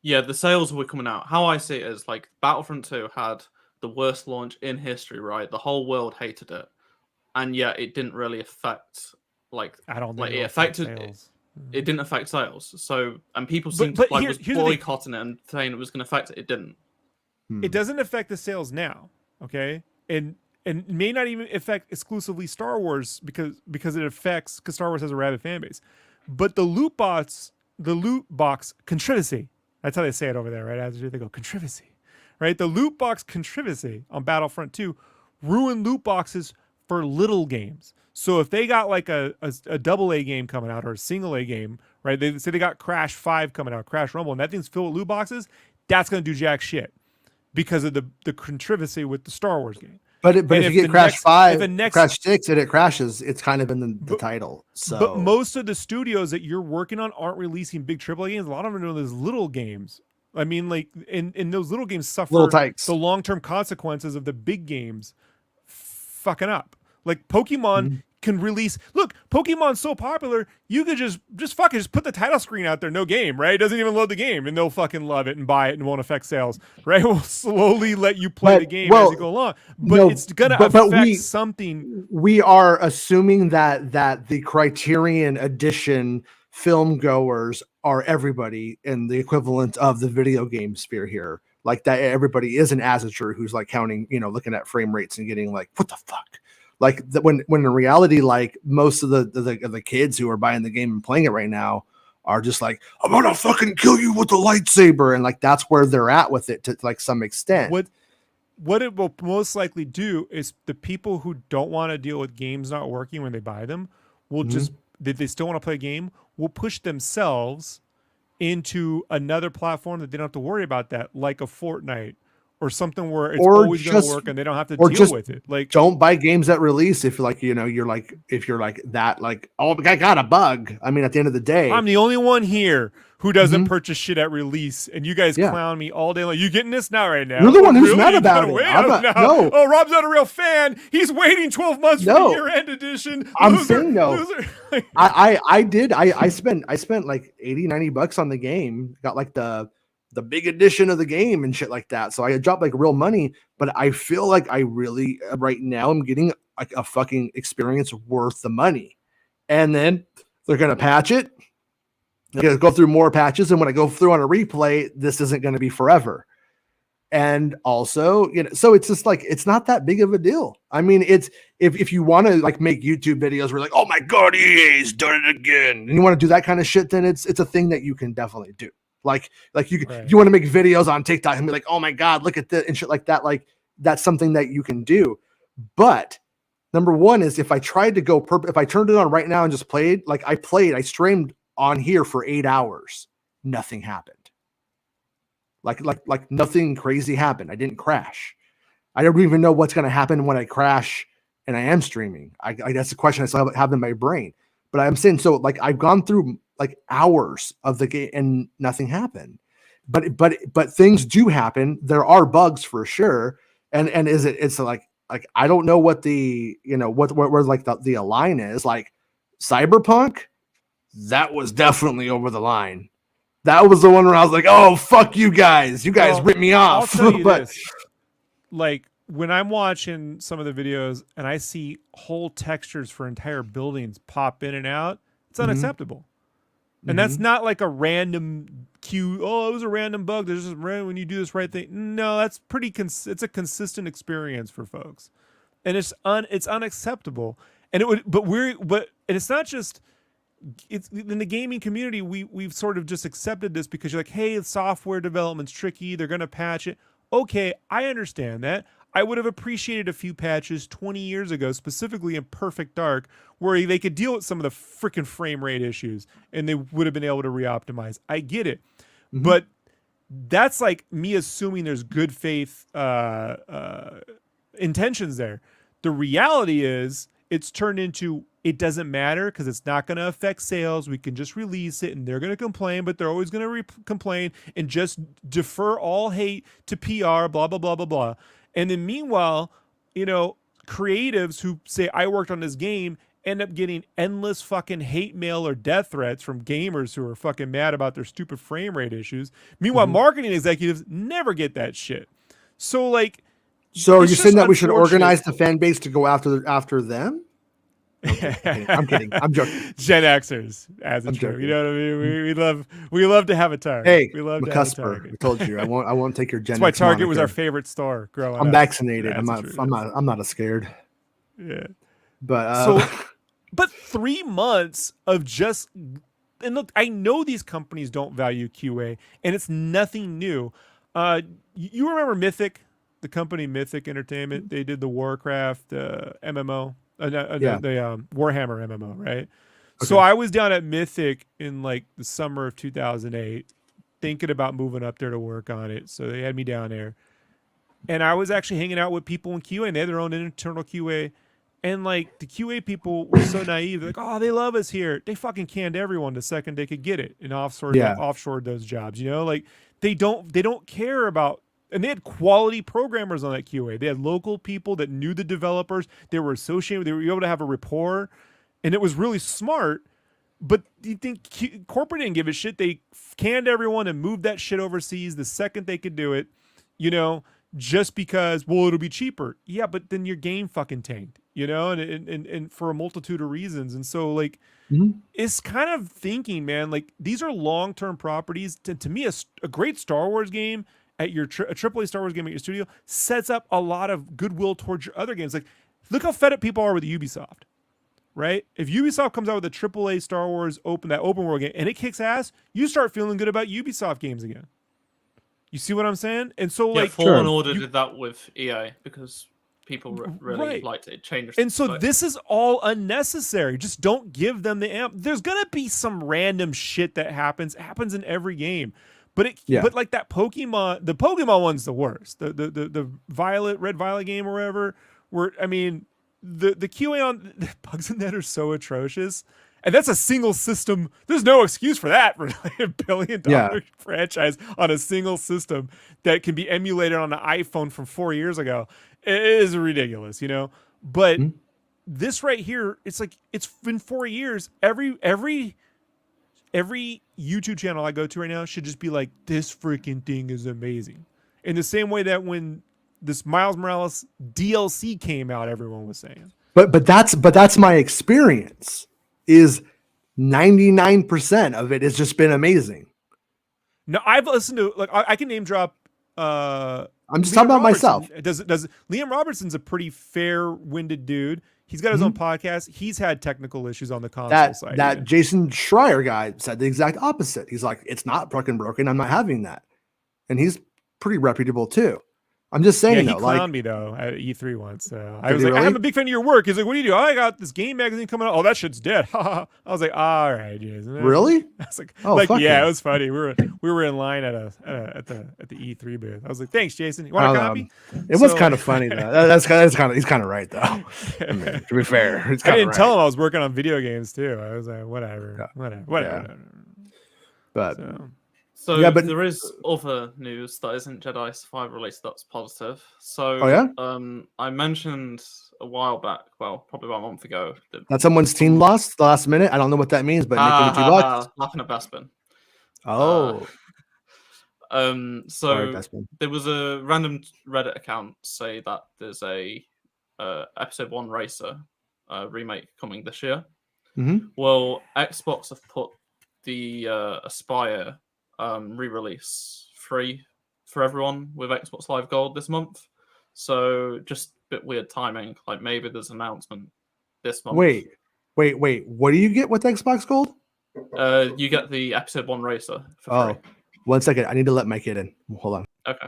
Yeah, the sales were coming out. How I see it is like Battlefront 2 had the worst launch in history, right? The whole world hated it. And yet it didn't really affect, like, I don't think it affected sales. It didn't affect sales. So, and people seemed but was boycotting it and saying it was going to affect it. It didn't. It doesn't affect the sales now, okay? And may not even affect exclusively Star Wars because Star Wars has a rabid fan base. But the loot box controversy. That's how they say it over there, right? After they go controversy, right? The loot box controversy on Battlefront 2 ruined loot boxes for little games. So if they got like a AA game coming out or a single A game, right? They say they got Crash 5 coming out, Crash Rumble, and that thing's filled with loot boxes, that's going to do jack shit because of the controversy with the Star Wars game. But if you get Crash 5, Crash 6, and it crashes, it's kind of in the title. So, but most of the studios that you're working on aren't releasing big AAA games. A lot of them are doing those little games. I mean, like, in those little games suffer the long-term consequences of the big games fucking up. Like Pokemon can release. Look, Pokemon's so popular, you could just put the title screen out there, no game, right? It doesn't even load the game, and they'll fucking love it and buy it and won't affect sales, right? We'll slowly let you play the game as you go along, but it's gonna affect something. We are assuming that the Criterion Edition film goers are everybody in the equivalent of the video game sphere here. Like that, everybody is an asature who's like counting, looking at frame rates and getting like, what the fuck? Like when in reality, like most of the kids who are buying the game and playing it right now are just like, I'm gonna fucking kill you with a lightsaber, and like that's where they're at with it to like some extent. What it will most likely do is the people who don't want to deal with games not working when they buy them will just they still want to play a game, will push themselves into another platform that they don't have to worry about that, like a Fortnite or something where it's always going to work and they don't have to deal with it. Like, don't buy games at release if like you're like that, like, oh, I got a bug. I mean, at the end of the day, I'm the only one here who doesn't purchase shit at release, and you guys clown me all day long. You getting this now right now? You're the one who's mad about it. No. Oh, Rob's not a real fan. He's waiting 12 months for the year-end edition. I'm saying no. I spent like $80-$90 on the game. Got like the big edition of the game and shit like that. So I dropped like real money, but I feel like I really right now I'm getting like a fucking experience worth the money. And then they're going to patch it. They're going to go through more patches. And when I go through on a replay, this isn't going to be forever. And also, so it's just like, it's not that big of a deal. I mean, it's, if you want to like make YouTube videos where like, oh my God, EA's done it again. And you want to do that kind of shit, then it's a thing that you can definitely do. Like you want to make videos on TikTok and be like, oh my God, look at this and shit like that. Like that's something that you can do. But Number one is if I tried to go if I turned it on right now and just played, like I streamed on here for 8 hours, nothing happened. Like nothing crazy happened. I didn't crash. I don't even know what's going to happen when I crash and I am streaming. I that's a question I still have in my brain. But I'm saying, so like I've gone through like hours of the game and nothing happened. But things do happen. There are bugs for sure. And it's like I don't know what the, you know, where like the line is. Like Cyberpunk, that was definitely over the line. That was the one where I was like, oh, fuck you guys. You guys ripped me off. I'll tell you but this. Like when I'm watching some of the videos and I see whole textures for entire buildings pop in and out, it's unacceptable. And that's not like a random cue. Oh, it was a random bug. There's just random when you do this right thing. No, that's pretty. It's a consistent experience for folks, and it's unacceptable. And and it's not just. It's in the gaming community. We've sort of just accepted this because you're like, hey, software development's tricky. They're gonna patch it. Okay, I understand that. I would have appreciated a few patches 20 years ago, specifically in Perfect Dark, where they could deal with some of the freaking frame rate issues and they would have been able to re-optimize. I get it. But that's like me assuming there's good faith intentions there. The reality is it's turned into it doesn't matter because it's not going to affect sales. We can just release it and they're going to complain, but they're always going to complain and just defer all hate to PR, blah, blah, blah, blah, blah. And then meanwhile, you know, creatives who say, I worked on this game end up getting endless fucking hate mail or death threats from gamers who are fucking mad about their stupid frame rate issues. Meanwhile, marketing executives never get that shit. So like, so are you saying that we should organize the fan base to go after them? I'm kidding. I'm joking. Gen Xers, as a joke. You know what I mean? We love to have a target. Hey, we love McCusper, I told you I won't take your Gen X. That's why Target moniker. was our favorite store growing up. I'm vaccinated. I'm not scared. Yeah. But but 3 months of just, and look, I know these companies don't value QA, and it's nothing new. You remember Mythic, the company Mythic Entertainment? They did the Warcraft MMO. The Warhammer MMO, right? Okay. So I was down at Mythic in like the summer of 2008 thinking about moving up there to work on it. So they had me down there. And I was actually hanging out with people in QA and they had their own internal QA. And like the QA people were so naive. They're like, oh, they love us here. They fucking canned everyone the second they could get it and offshored those jobs, you know? Like they don't care about. And they had quality programmers on that QA. They had local people that knew the developers. They were associated. They were able to have a rapport, and it was really smart. But you think corporate didn't give a shit? They canned everyone and moved that shit overseas the second they could do it. You know, just because it'll be cheaper. Yeah, but then your game fucking tanked. You know, and for a multitude of reasons. And so like, it's kind of thinking, man. Like these are long-term properties. To me, a great Star Wars game. At your a AAA Star Wars game at your studio sets up a lot of goodwill towards your other games. Like, look how fed up people are with Ubisoft, right? If Ubisoft comes out with a AAA Star Wars open world game and it kicks ass, you start feeling good about Ubisoft games again. You see what I'm saying? And so, like, Fallen Order did that with EA because people really liked it. It changed. And so this is all unnecessary. Just don't give them the amp. There's gonna be some random shit that happens in every game. But but like that Pokemon, the Pokemon one's the worst. The Red Violet game or whatever. Where I mean, the QA on the bugs in that are so atrocious, and that's a single system. There's no excuse for that for like $1 billion franchise on a single system that can be emulated on an iPhone from 4 years ago. It is ridiculous, you know. But this right here, it's like it's been 4 years. Every YouTube channel I go to right now should just be like, this freaking thing is amazing. In the same way that when this Miles Morales DLC came out, everyone was saying. But that's my experience. Is 99% of it has just been amazing. No, I've listened to like I can name drop. I'm just talking about myself. Does Liam Robertson's a pretty fair-winded dude. He's got his own podcast. He's had technical issues on the console side. That Jason Schreier guy said the exact opposite. He's like, it's not fucking broken. I'm not having that. And he's pretty reputable too. I'm just Yeah, saying he though, like, clowned me though at E3 once. So I did was he like, really? I'm a big fan of your work. He's like, what do you do? Oh, I got this game magazine coming out. Oh, that shit's dead. I was like, all right, Jason. Really? I was Oh, like fuck yeah, him. it was funny. We were in line at the E3 booth. I was like, thanks, Jason. You I want a don't know. copy? It was kind of funny though. That's kind of he's kind of right though. I mean, to be fair, he's I kind of didn't right. tell him I was working on video games too. I was like, whatever. Yeah. But So yeah, but there is other news that isn't Jedi Survivor related that's positive. So oh yeah, I mentioned a while back, well, probably about a month ago, that someone's team lost the last minute. I don't know what that means, but Nick, $2. laughing at Bespin. Oh, sorry, So Bespin. there was a random Reddit account say that there's a episode 1 Racer remake coming this year. Mm-hmm. Well, Xbox have put the Aspire re-release free for everyone with Xbox Live Gold this month. So just a bit weird timing. Like maybe there's an announcement this month. Wait. What do you get with Xbox Gold? You get the episode 1 Racer for free. 1 second. I need to let my kid in. Hold on. Okay.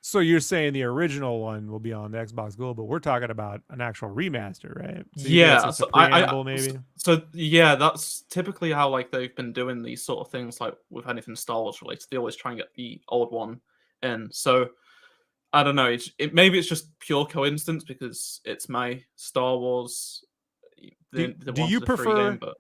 So you're saying the original one will be on the Xbox Gold, but we're talking about an actual remaster, right? So Yeah, so preamble maybe. So yeah, that's typically how like they've been doing these sort of things. Like with anything Star Wars related, they always try and get the old one in. So I don't know. Maybe it's just pure coincidence because it's my Star Wars. Do you prefer? Game, but...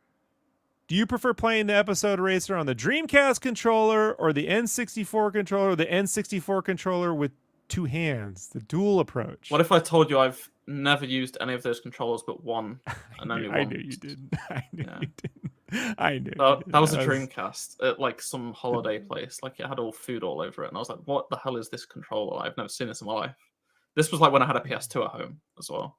Do you prefer playing the episode racer on the Dreamcast controller or the N64 controller, or the N64 controller with 2 hands, the dual approach? What if I told you I've never used any of those controllers but one, and only one? I knew you didn't. I knew you didn't. I knew. That was a Dreamcast at like some holiday place. Like it had all food all over it, and I was like, "What the hell is this controller? I've never seen this in my life." This was like when I had a PS2 at home as well.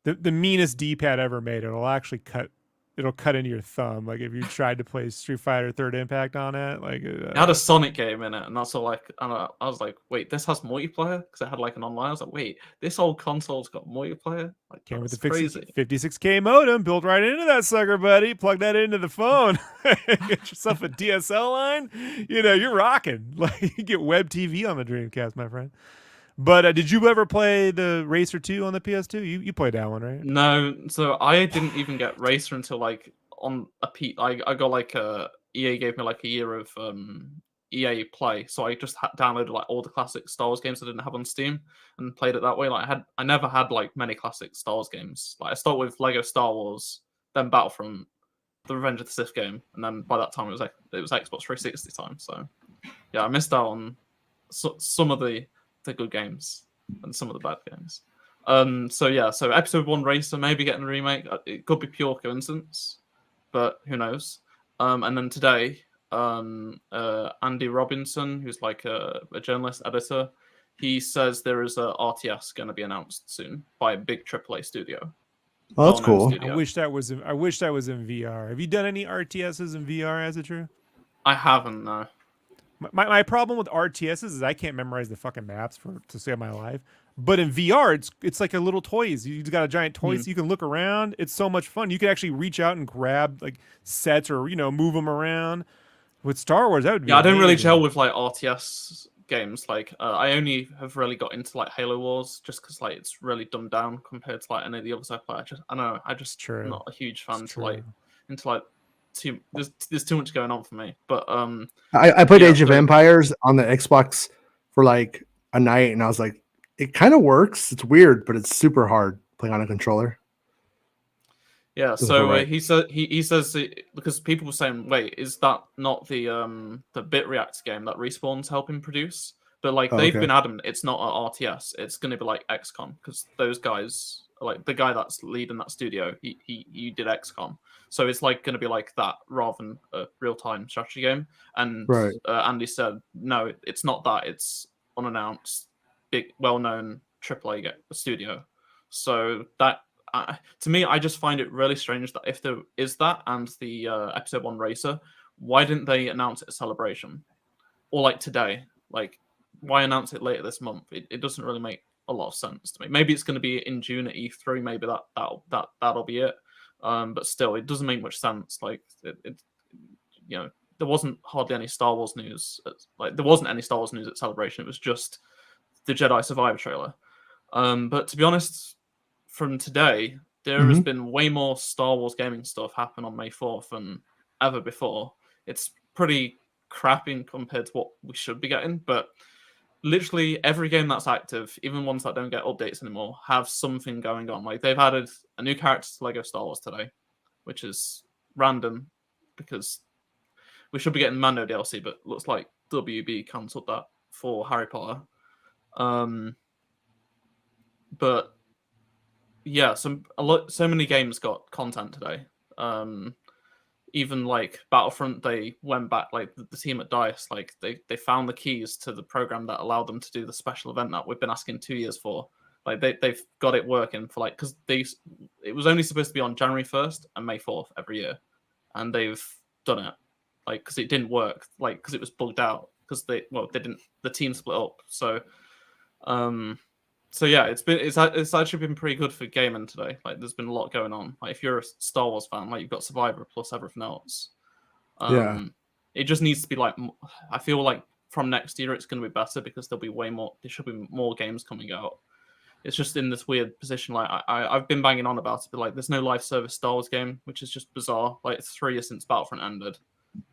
The meanest D-pad ever made. It'll actually cut. It'll cut into your thumb. Like if you tried to play Street Fighter Third Impact on it, like it had a Sonic game in it, and that's all. Like, I was like, "Wait, this has multiplayer?" Because it had like an online. I was like, "Wait, this old console's got multiplayer?" Like, came with the crazy 56K modem built right into that sucker, buddy. Plug that into the phone. Get yourself a DSL line. You know, you're rocking. Like you get web TV on the Dreamcast, my friend. But did you ever play the Racer 2 on the PS2? You played that one, right? No, so I didn't even get Racer until like on a I got like EA gave me like a year of EA Play, so I just downloaded like all the classic Star Wars games I didn't have on Steam and played it that way. Like I never had like many classic Star Wars games. Like I start with Lego Star Wars, then Battlefront, the Revenge of the Sith game, and then by that time it was Xbox 360 time. So yeah, I missed out on some of the good games and some of the bad games. So episode 1 Racer maybe getting a remake. It could be pure coincidence, but who knows? And then today, Andy Robinson, who's like a journalist editor, he says there is a RTS going to be announced soon by a big AAA studio. Oh, that's cool. I wish that was in VR. Have you done any RTSs in VR? Is it true? I haven't. No. My problem with RTSs is I can't memorize the fucking maps to save my life. But in VR, it's like a little toys. You got a giant toy, so you can look around. It's so much fun. You can actually reach out and grab like sets or move them around. With Star Wars, that would be I don't really amazing. gel with like RTS games. Like I only have really got into like Halo Wars just because like it's really dumbed down compared to like any of the others I play. I don't know. I'm not a huge fan there's too much going on for me. But I played Age of Empires on the Xbox for like a night, and I was like, it kind of works. It's weird, but it's super hard playing on a controller. Yeah, so he says because people were saying, wait, is that not the BitReactor game that Respawn's helping produce? But like they've been adamant it's not an RTS. It's going to be like XCOM because those guys, like the guy that's leading that studio, he did XCOM. So it's like going to be like that rather than a real-time strategy game. And Andy said, no, it's not that. It's unannounced, big, well-known AAA studio. So that, to me, I just find it really strange that if there is that and the episode 1 Racer, why didn't they announce it at Celebration? Or like today? Like, why announce it later this month? It doesn't really make a lot of sense to me. Maybe it's going to be in June at E3. Maybe that'll be it. But still, it doesn't make much sense. Like, there wasn't hardly any Star Wars news. There wasn't any Star Wars news at Celebration. It was just the Jedi Survivor trailer. But to be honest, from today, there has been way more Star Wars gaming stuff happen on May 4th than ever before. It's pretty crappy compared to what we should be getting, but literally every game that's active, even ones that don't get updates anymore, have something going on. Like, they've added a new character to Lego Star Wars today, which is random because we should be getting Mando DLC, but looks like WB cancelled that for Harry Potter. But yeah, so many games got content today. Even like Battlefront, they went back, like the team at DICE, like they found the keys to the program that allowed them to do the special event that we've been asking 2 years for. Like they've got it working for like, because it was only supposed to be on January 1st and May 4th every year, and they've done it. Like, because it didn't work, like because it was bugged out, because they didn't, the team split up. So yeah, it's actually been pretty good for gaming today. Like, there's been a lot going on. Like, if you're a Star Wars fan, like, you've got Survivor plus everything else. It just needs to be like, I feel like from next year it's going to be better, because there'll be way more. There should be more games coming out. It's just in this weird position. Like, I've been banging on about it, but like, there's no live service Star Wars game, which is just bizarre. Like, it's 3 years since Battlefront ended,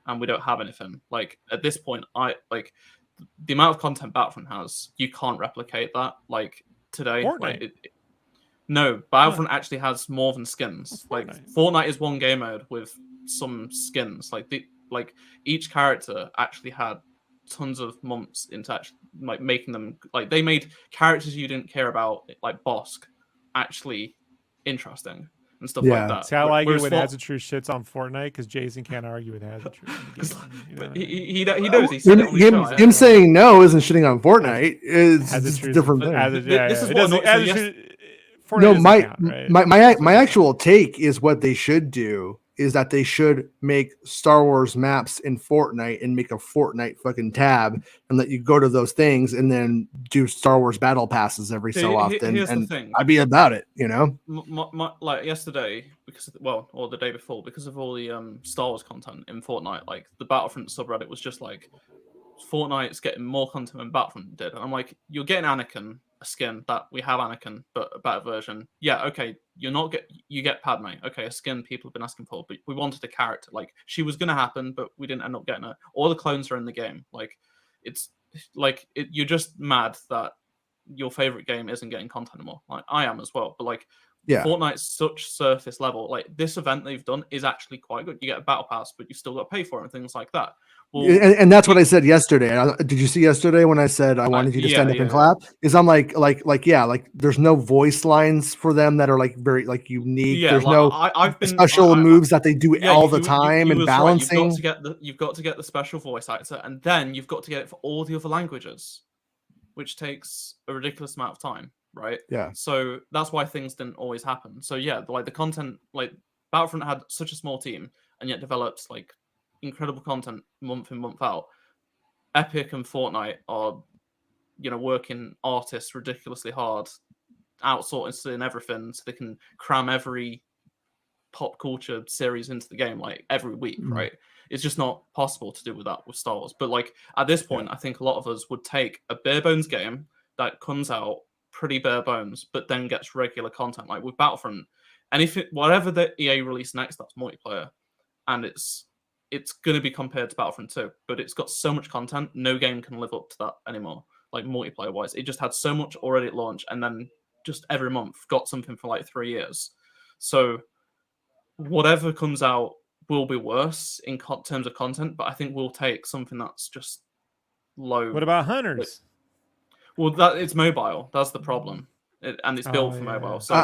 and we don't have anything. Like, at this point, the amount of content Battlefront has, you can't replicate that. Like, today, Fortnite. No, Battlefront actually has more than skins. Fortnite. Like, Fortnite is one game mode with some skins. Like each character actually had tons of months into actually like making them. Like, they made characters you didn't care about, like Bosk, actually interesting and stuff like that. See, I like it when Hazardtrue shits on Fortnite, because Jason can't argue with Hazardtrue. He knows. He said him saying no isn't shitting on Fortnite. It's a different thing. This is what no, my actual take is what they should do is that they should make Star Wars maps in Fortnite and make a Fortnite fucking tab and let you go to those things and then do Star Wars battle passes every so often. And I'd be about it, you know? Like yesterday, or the day before, because of all the Star Wars content in Fortnite, like the Battlefront subreddit was just like, Fortnite's getting more content than Battlefront did. And I'm like, you're getting Anakin, a skin that we have Anakin, but a better version. Yeah, okay, you get Padme. Okay, a skin people have been asking for, but we wanted a character. Like, she was gonna happen, but we didn't end up getting her. All the clones are in the game. Like, it's like you're just mad that your favorite game isn't getting content anymore. Like, I am as well. But like, Fortnite's such surface level. Like, this event they've done is actually quite good. You get a battle pass, but you still got to pay for it and things like that. Well, and that's what I said yesterday. Did you see yesterday when I said I wanted you to stand up and clap? Is I'm like there's no voice lines for them that are like very like unique. There's no special moves that they do all the time and balancing. Right. You've got to get the special voice actor, and then you've got to get it for all the other languages, which takes a ridiculous amount of time, right? Yeah. So that's why things didn't always happen. So yeah, like the content, like Battlefront had such a small team and yet developed like incredible content month in, month out. Epic and Fortnite are, working artists ridiculously hard, outsourcing everything so they can cram every pop culture series into the game like every week, right? It's just not possible to do with that with Star Wars. But like at this point, I think a lot of us would take a bare bones game that comes out pretty bare bones, but then gets regular content. Like with Battlefront, and whatever the EA release next, that's multiplayer, and it's going to be compared to Battlefront 2, but it's got so much content, no game can live up to that anymore, like multiplayer-wise. It just had so much already at launch, and then just every month got something for like 3 years. So whatever comes out will be worse in terms of content, but I think we'll take something that's just low. What about Hunters? It's mobile. That's the problem. And it's built for mobile. So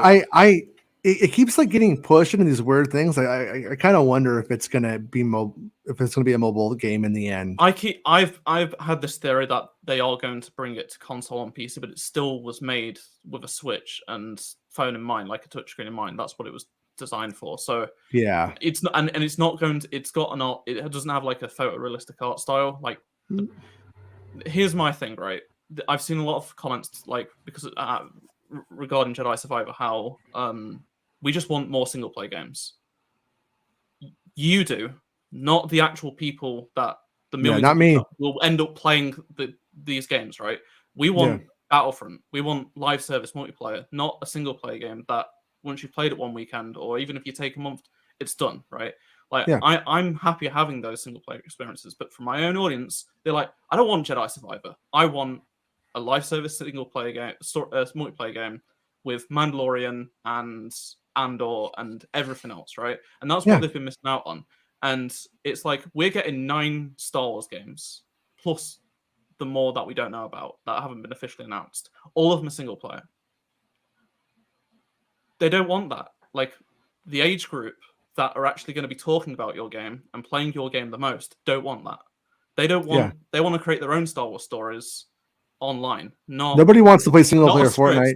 It keeps like getting pushed into these weird things. Like I kind of wonder if it's gonna be a mobile game in the end. I've had this theory that they are going to bring it to console and PC, but it still was made with a Switch and phone in mind, like a touchscreen in mind. That's what it was designed for. So yeah, it's not, and it's not going to. It's got an art. It doesn't have like a photorealistic art style. Like, here's my thing, right? I've seen a lot of comments like because regarding Jedi Survivor, how we just want more single player games. You do, not the actual people that the Yeah, millions not of people me. that will end up playing these games, right? We want Battlefront. We want live service multiplayer, not a single player game that once you've played it one weekend, or even if you take a month, it's done, right? Like Yeah. I'm happy having those single player experiences, but for my own audience, they're like, I don't want Jedi Survivor. I want a live service single player game, multiplayer game with Mandalorian and Andor and everything else, right? And that's what they've been missing out on. And it's like we're getting 9 Star Wars games plus the more that we don't know about that haven't been officially announced. All of them are single player. They don't want that. Like the age group that are actually going to be talking about your game and playing your game the most don't want that. They don't want. They want to create their own Star Wars stories online. Nobody wants to play single player Fortnite.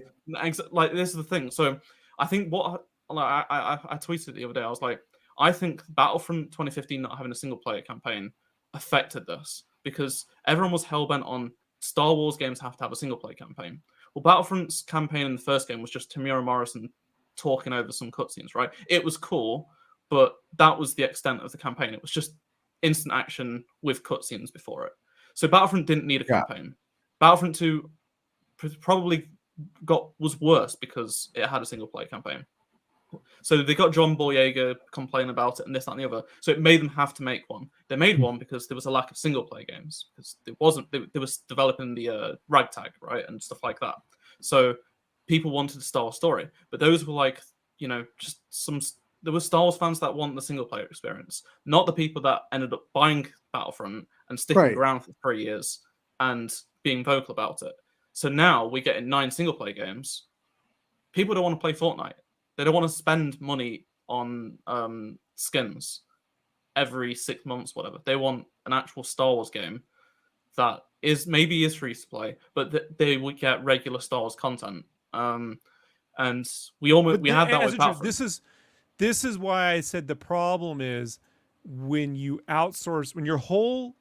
Like this is the thing. So I think what I tweeted the other day. I was like, I think Battlefront 2015 not having a single player campaign affected this because everyone was hellbent on Star Wars games have to have a single player campaign. Well, Battlefront's campaign in the first game was just Tamura Morrison talking over some cutscenes, right? It was cool, but that was the extent of the campaign. It was just instant action with cutscenes before it. So Battlefront didn't need a campaign. Battlefront 2 probably was worse because it had a single player campaign. So they got John Boyega complaining about it and this, that, and the other. So it made them have to make one. They made one because there was a lack of single player games because it wasn't. They was developing the ragtag, right, and stuff like that. So people wanted a Star Wars story, but those were like, just some. There were Star Wars fans that want the single player experience, not the people that ended up buying Battlefront and sticking around for 3 years and being vocal about it. So now we get in 9 single player games. People don't want to play Fortnite. They don't want to spend money on skins every 6 months, whatever. They want an actual Star Wars game that maybe is free to play, but they would get regular Star Wars content. And we had that with Battlefront. This is why I said the problem is when you outsource, when your whole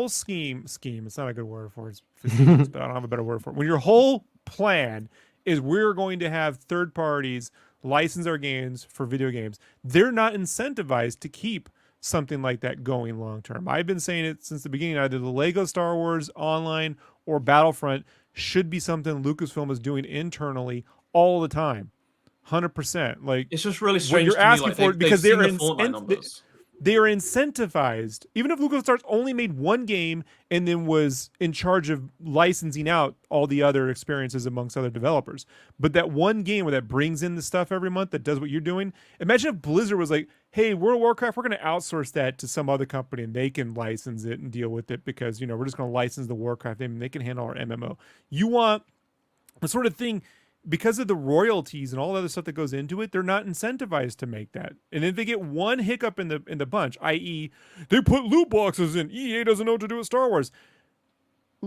scheme, it's not a good word for it, but I don't have a better word for it. When your whole plan is we're going to have third parties license our games for video games, they're not incentivized to keep something like that going long term. I've been saying it since the beginning. Either the Lego Star Wars Online or Battlefront should be something Lucasfilm is doing internally all the time. 100%. Like, it's just really strange. You're asking like for it because they are incentivized. Even if LucasArts only made one game and then was in charge of licensing out all the other experiences amongst other developers, but that one game where that brings in the stuff every month that does what you're doing. Imagine if Blizzard was like, "Hey, World of Warcraft, we're going to outsource that to some other company and they can license it and deal with it because we're just going to license the Warcraft name and they can handle our MMO." You want the sort of thing. Because of the royalties and all the other stuff that goes into it, they're not incentivized to make that. And if they get one hiccup in the bunch, i.e., they put loot boxes in, EA doesn't know what to do with Star Wars.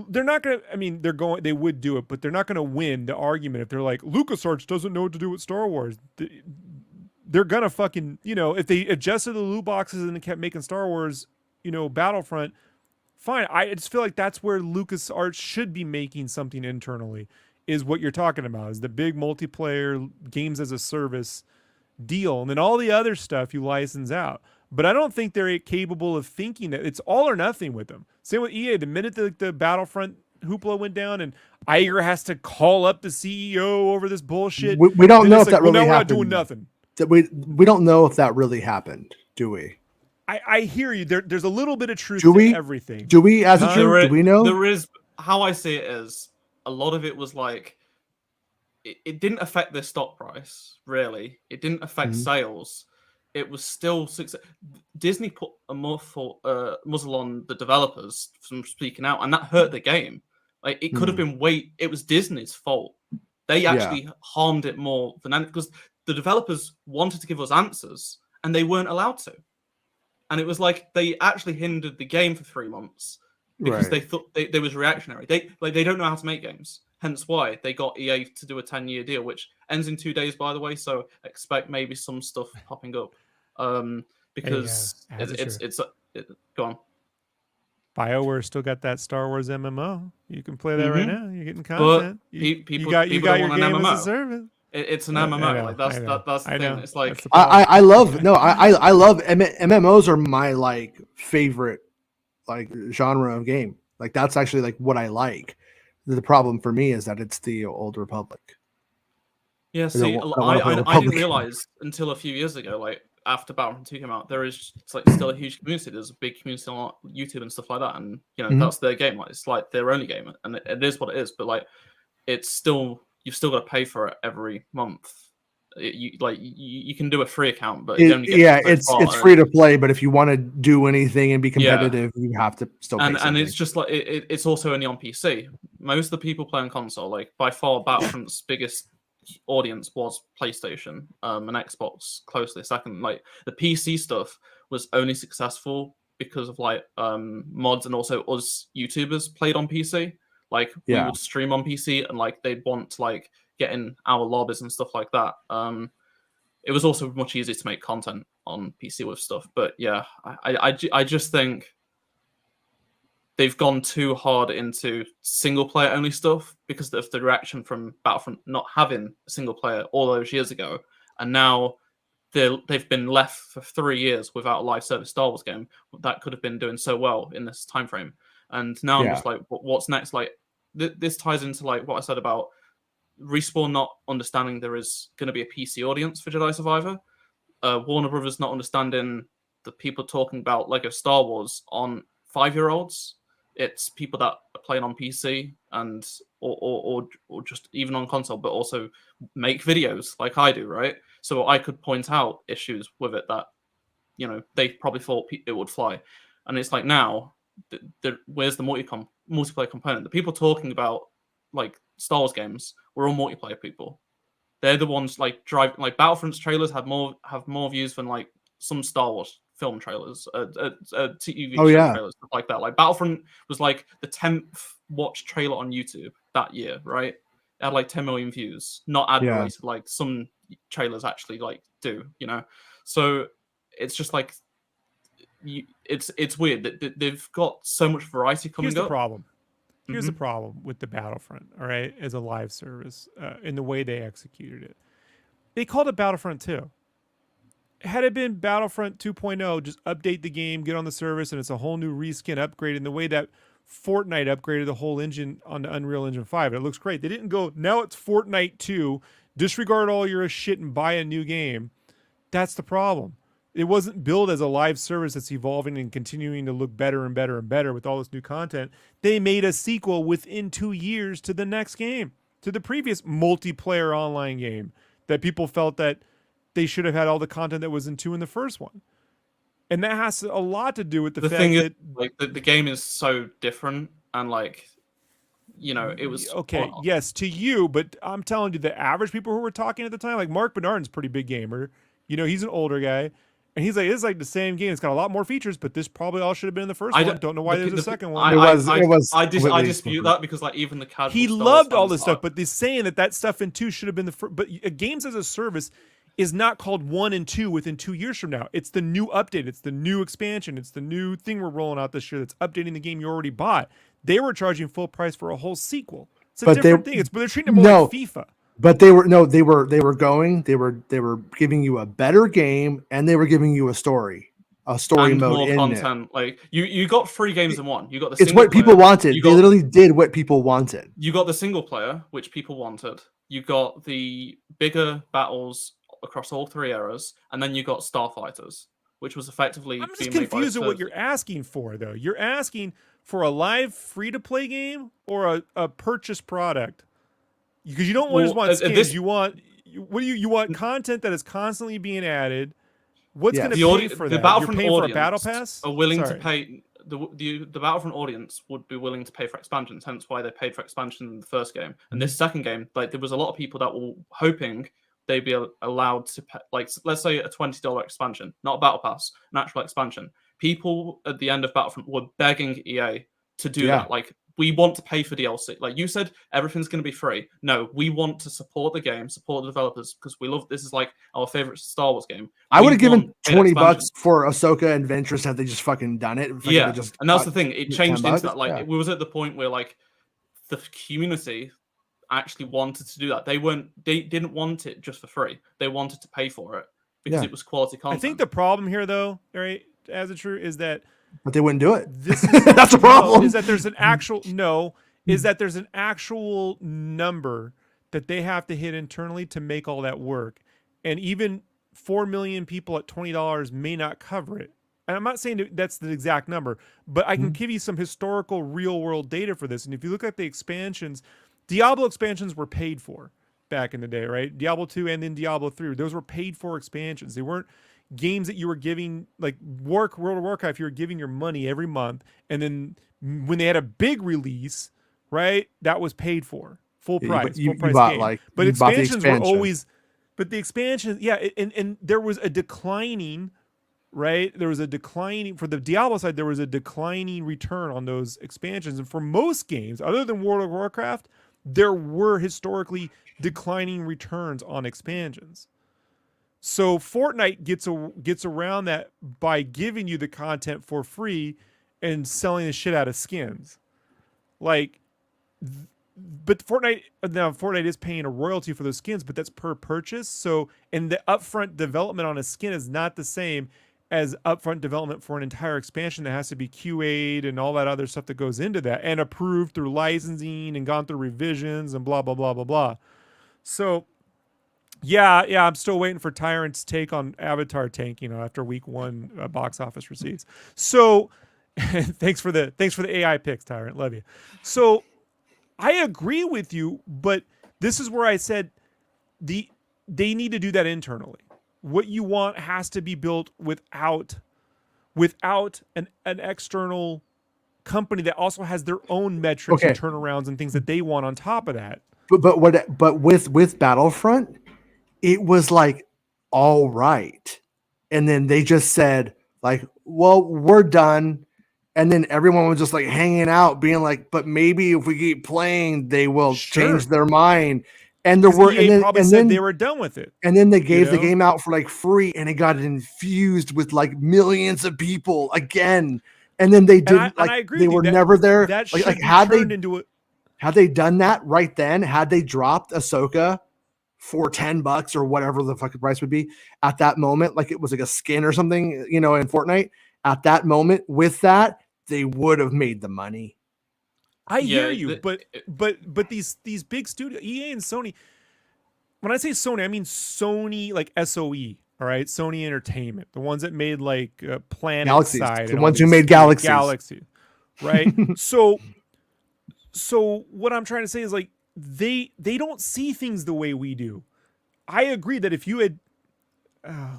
They're not gonna. I mean, they would do it, but they're not gonna win the argument if they're like, LucasArts doesn't know what to do with Star Wars. They're gonna fucking, if they adjusted the loot boxes and kept making Star Wars, Battlefront, fine. I just feel like that's where LucasArts should be making something internally. Is what you're talking about, is the big multiplayer games as a service deal. And then all the other stuff you license out. But I don't think they're capable of thinking that it's all or nothing with them. Same with EA. The minute the Battlefront hoopla went down and Iger has to call up the CEO over this bullshit. We don't know if that really happened. We're not doing nothing. We don't know if that really happened, do we? I hear you. There's a little bit of truth to everything. Do we, as a truth, do we know? There is, how I see it is, a lot of it was like, it didn't affect their stock price, really. It didn't affect sales. It was still success. Disney put a muzzle on the developers from speaking out, and that hurt the game. Like, it could have been it was Disney's fault. They actually harmed it more than anything, because the developers wanted to give us answers, and they weren't allowed to. And it was like they actually hindered the game for 3 months. Because they thought they was reactionary. They don't know how to make games. Hence why they got EA to do a 10-year deal, which ends in 2 days, by the way. So expect maybe some stuff popping up. Because it's go on. BioWare still got that Star Wars MMO. You can play that right now. You're getting content. But you got your game as a service. It's an MMO. Like that's the thing. It's like I love I love MMOs are my like favorite like genre of game. Like that's actually like what I like. The problem for me is that it's the Old Republic. Yeah, see, I didn't realize until a few years ago, like after Battlefront 2 came out, there is like still a huge community. There's a big community on YouTube and stuff like that, and that's their game. Like it's like their only game, and it is what it is. But like, it's still you've still got to pay for it every month. You can do a free account, but it's free to play. But if you want to do anything and be competitive, you have to still pay something. And it's just like it's also only on PC. Most of the people play on console. Like by far, Battlefront's biggest audience was PlayStation, and Xbox closely second. Like the PC stuff was only successful because of like mods and also us YouTubers played on PC. Like we would stream on PC and like they'd want to like get in our lobbies and stuff like that. It was also much easier to make content on PC with stuff. But yeah, I just think they've gone too hard into single player only stuff because of the reaction from Battlefront not having a single player all those years ago, and now they've been left for 3 years without a live service Star Wars game that could have been doing so well in this time frame. And now I'm just like, what's next? Like this ties into like what I said about Respawn not understanding there is going to be a PC audience for Jedi Survivor. Warner Brothers not understanding the people talking about Lego Star Wars on 5-year-olds. It's people that are playing on PC and or just even on console, but also make videos like I do, right? So I could point out issues with it that they probably thought it would fly, and it's like now, where's the multiplayer component? The people talking about like Star Wars games were all multiplayer people. They're the ones like Battlefront's trailers have more views than like some Star Wars film trailers, TV show trailers, stuff like that. Like Battlefront was like the 10th watched trailer on YouTube that year, right? It had like 10 million views, not ad related like some trailers actually like do, So it's just like it's weird that they've got so much variety coming up. Here's the problem. Here's the problem with the Battlefront, all right, as a live service, in the way they executed it. They called it Battlefront 2. Had it been Battlefront 2.0, just update the game, get on the service, and it's a whole new reskin upgrade in the way that Fortnite upgraded the whole engine onto Unreal Engine 5. It looks great. They didn't go, now it's Fortnite 2, disregard all your shit and buy a new game. That's the problem. It wasn't built as a live service that's evolving and continuing to look better and better and better with all this new content. They made a sequel within 2 years to the next game, to the previous multiplayer online game that people felt that they should have had all the content that was in 2 in the first one. And that has a lot to do with the fact that like the game is so different and like, it was okay. Yes, to you, but I'm telling you, the average people who were talking at the time, like Mark Bernard's a pretty big gamer. He's an older guy. And he's like, it's like the same game. It's got a lot more features, but this probably all should have been in the first one. Don't know why there's a second one. I dispute that because like even the casual he loved all this stuff, but they're saying that stuff in 2 should have been the first. But games as a service is not called 1 and 2 within 2 years from now. It's the new update. It's the new expansion. It's the new thing we're rolling out this year that's updating the game you already bought. They were charging full price for a whole sequel. It's a different thing. But they're treating it more like FIFA. But they were giving you a better game, and they were giving you a story and mode more in content. it. Like you got 3 games in one. You got the it's what people wanted. They literally did what people wanted. You got the single player, which people wanted. You got the bigger battles across all 3 eras, and then you got Starfighters, which was effectively. I'm just confused at what you're asking for, though. You're asking for a live free-to-play game or a purchase product. Because you don't just want skins. You want content that is constantly being added. What's going to pay for that? The Battlefront You're paying audience for a battle pass? Are willing to pay. The Battlefront audience would be willing to pay for expansions. Hence why they paid for expansion in the first game. And this second game, like there was a lot of people that were hoping they'd be allowed to pay, like let's say a $20 expansion, not a battle pass, an actual expansion. People at the end of Battlefront were begging EA to do that. Like, we want to pay for DLC. Like you said, everything's going to be free. No, we want to support the game, support the developers because we love this is like our favorite Star Wars game. I would have given $20 for Ahsoka and Ventress had they just fucking done it. Yeah, and that's the thing. It changed into that. Like we was at the point where like the community actually wanted to do that. They didn't want it just for free. They wanted to pay for it because it was quality content. I think the problem here, though, right, as it's true, is that but they wouldn't do it. This is that's a problem. Is that there's an actual number that they have to hit internally to make all that work, and even 4 million people at $20 may not cover it. And I'm not saying that's the exact number, but I can give you some historical real world data for this. And if you look at the expansions, Diablo expansions were paid for back in the day, right? Diablo 2 and then Diablo 3, those were paid for expansions. They weren't games that you were giving, like World of Warcraft, you were giving your money every month. And then when they had a big release, right, that was paid for. Full price. You full price bought, game. like, but expansions expansion. were always, but the expansions, yeah, and there was a declining, right? There was a declining, for the Diablo side, there was a declining return on those expansions. And for most games, other than World of Warcraft, there were historically declining returns on expansions. So Fortnite gets around that by giving you the content for free and selling the shit out of skins. Like, but Fortnite is paying a royalty for those skins, but that's per purchase. So, and the upfront development on a skin is not the same as upfront development for an entire expansion that has to be QA'd and all that other stuff that goes into that, and approved through licensing and gone through revisions and blah, blah, blah, blah, blah. So, yeah, I'm still waiting for Tyrant's take on Avatar tanking after week 1 box office receipts. So, thanks for the AI picks, Tyrant. Love you. So, I agree with you, but this is where I said they need to do that internally. What you want has to be built without an external company that also has their own metrics and turnarounds and things that they want on top of that. But with Battlefront, it was like all right, and then they just said like, well, we're done. And then everyone was just like hanging out, being like, but maybe if we keep playing, they will change their mind. And there were, and then they were done with it. And then they gave the game out for like free, and it got infused with like millions of people again. And then they didn't, and I agree they were never there. That like had they done that right then, had they dropped Ahsoka for $10 or whatever the fucking price would be at that moment, like it was like a skin or something, in Fortnite, at that moment with that, they would have made the money. I hear you, but these big studios, EA and Sony. When I say Sony, I mean Sony, like SOE. All right, Sony Entertainment, the ones that made like Planet Galaxies, Side, the ones who made Galaxies. Galaxy, right? so what I'm trying to say is like they don't see things the way we do. I agree that if you had.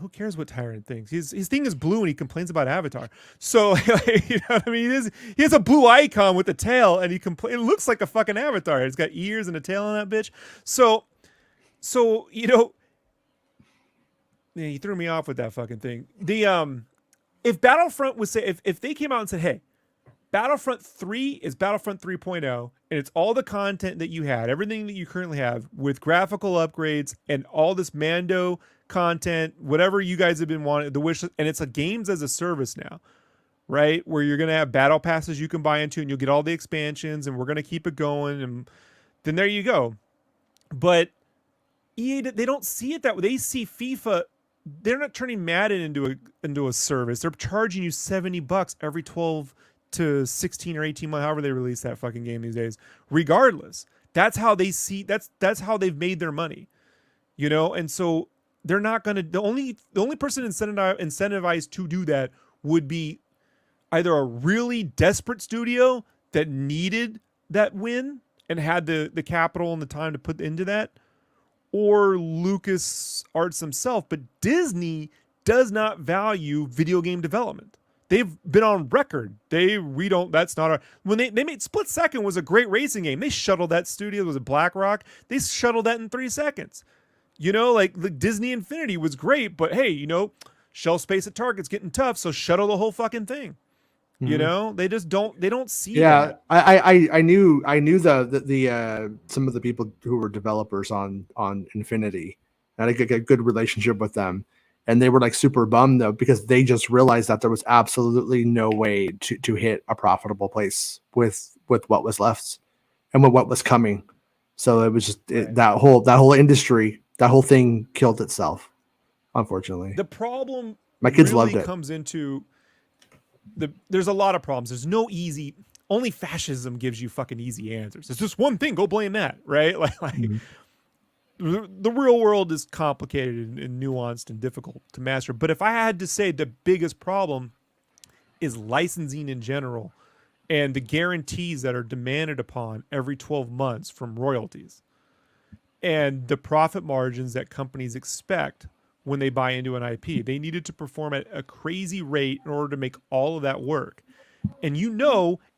Who cares what Tyrant thinks? His thing is blue and he complains about Avatar. So, you know what I mean? He has a blue icon with a tail and it looks like a fucking Avatar. It's got ears and a tail on that bitch. So he threw me off with that fucking thing. If Battlefront was if they came out and said, hey, Battlefront 3 is Battlefront 3.0, and it's all the content that you had, everything that you currently have with graphical upgrades and all this Mando content, whatever you guys have been wanting, the wish, and it's a games as a service now, right? Where you're going to have battle passes you can buy into, and you'll get all the expansions, and we're going to keep it going, and then there you go. But EA, they don't see it that way. They see FIFA. They're not turning Madden into a service. They're charging you $70 every 12 to 16 or 18 months, however they release that fucking game these days. Regardless, that's how they see. That's how they've made their money, And so they're not gonna. The only person incentivized to do that would be either a really desperate studio that needed that win and had the capital and the time to put into that, or Lucas Arts himself. But Disney does not value video game development. They've been on record. That's not when they made Split Second was a great racing game. They shuttled that studio. Was it BlackRock? They shuttled that in 3 seconds. Like the Disney Infinity was great, but hey, shelf space at Target's getting tough, so shuttle the whole fucking thing. Mm-hmm. They just don't see that. I knew the some of the people who were developers on Infinity. I had a good relationship with them. And they were like super bummed though, because they just realized that there was absolutely no way to hit a profitable place with what was left and with what was coming. So it was just that whole industry, that whole thing killed itself. Unfortunately, the problem my kids really loved it. comes into there's a lot of problems. There's no easy. Only fascism gives you fucking easy answers. It's just one thing. Go blame that, right? Like the real world is complicated and nuanced and difficult to master. But if I had to say the biggest problem is licensing in general and the guarantees that are demanded upon every 12 months from royalties and the profit margins that companies expect when they buy into an IP. They needed to perform at a crazy rate in order to make all of that work. And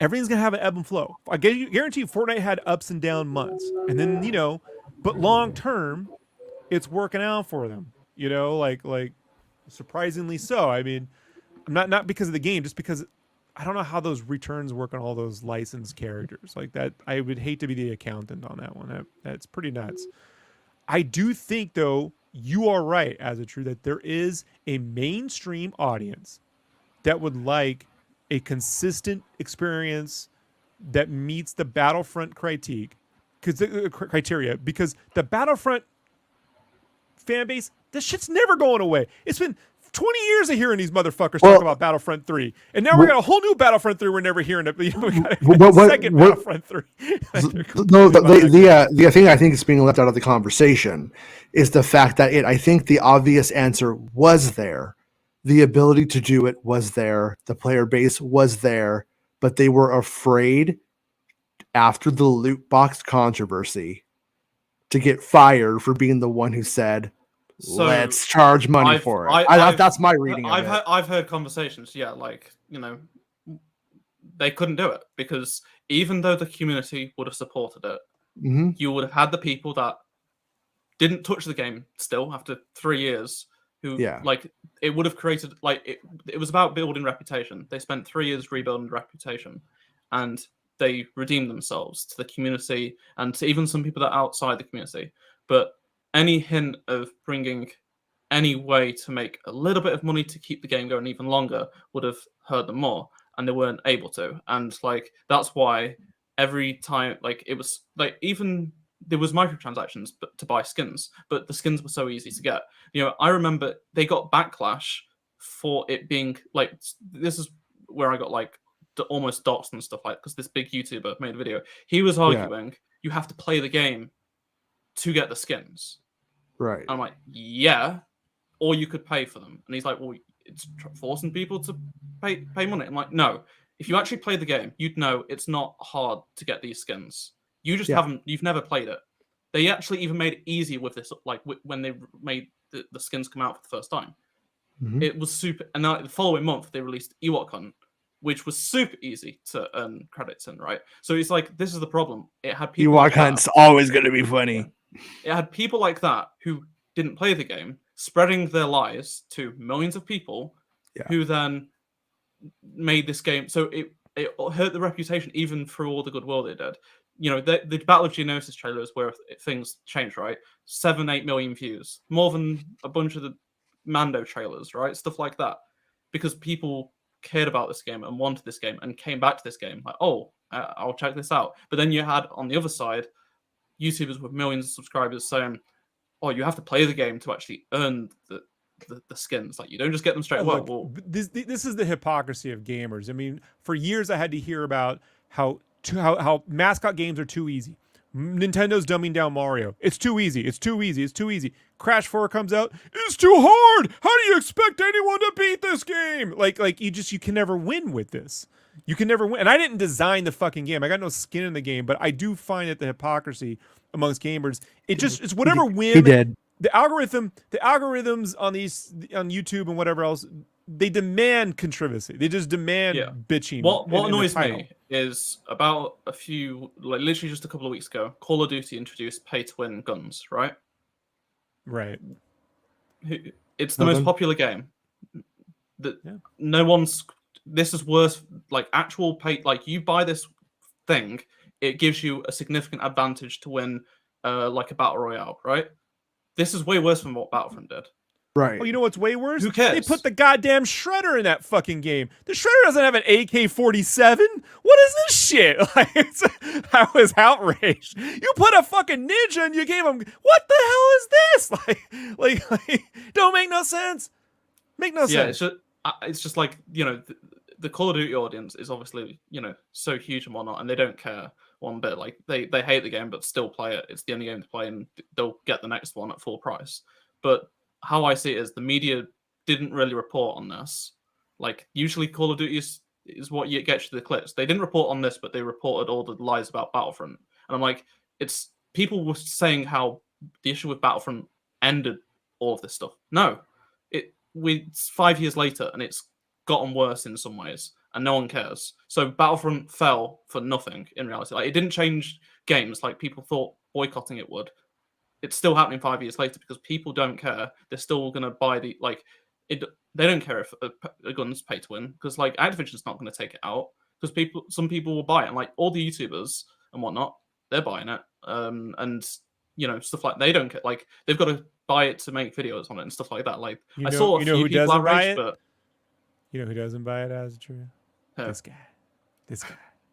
everything's going to have an ebb and flow. I guarantee you Fortnite had ups and down months. And then, but long term, it's working out for them. Like surprisingly so. I mean, not because of the game, just because I don't know how those returns work on all those licensed characters. Like that, I would hate to be the accountant on that one. That's pretty nuts. I do think, though, you are right, as a true, that there is a mainstream audience that would like a consistent experience that meets the Battlefront criteria, because the Battlefront fan base, this shit's never going away. It's been 20 years of hearing these motherfuckers talk about Battlefront 3, and now we got a whole new Battlefront 3 we're never hearing it. We got a second Battlefront 3. No, the thing I think is being left out of the conversation is the fact that I think the obvious answer was there. The ability to do it was there. The player base was there, but they were afraid after the loot box controversy to get fired for being the one who said, let's charge money for it. That's my reading of it. I've heard conversations, they couldn't do it because even though the community would have supported it, you would have had the people that didn't touch the game still after 3 years who it would have created it was about building reputation. They spent 3 years rebuilding reputation and they redeemed themselves to the community and to even some people that are outside the community. But any hint of bringing any way to make a little bit of money to keep the game going even longer would have hurt them more, and they weren't able to. And that's why every time it was even there was microtransactions to buy skins, but the skins were so easy to get. I remember they got backlash for it being this is where I got almost doxed and stuff because this big YouTuber made a video. He was arguing you have to play the game to get the skins. Right. And I'm like, yeah, or you could pay for them. And he's like, well, it's forcing people to pay money. I'm like, no, if you actually play the game, you'd know it's not hard to get these skins. You just you've never played it. They actually even made it easier with this, when they made the skins come out for the first time. It was super. And then the following month, they released Ewok Hunt, which was super easy to earn credits in, right? So it's this is the problem. It had people. Ewok Hunt's always going to be funny. It had people like that who didn't play the game, spreading their lies to millions of people, who then made this game. So it hurt the reputation even for all the goodwill they did. The Battle of Geonosis trailer is where things changed, right? 7-8 million views, more than a bunch of the Mando trailers, right? Stuff like that, because people cared about this game and wanted this game and came back to this game I'll check this out. But then you had on the other side YouTubers with millions of subscribers saying, you have to play the game to actually earn the skins. You don't just get them straight away. This is the hypocrisy of gamers. I mean, for years I had to hear about how mascot games are too easy. Nintendo's dumbing down Mario. It's too easy. It's too easy. It's too easy. Crash 4 comes out. It's too hard. How do you expect anyone to beat this game? You can never win with this. You can never win. And I didn't design the fucking game. I got no skin in the game, but I do find that the hypocrisy amongst gamers, it's whatever whim. He did. The algorithms on YouTube and whatever else, they demand controversy. They just demand bitching. What annoys me is about literally just a couple of weeks ago, Call of Duty introduced pay-to-win guns, right? Right. It's the most popular game. No one's. This is worse. Actual pay. You buy this thing, it gives you a significant advantage to win, a battle royale, right? This is way worse than what Battlefront did. Right. Oh, you know what's way worse? Who cares? They put the goddamn Shredder in that fucking game. The Shredder doesn't have an AK-47. What is this shit? Like, I was outraged. You put a fucking ninja and you gave him. What the hell is this? Like, don't make no sense. Make no sense. Yeah, it's just like, you know, the Call of Duty audience is obviously, you know, so huge and whatnot, and they don't care one bit. Like, they hate the game, but still play it. It's the only game to play, and they'll get the next one at full price. But how I see it is the media didn't really report on this. Like, usually Call of Duty is what gets you the clicks. They didn't report on this, but they reported all the lies about Battlefront. And I'm like, it's people were saying how the issue with Battlefront ended all of this stuff. No, it's 5 years later, and it's gotten worse in some ways, and no one cares. So Battlefront fell for nothing in reality. Like, it didn't change games like people thought boycotting it would. It's still happening 5 years later because people don't care. They're still gonna buy the they don't care if a gun's pay to win, because like Activision's not gonna take it out because some people will buy it, and like all the YouTubers and whatnot, they're buying it. And you know, stuff like they don't care. Like, they've got to buy it to make videos on it and stuff like that. Like, I saw a few people outraged, but you know who doesn't buy it as true? Who? This guy,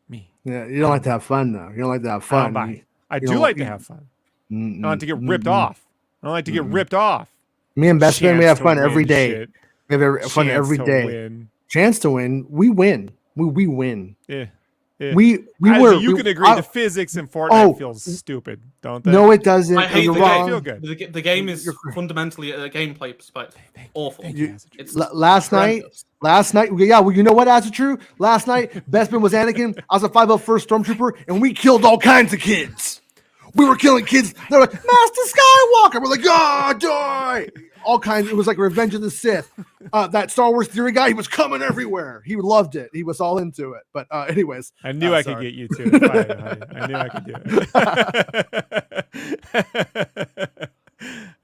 me. Yeah, you don't like to have fun though. You don't like to have fun. I do like to have fun. I don't like to get ripped off. I don't like to get ripped off. Me and Bestman, we have fun every day. Shit. We have fun every day. Win. Chance to win. We win. We win. Yeah. We were. You can agree the physics in Fortnite feels stupid, don't they? No, it doesn't. I hate You're the wrong. game. Feel good. The game is fundamentally a gameplay perspective awful. It's Last night, yeah, well, you know what, that's true. Last night, Bestman was Anakin. I was a 501st Stormtrooper, and we killed all kinds of kids. We were killing kids. They're like, Master Skywalker. We're like, oh, die. All kinds. It was like Revenge of the Sith. That Star Wars theory guy, he was coming everywhere. He loved it. He was all into it. But anyways. I knew I could get you too. I knew I could do it.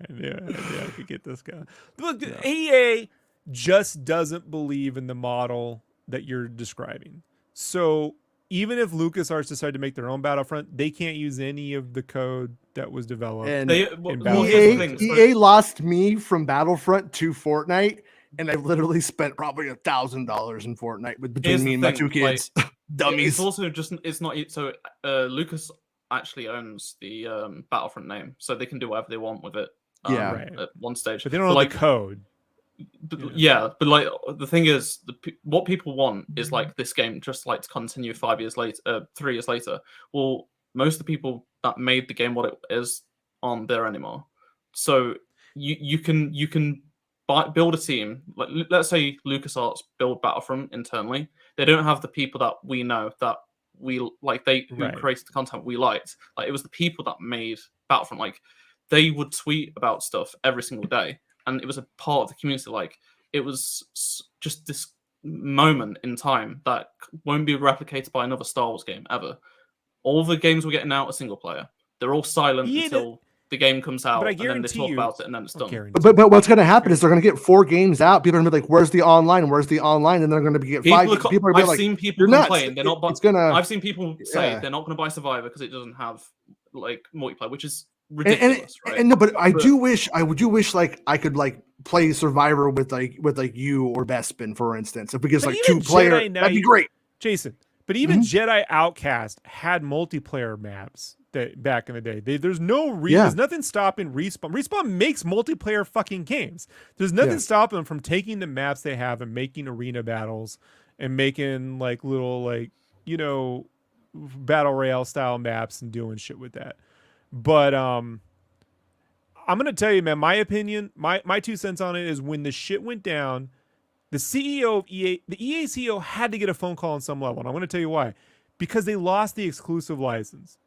I knew I could get this guy. Look, EA just doesn't believe in the model that you're describing. So even if LucasArts decided to make their own Battlefront, they can't use any of the code that was developed. And EA lost me from Battlefront to Fortnite, and I literally spent probably $1,000 in Fortnite between me and my two kids. Like, dummies. It's also just Lucas actually owns the Battlefront name, so they can do whatever they want with it. At one stage, but they don't know the code. But like the thing is, what people want is like this game just like to continue 5 years later, 3 years later. Well, most of the people that made the game what it is aren't there anymore. So you can build a team. Like, let's say LucasArts build Battlefront internally. They don't have the people that we know that we like. Who created the content we liked. Like, it was the people that made Battlefront. Like, they would tweet about stuff every single day. And it was a part of the community. Like, it was just this moment in time that won't be replicated by another Star Wars game ever. All the games we're getting out are single player. They're all silent until the game comes out, and then they talk about it, and then it's done. But what's going to happen is they're going to get 4 games out. People are going to be like, "Where's the online? Where's the online?" And they're going to get 5. People are I've seen people complain. They're not. I've seen people say they're not going to buy Survivor because it doesn't have like multiplayer, which is ridiculous, right? No, but I do wish like I could like play Survivor with you or Bespin, for instance. If we get like 2-player, that'd be great, Jason. But even Jedi Outcast had multiplayer maps that back in the day. There's no reason. There's nothing stopping Respawn. Respawn makes multiplayer fucking games. There's nothing stopping them from taking the maps they have and making arena battles and making like little battle royale style maps and doing shit with that. But I'm gonna tell you, man, my opinion, my 2 cents on it is when the shit went down, the CEO of EA, the EA CEO had to get a phone call on some level, and I'm gonna tell you why. Because they lost the exclusive license.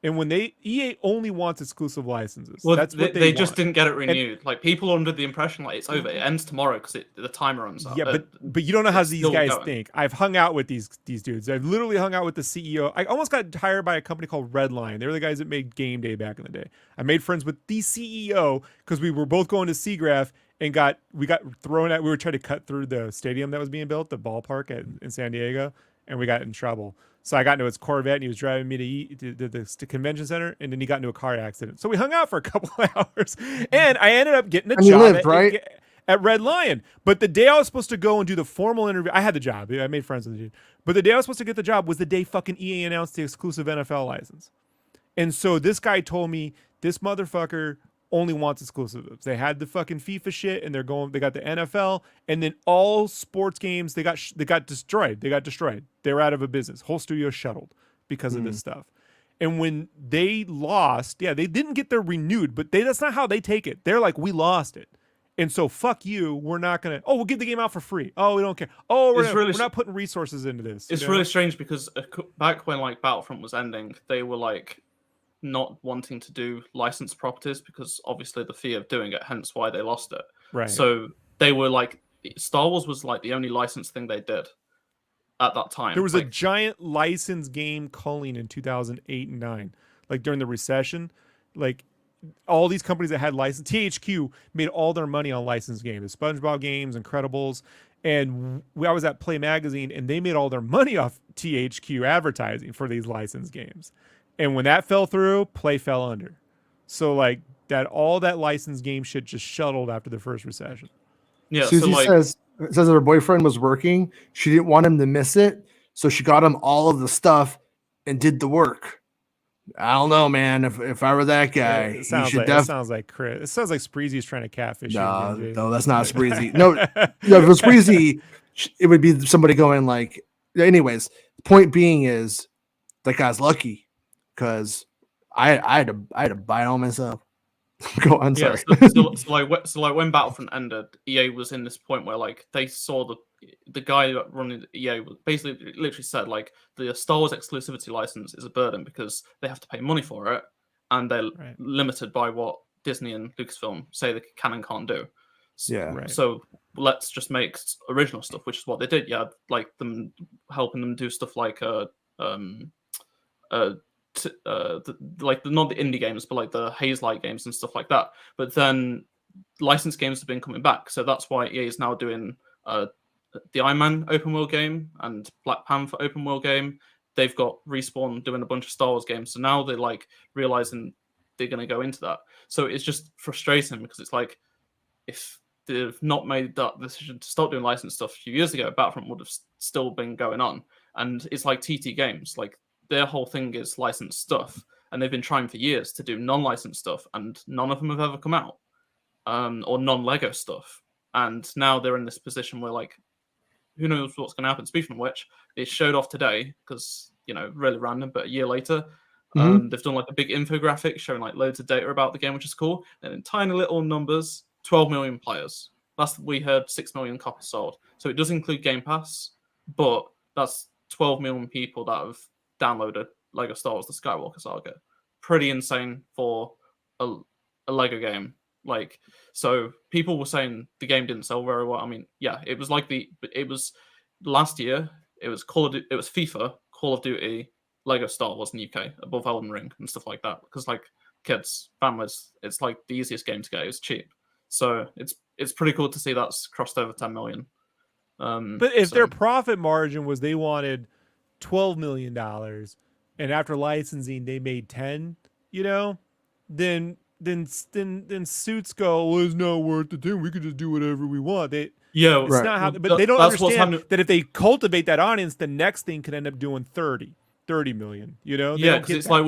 And when EA only wants exclusive licenses. Well, that's what they just didn't get it renewed. Like, people are under the impression like it's over. It ends tomorrow because the timer runs out. Yeah, but you don't know how these guys think. I've hung out with these dudes. I've literally hung out with the CEO. I almost got hired by a company called Redline. They were the guys that made Game Day back in the day. I made friends with the CEO because we were both going to SeaGraph and we got thrown at. We were trying to cut through the stadium that was being built, the ballpark in San Diego, and we got in trouble. So I got into his Corvette, and he was driving me to the convention center, and then he got into a car accident. So we hung out for a couple of hours, and I ended up getting a job. You lived, right? at Red Lion. But the day I was supposed to go and do the formal interview, I had the job. I made friends with the dude. But the day I was supposed to get the job was the day fucking EA announced the exclusive NFL license. And so this guy told me this motherfucker only wants exclusives. They had the fucking FIFA shit, and they got the NFL, and then all sports games they got destroyed. They were out of a business. Whole studio shuttled because of this stuff. And when they lost, they didn't get their renewed, but that's not how they take it. They're like, we lost it. And so fuck you. We're not gonna. Oh, we'll give the game out for free. Oh, we don't care. Oh, we're not putting resources into this. It's really strange because back when like Battlefront was ending, they were like not wanting to do licensed properties because obviously the fear of doing it. Hence why they lost it. Right. So they were like, Star Wars was like the only licensed thing they did at that time. There was a giant licensed game culling in 2008 and 9, like during the recession, like. All these companies that had license, THQ made all their money on licensed games, the SpongeBob games, Incredibles, and I was at Play Magazine, and they made all their money off THQ advertising for these licensed games. And when that fell through, Play fell under. So like all that licensed game shit just shuttled after the first recession. Yeah, Susie says her boyfriend was working. She didn't want him to miss it, so she got him all of the stuff and did the work. I don't know, man. If I were that guy, it sounds like Chris. It sounds like Spreezy's trying to catfish you. No, that's not Spreezy. No, if it was Spreezy, it would be somebody going like. Anyways, the point being is that guy's lucky because I had to buy it all myself. Go on, sorry. So like when Battlefront ended, EA was in this point where like they saw the guy running EA basically literally said like the Star Wars exclusivity license is a burden because they have to pay money for it and they're limited by what Disney and Lucasfilm say they can and can't do. So let's just make original stuff, which is what they did. Like them helping them do stuff like like not the indie games, but like the Haze Light games and stuff like that. But then licensed games have been coming back, so that's why EA is now doing the Iron Man open world game and Black Panther open world game. They've got Respawn doing a bunch of Star Wars games, so now they're like realizing they're going to go into that. So it's just frustrating because it's like if they've not made that decision to stop doing licensed stuff a few years ago, Battlefront would have still been going on. And it's like TT Games, like their whole thing is licensed stuff, and they've been trying for years to do non-licensed stuff, and none of them have ever come out, or non-Lego stuff. And now they're in this position where, like, who knows what's going to happen. Speaking of which, it showed off today because, really random, but a year later, they've done like a big infographic showing like loads of data about the game, which is cool. And in tiny little numbers, 12 million players. We heard 6 million copies sold. So it does include Game Pass, but that's 12 million people that have downloaded Lego Star Wars: The Skywalker Saga. Pretty insane for a Lego game. Like, so people were saying the game didn't sell very well. I mean, yeah, it was last year. It was FIFA, Call of Duty, Lego Star Wars in the UK above Elden Ring and stuff like that. Because like kids, families, it's like the easiest game to get. It's cheap, so it's pretty cool to see that's crossed over 10 million. But if their profit margin was they wanted $12 million, and after licensing they made 10, then suits go, well, it's not worth it. Then we could just do whatever we want. It's not how, but they don't understand that if they cultivate that audience, the next thing could end up doing 30 million. Because it's like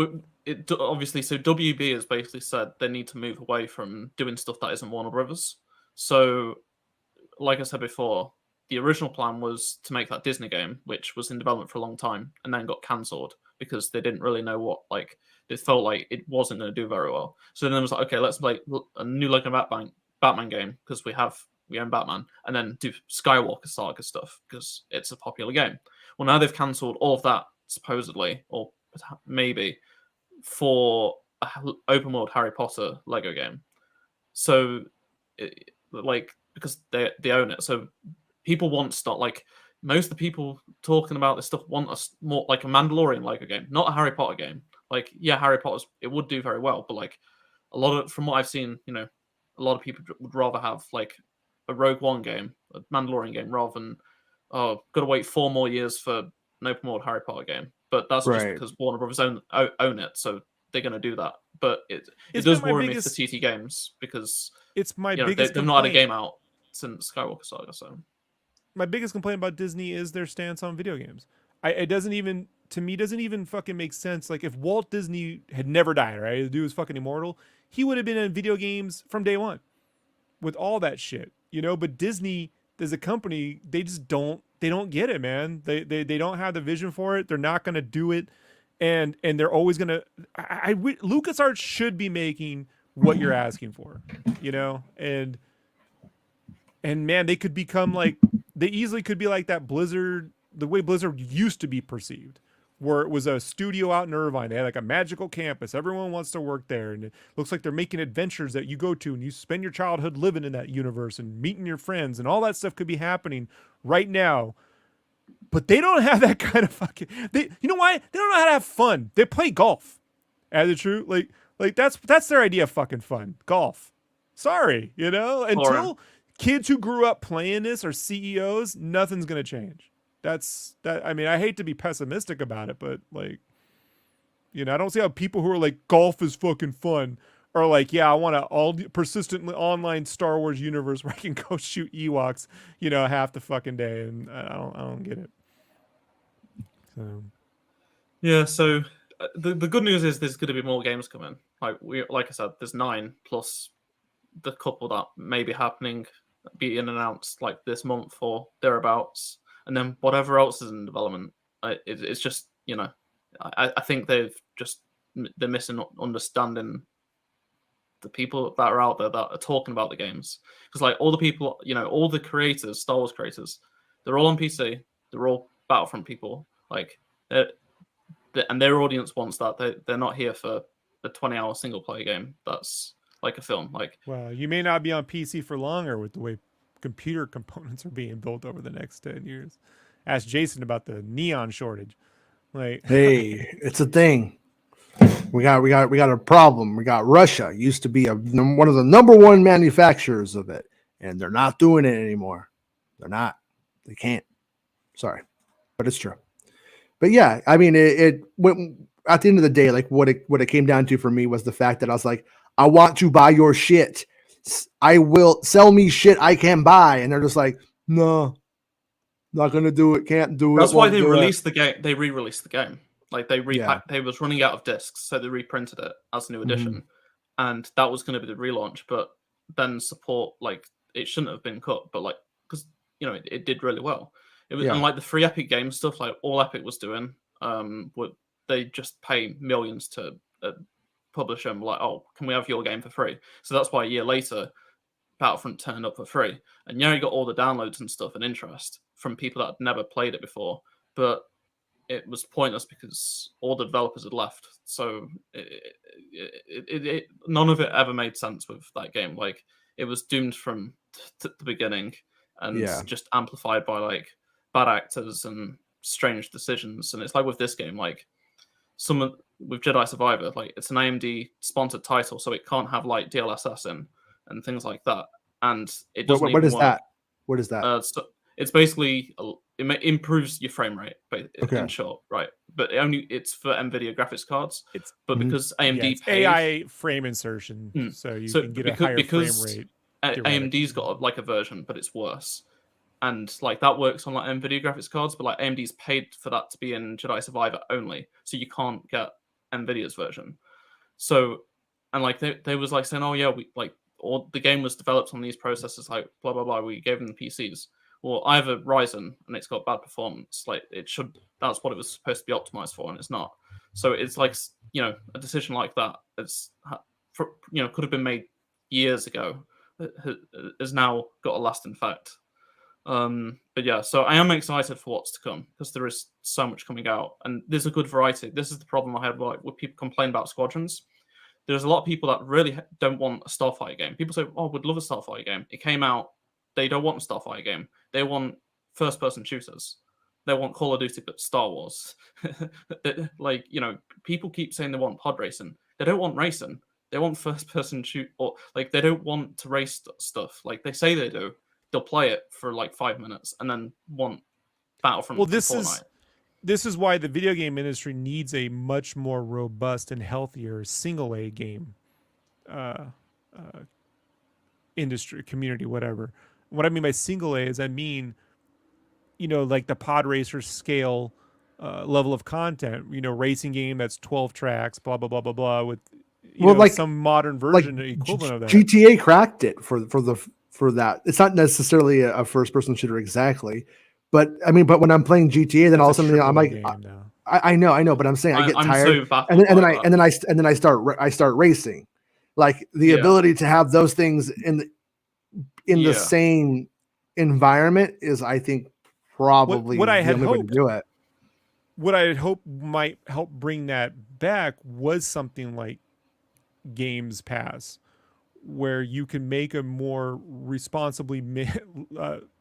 obviously. So WB has basically said they need to move away from doing stuff that isn't Warner Brothers. So, like I said before, the original plan was to make that Disney game, which was in development for a long time, and then got cancelled because they didn't really know what, like, they felt like it wasn't going to do very well. So then it was like, okay, let's make a new Lego Batman game because we own Batman, and then do Skywalker Saga stuff because it's a popular game. Well, now they've cancelled all of that, supposedly, or maybe, for an open world Harry Potter Lego game. So, because they own it, so people want stuff like most of the people talking about this stuff want us more like a Mandalorian Lego game, not a Harry Potter game. Like, yeah, Harry Potter's it would do very well, but like a lot of from what I've seen, a lot of people would rather have like a Rogue One game, a Mandalorian game, rather than gotta wait 4 more years for an open world Harry Potter game. But that's just because Warner Brothers own it, so they're gonna do that. But it does worry me for TT Games because it's my biggest. They've not had a game out since Skywalker Saga. So my biggest complaint about Disney is their stance on video games. It doesn't even, to me, doesn't even fucking make sense. Like if Walt Disney had never died, right? The dude was fucking immortal. He would have been in video games from day one with all that shit, you know. But Disney, as a company, they just don't get it, man. They don't have the vision for it. They're not gonna do it, and they're always gonna. LucasArts should be making what you're asking for, you know, and man, they could become like, they easily could be like that Blizzard, the way Blizzard used to be perceived, where it was a studio out in Irvine. They had like a magical campus. Everyone wants to work there. And it looks like they're making adventures that you go to and you spend your childhood living in that universe and meeting your friends, and all that stuff could be happening right now. But they don't have that kind of fucking, you know why? They don't know how to have fun. They play golf. As the truth, like that's their idea of fucking fun. Golf. Sorry, you know, until kids who grew up playing this are CEOs, nothing's going to change. That's that. I mean, I hate to be pessimistic about it, but like, you know, I don't see how people who are like, golf is fucking fun, are like, yeah, I want to all persistently online Star Wars universe where I can go shoot Ewoks, you know, half the fucking day. And I don't get it. So, yeah. So the good news is there's going to be more games coming. Like I said, there's 9 plus the couple that may be happening, being announced like this month or thereabouts, and then whatever else is in development. It's just, you know, I think they're missing understanding the people that are out there that are talking about the games, because like all the people, you know, all the creators, Star Wars creators, they're all on PC, they're all Battlefront people, like and their audience wants that. They're not here for a 20-hour single player game that's like a film. Like, well, you may not be on PC for longer with the way computer components are being built over the next 10 years. Ask Jason about the neon shortage. Like, hey, it's a thing. We got a problem. We got Russia used to be one of the number one manufacturers of it, and they're not doing it anymore. They're not. They can't. Sorry, but it's true. But yeah, I mean, it went at the end of the day. Like what it came down to for me was the fact that I was like, I want to buy your shit. I will sell me shit I can buy, and they're just like, no, not gonna do it. Can't do it. That's why they released the game. They re-released the game. Like they Yeah. They was running out of discs, so they reprinted it as a new edition, and that was going to be the relaunch. But then support, like, it shouldn't have been cut, but like, because you know it did really well. It was, and like the free Epic Games stuff, like all Epic was doing, would they just pay millions to publish them? Like, oh, can we have your game for free? So that's why a year later, Battlefront turned up for free, and you got all the downloads and stuff and interest from people that had never played it before, but it was pointless because all the developers had left. So none of it ever made sense with that game. Like, it was doomed from the beginning, and just amplified by like bad actors and strange decisions. And it's like with this game, like with Jedi Survivor, like it's an AMD sponsored title, so it can't have like DLSS in and things like that. And it doesn't. What is that? What is that? So it's basically it improves your frame rate, in short, right? But it's for NVIDIA graphics cards. But because AMD paid, AI frame insertion, so you can get a higher frame rate. AMD's got like a version, but it's worse. And like that works on like NVIDIA graphics cards, but like AMD's paid for that to be in Jedi Survivor only, so you can't get NVIDIA's version. So, and like they was like saying, oh yeah, we like all the game was developed on these processors, like blah blah blah. We gave them the PCs. Well, I have a Ryzen and it's got bad performance. Like that's what it was supposed to be optimized for, and it's not. So it's like, you know, a decision like that could have been made years ago, has now got a lasting effect. But yeah, so I am excited for what's to come because there is so much coming out, and there's a good variety. This is the problem I had with people complain about Squadrons. There's a lot of people that really don't want a Starfighter game. People say, "Oh, we'd love a Starfighter game." It came out. They don't want a Starfighter game. They want first-person shooters. They want Call of Duty, but Star Wars. Like, you know, people keep saying they want pod racing. They don't want racing. They want first-person shoot, or like they don't want to race stuff. Like they say they do. They'll play it for like 5 minutes and then want Battlefront. Well, this is why the video game industry needs a much more robust and healthier single A game industry, community, whatever. What I mean by single A is I mean, like the pod racer scale level of content, racing game that's 12 tracks, blah, blah, blah, blah, blah, with, some modern version equivalent of that. GTA cracked it for that. It's not necessarily a first person shooter exactly, but I mean, but when I'm playing GTA, then all of a sudden I'm like, I know, but I'm saying I get tired, so and then I start racing, like the ability to have those things in the same environment is, I think, probably what I had the only way to do it. What I had hoped might help bring that back was something like Games Pass, where you can make a more responsibly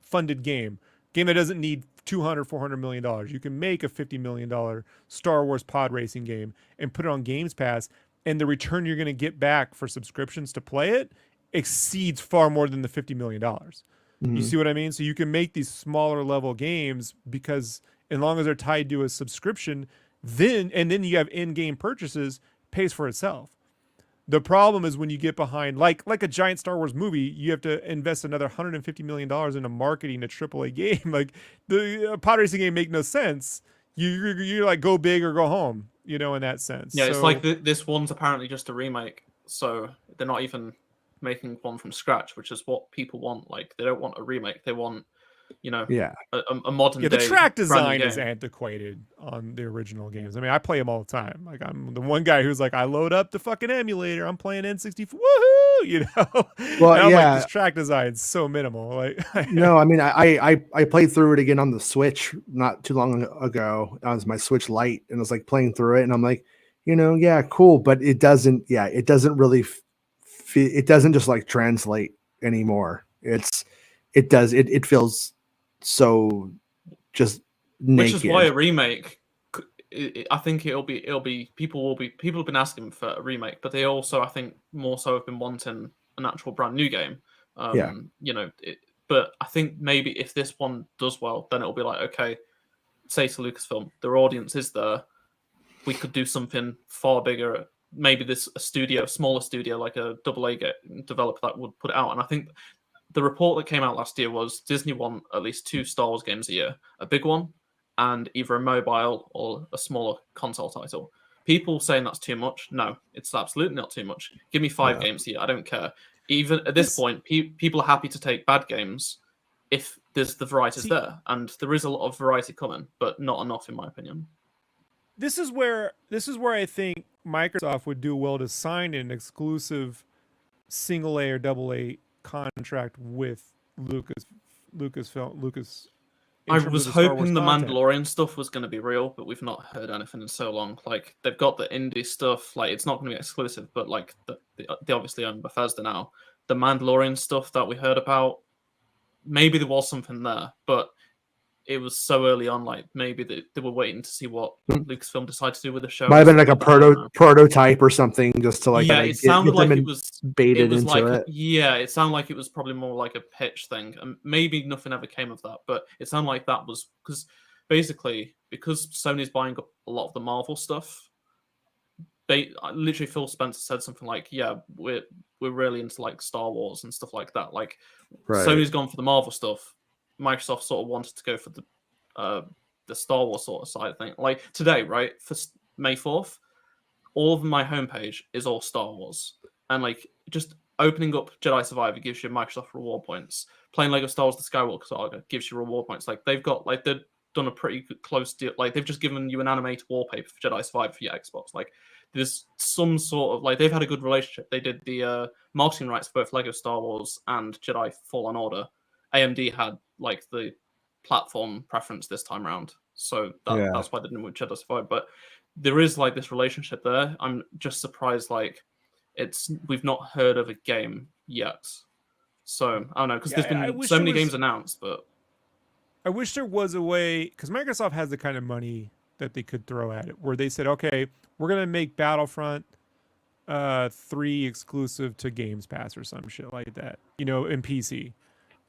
funded game that doesn't need $200-400 million. You can make a $50 million Star Wars pod racing game and put it on Games Pass, and the return you're going to get back for subscriptions to play it exceeds far more than the $50 million. You see what I mean? So you can make these smaller level games, because as long as they're tied to a subscription, then you have in-game purchases, pays for itself. The problem is when you get behind, like a giant Star Wars movie, you have to invest another $150 million into marketing a AAA game. Like the pod racing game make no sense. You're like, go big or go home, in that sense. Yeah, it's like this one's apparently just a remake, so they're not even making one from scratch, which is what people want. Like, they don't want a remake, they want, a modern day. The track design is antiquated on the original games. I mean, I play them all the time. Like, I'm the one guy who's like, I load up the fucking emulator, I'm playing N64, woohoo, Well, and I'm like, this track design is so minimal. Like, no, I mean, I played through it again on the Switch not too long ago. That was my Switch Lite, and I was like playing through it, and I'm like, cool, but it doesn't really it doesn't just like translate anymore. It feels so just naked. Which is why a remake, I think it'll be people have been asking for a remake, but they also, I think, more so have been wanting an actual brand new game. But I think maybe if this one does well, then it'll be like, okay, say to Lucasfilm, their audience is there, we could do something far bigger. Maybe a smaller studio, like a AA developer that would put it out. And I think the report that came out last year was Disney want at least 2 Star Wars games a year, a big one, and either a mobile or a smaller console title. People saying that's too much. No, it's absolutely not too much. Give me 5 games a year. I don't care. Even at this point, people are happy to take bad games if the variety is there, and there is a lot of variety coming, but not enough, in my opinion. This is where I think Microsoft would do well to sign an exclusive single A or double A contract with Lucasfilm. I was hoping the Mandalorian stuff was going to be real, but we've not heard anything in so long. Like, they've got the indie stuff. Like, it's not going to be exclusive, but like they obviously own Bethesda now. The Mandalorian stuff that we heard about, maybe there was something there, but it was so early on. Like, maybe they were waiting to see what Lucasfilm decided to do with the show. Might have been like a prototype or something, just to like it sounded like it was baited into like, it. Yeah, it sounded like it was probably more like a pitch thing, and maybe nothing ever came of that. But it sounded like that was because Sony's buying up a lot of the Marvel stuff. Literally, Phil Spencer said something like, "Yeah, we're really into like Star Wars and stuff like that." Like, Sony's gone for the Marvel stuff. Microsoft sort of wanted to go for the Star Wars sort of side of thing. Like today, right, for May 4th, all of my homepage is all Star Wars. And like just opening up Jedi Survivor gives you Microsoft reward points. Playing Lego Star Wars The Skywalker Saga gives you reward points. Like they've done a pretty good close deal. Like they've just given you an animated wallpaper for Jedi Survivor for your Xbox. Like there's some sort of, like, they've had a good relationship. They did the marketing rights for both Lego Star Wars and Jedi Fallen Order. AMD had like the platform preference this time around, so that's why they didn't with Jedi Survivor. But there is like this relationship there. I'm just surprised, like we've not heard of a game yet. So I don't know, because there's been so many games announced, but I wish there was a way, because Microsoft has the kind of money that they could throw at it, where they said, okay, we're gonna make Battlefront 3 exclusive to Games Pass or some shit like that, in PC.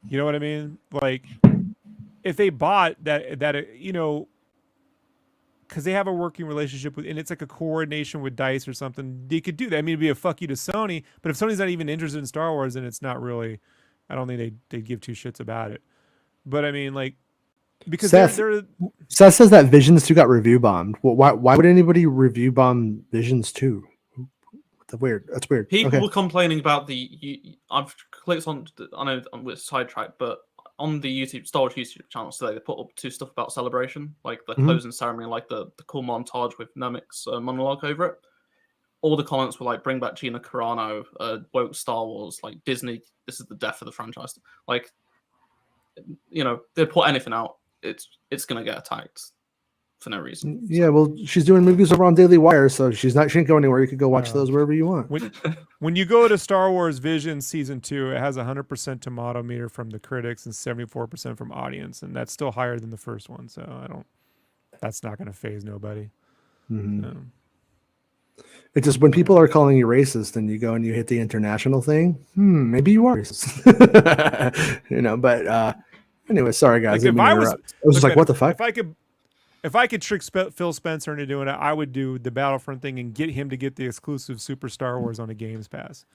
You know what I mean? Like, if they bought that, because they have a working relationship with, and it's like a coordination with DICE or something, they could do that. I mean, it'd be a fuck you to Sony, but if Sony's not even interested in Star Wars, then it's not really, I don't think they'd give two shits about it. But I mean, like, because Seth, they're Seth says that Visions 2 got review bombed. Well, why would anybody review bomb Visions 2? That's weird. That's weird. People were complaining about I've clicked on. I know I'm with sidetrack, but on the Star Wars YouTube channel today, they put up 2 stuff about Celebration, like the closing ceremony, like the cool montage with Nemec's monologue over it. All the comments were like, "Bring back Gina Carano, woke Star Wars, like Disney. This is the death of the franchise." Like, they put anything out, it's gonna get attacked for no reason. Yeah, well, she's doing movies over on Daily Wire, so she shouldn't go anywhere. You could go watch those wherever you want. When you go to Star Wars Vision Season 2, it has 100% tomato meter from the critics and 74% from audience, and that's still higher than the first one. So that's not going to faze nobody. Mm-hmm. It's just when people are calling you racist and you go and you hit the international thing, maybe you are racist. But anyway, sorry guys. Like I was just like, what the fuck? If I could trick Phil Spencer into doing it, I would do the Battlefront thing and get him to get the exclusive Super Star Wars on a Games Pass.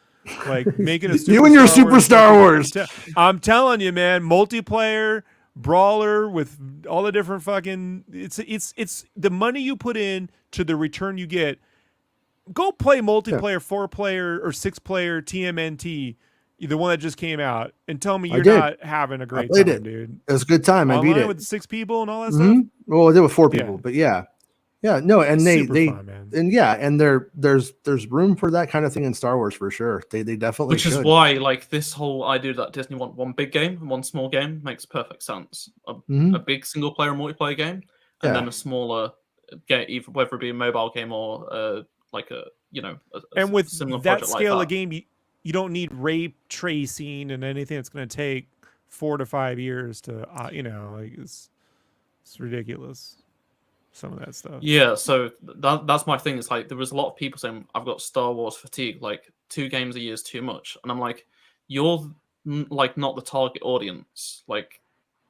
Like, make it a Super you and your Super Star Wars. I'm telling you, man, multiplayer brawler with all the different fucking. It's the money you put in to the return you get. Go play multiplayer 4-player or 6-player TMNT. The one that just came out, and tell me you're not having a great time, dude. It was a good time. I beat it with 6 people and all that stuff. Well, I did with 4 people, but yeah, no, and they fun, man. and there's room for that kind of thing in Star Wars for sure. They definitely Which is why, like, this whole idea that Disney want one big game and one small game makes perfect sense. A big single player multiplayer game, and then a smaller game, either whether it be a mobile game or and with similar that scale like of game. You don't need ray tracing and anything that's going to take 4 to 5 years to, it's ridiculous. Some of that stuff. Yeah, so that's my thing. It's like there was a lot of people saying I've got Star Wars fatigue. Like 2 games a year is too much, and I'm like, you're like not the target audience. Like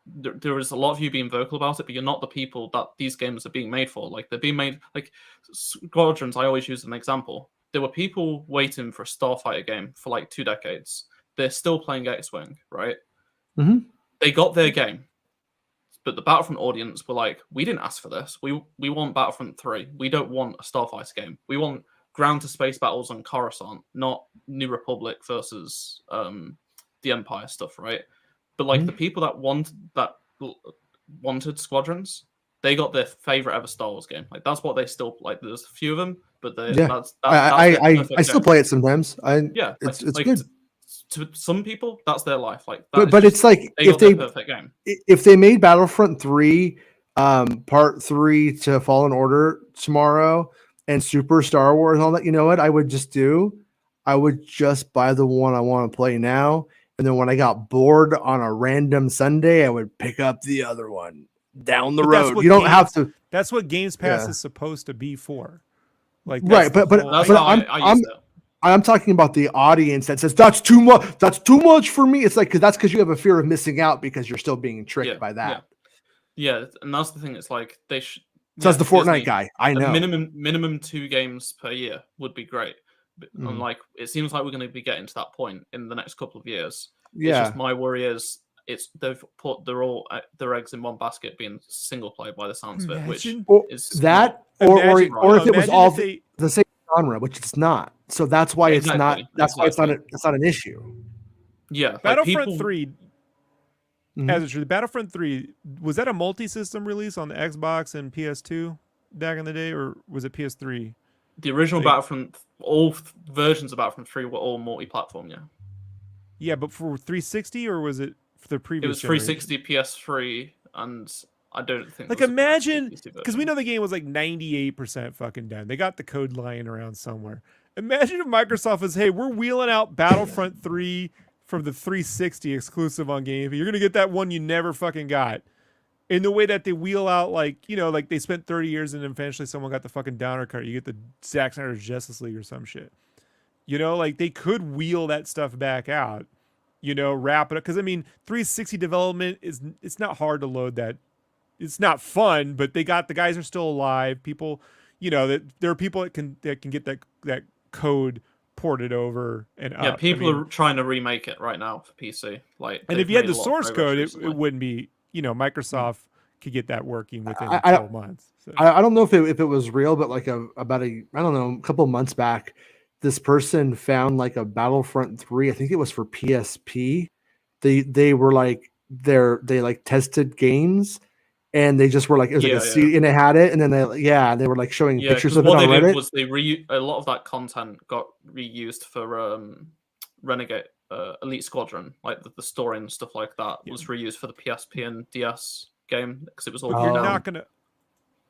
there is a lot of you being vocal about it, but you're not the people that these games are being made for. Like they're being made like Squadrons. I always use as an example. There were people waiting for a Starfighter game for like 2 decades. They're still playing X-Wing, right? Mm-hmm. They got their game, but the Battlefront audience were like, we didn't ask for this. We want Battlefront 3. We don't want a Starfighter game. We want ground-to-space battles on Coruscant, not New Republic versus the Empire stuff, right? But like the people that wanted Squadrons, they got their favorite ever Star Wars game. Like that's what they still like. There's a few of them, but I still play it sometimes. It's like, good. To some people, that's their life. Like, but it's like if they made Battlefront 3, Part 3 to Fallen Order tomorrow, and Super Star Wars and all that, you know what I would just do? I would just buy the one I want to play now, and then when I got bored on a random Sunday, I would pick up the other one down the road. You don't have to. That's what Games Pass is supposed to be for. Like, right, but I'm talking about the audience that says that's too much. That's too much for me. It's like because you have a fear of missing out because you're still being tricked by that. Yeah, and that's the thing. It's like they should. Says the Fortnite guy. I know. Minimum 2 games per year would be great. And like it seems like we're going to be getting to that point in the next couple of years. Yeah. It's just my worry is they've put their eggs in one basket being single player by the sounds of it, which is that or if it was all the same genre, which it's not. So that's why it's not. That's why it's not an issue. Yeah, Battlefront 3. As it's true, the Battlefront 3 was that a multi-system release on the Xbox and PS2 back in the day, or was it PS3? The original Battlefront, all versions of Battlefront 3 were all multi-platform. Yeah. Yeah, but for 360 or was it for the previous? It was 360, PS3, and I don't think. Like imagine, because we know the game was like 98% fucking done. They got the code lying around somewhere. Imagine if Microsoft was, hey, we're wheeling out Battlefront 3 from the 360 exclusive on Game. You're gonna get that one you never fucking got. In the way that they wheel out, like like they spent 30 years and eventually someone got the fucking downer cart. You get the Zack Snyder's Justice League or some shit. Like they could wheel that stuff back out. Wrap it up. Because I mean, 360 development it's not hard to load that. It's not fun, but the guys are still alive. People, that there are people that can get that code ported over and Yeah, up. people are trying to remake it right now for PC. Like, and if you had the source code, it wouldn't be. Microsoft could get that working within 12 months. So. I don't know if it was real, but like a couple of months back, this person found like a Battlefront 3. I think it was for PSP. They were like they like tested games, and they just were like it was like a CD, and they had it, and then they were like showing pictures of it on Reddit. What they did was a lot of that content got reused for Renegade Elite Squadron, like the story and stuff like that was reused for the PSP and DS game because it was all.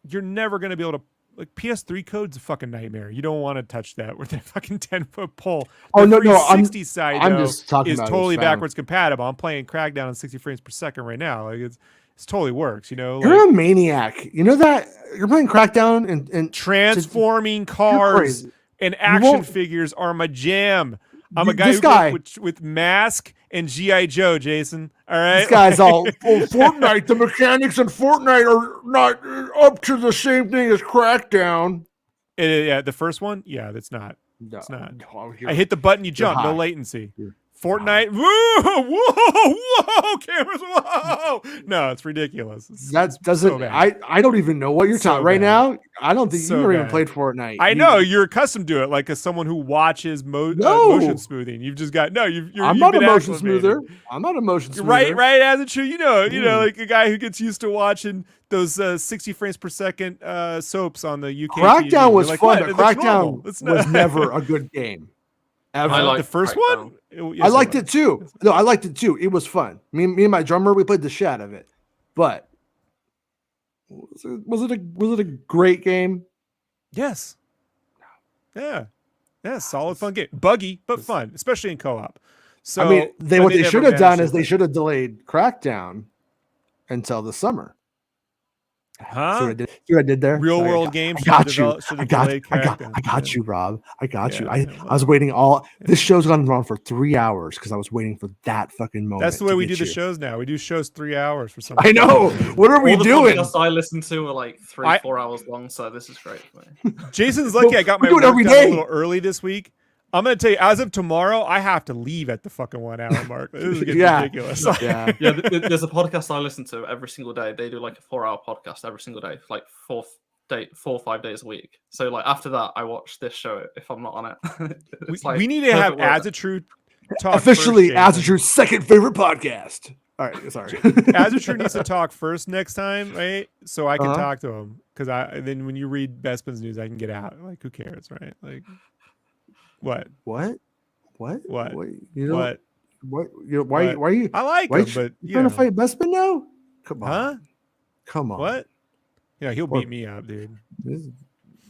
You're never gonna be able to. Like PS3 code's a fucking nightmare. You don't want to touch that with that fucking 10-foot pole. The 360 side is totally backwards compatible. I'm playing Crackdown on 60 frames per second right now. Like it's totally works. You're a maniac. You know that you're playing Crackdown and transforming cars and action figures are my jam. I'm a guy with Mask and G.I. Joe, Jason. All right? This guy's all, Fortnite, the mechanics in Fortnite are not up to the same thing as Crackdown. The first one? Yeah, that's not. No, it's not. I hit the button, you jump, no latency. Fortnite, whoa, cameras, whoa. No, it's ridiculous. That doesn't, so I don't even know what you're talking right now. I don't think you've ever even played Fortnite. I know, you're accustomed to it, like as someone who watches motion smoothing. You've just got, I'm not a motion smoother. I'm not a motion smoother. Right, as it should, like a guy who gets used to watching those 60 frames per second soaps on the UK Crackdown TV. was fun, but Crackdown was never a good game. Ever. I liked the first one. I liked it too. No, I liked it too. It was fun. Me and my drummer, we played the shit out of it. But was it a great game? Yes. Yeah. Solid fun game. Buggy but fun, especially in co-op. So what they should have done is they should have delayed Crackdown until the summer. Huh? See what I did there? Real world games. I got you, Rob. I got you. I was waiting this show's gone on for 3 hours because I was waiting for that fucking moment. That's the way we do the shows now. We do shows 3 hours for something. I know. What are we doing? The podcasts I listen to are like 4 hours long, so this is great for me. Jason's lucky I got my work done a little early this week. I'm going to tell you, as of tomorrow, I have to leave at the fucking 1 hour mark. This is getting ridiculous. There's a podcast I listen to every single day. They do like a 4-hour podcast every single day, like 4 or 5 days a week. So like after that, I watch this show if I'm not on it. We need to have As a True talk officially As a True's second favorite podcast. All right, sorry. As a True needs to talk first next time, right? So I can talk to him because then when you read Bespin's news, I can get out. Like who cares, right? Like. What? You know, what? Why are you? I like him, but you trying to fight Bespin now? Come on. Huh? Come on. What? Yeah, he'll beat me up, dude.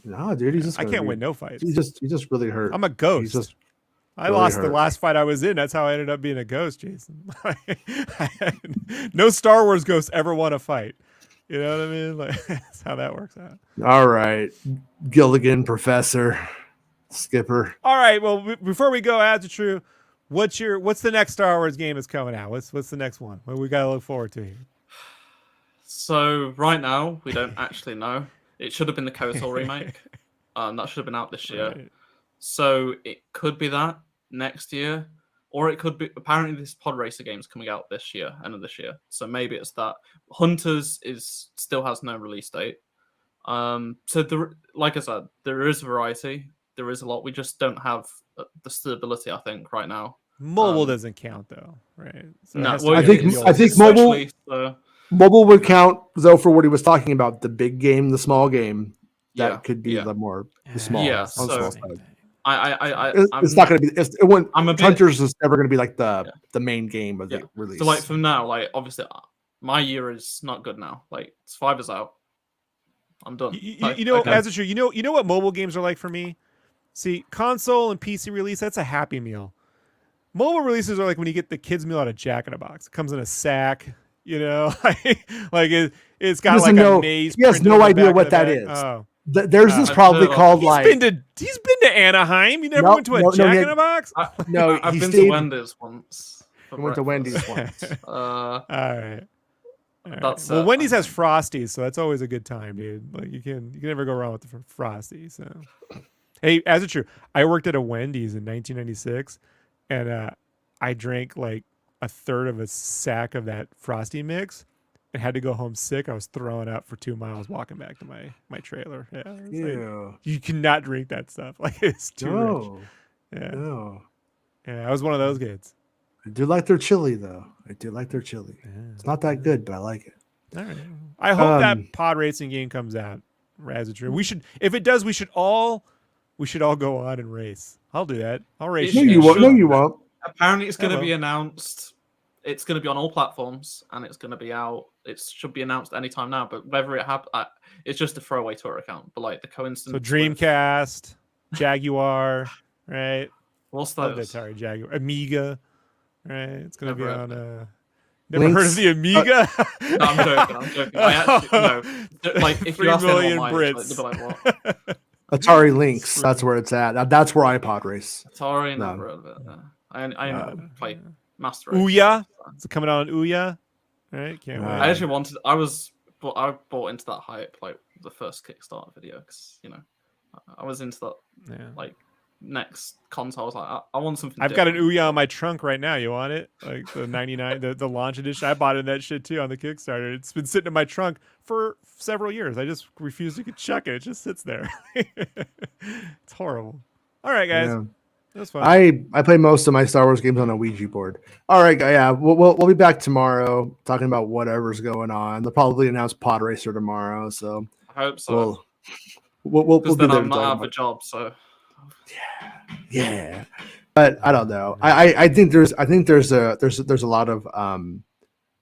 No, dude, he's just. I can't win no fights. He just really hurt. I'm a ghost. I lost the last fight I was in. That's how I ended up being a ghost, Jason. No Star Wars ghost ever won a fight. You know what I mean? Like that's how that works out. All right, Gilligan, Professor. Skipper. All right. Well, before we go, As a True, what's the next Star Wars game that's coming out? What's the next one? What we got to look forward to here? So right now we don't actually know. It should have been the KOTOR remake. That should have been out this year. Right. So it could be that next year, or it could be. Apparently, this Pod Racer game's coming out this year, end of this year. So maybe it's that. Hunters still has no release date. So like I said, there is variety. There is a lot. We just don't have the stability, I think, right now. Mobile doesn't count, though, right? So no, I think mobile would count, though, for what he was talking about, the big game, the small game. That could be the small. Yeah, so small side. It's not going to be. Hunters is never going to be like the main game of the release. So, like, from now, like, obviously, my year is not good now. Like, it's 5 is out. I'm done. As a True, you know what mobile games are like for me? See, console and PC release, that's a happy meal. Mobile releases are like when you get the kids' meal out of Jack in a Box. It comes in a sack, like it's got like a maze. He has no idea what that is. Oh. Theirs is probably called he's been to Anaheim. You never went to a Jack in a Box? I've been to Wendy's once. I went to Wendy's once. All right. Well, Wendy's has Frosties, so that's always a good time, dude. Like you can never go wrong with the Frosties. So. Hey, as it's true, I worked at a Wendy's in 1996, and I drank like a third of a sack of that Frosty mix, and had to go home sick. I was throwing up for 2 miles walking back to my trailer. Yeah, it's like, you cannot drink that stuff. Like it's too rich. Yeah, No. yeah, I was one of those kids. I do like their chili, though. I do like their chili. Yeah. It's not that good, but I like it. All right. I hope that pod racing game comes out. Razor. We should, if it does, we should all go on and race. I'll do that. I'll race. No, you won't. No, you won't. Apparently, it's going to be announced. It's going to be on all platforms, and it's going to be out. It should be announced anytime now. But whether it happens, it's just a throwaway Twitter account. But like the coincidence. So Dreamcast, Jaguar, right? What's those? Atari Jaguar, Amiga, right? It's going to be on. Never Links. heard of the Amiga? No, I'm joking. I actually no. Like if 3 you ask million anyone, Brits. they'll be like, "What?" Atari Lynx. That's where it's at. That's where I pod race. Atari, No. never heard of it. No. I play Master Race. Ouya. It's coming out on Ouya. All right, can't wait. I actually wanted. I bought into that hype like the first Kickstarter video because I was into that like next console. I was like, I want something. I've got an Ouya on my trunk right now. You want it? Like the 99, the launch edition. I bought in that shit too on the Kickstarter. It's been sitting in my trunk for several years. I just refuse to chuck it. It just sits there. It's horrible. All right, guys. Yeah. That's fun. I play most of my Star Wars games on a Ouija board. All right, yeah, we'll be back tomorrow talking about whatever's going on. They'll probably announce Pod Racer tomorrow, so I hope so. We'll Because be then there I'm to not talk out of a about job. So yeah. But I don't know. I think there's a lot of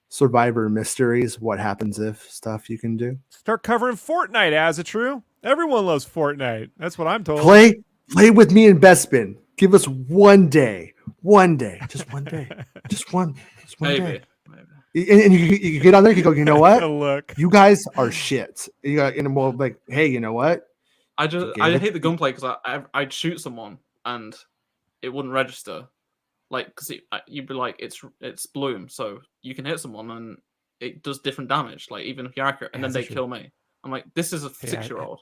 Survivor mysteries. What happens if stuff you can do? Start covering Fortnite, as it true. Everyone loves Fortnite. That's what I'm told. Play with me in Bespin. Give us one day, just one day, just one maybe. day. And you get on there, you go, you know what? Look, you guys are shit. You got, and we'll like, hey, you know what? I hate the gunplay because I'd shoot someone and it wouldn't register, like because you'd be like it's bloom, so you can hit someone and it does different damage, like even if you're accurate, and then they kill me. I'm like, this is a 6-year-old.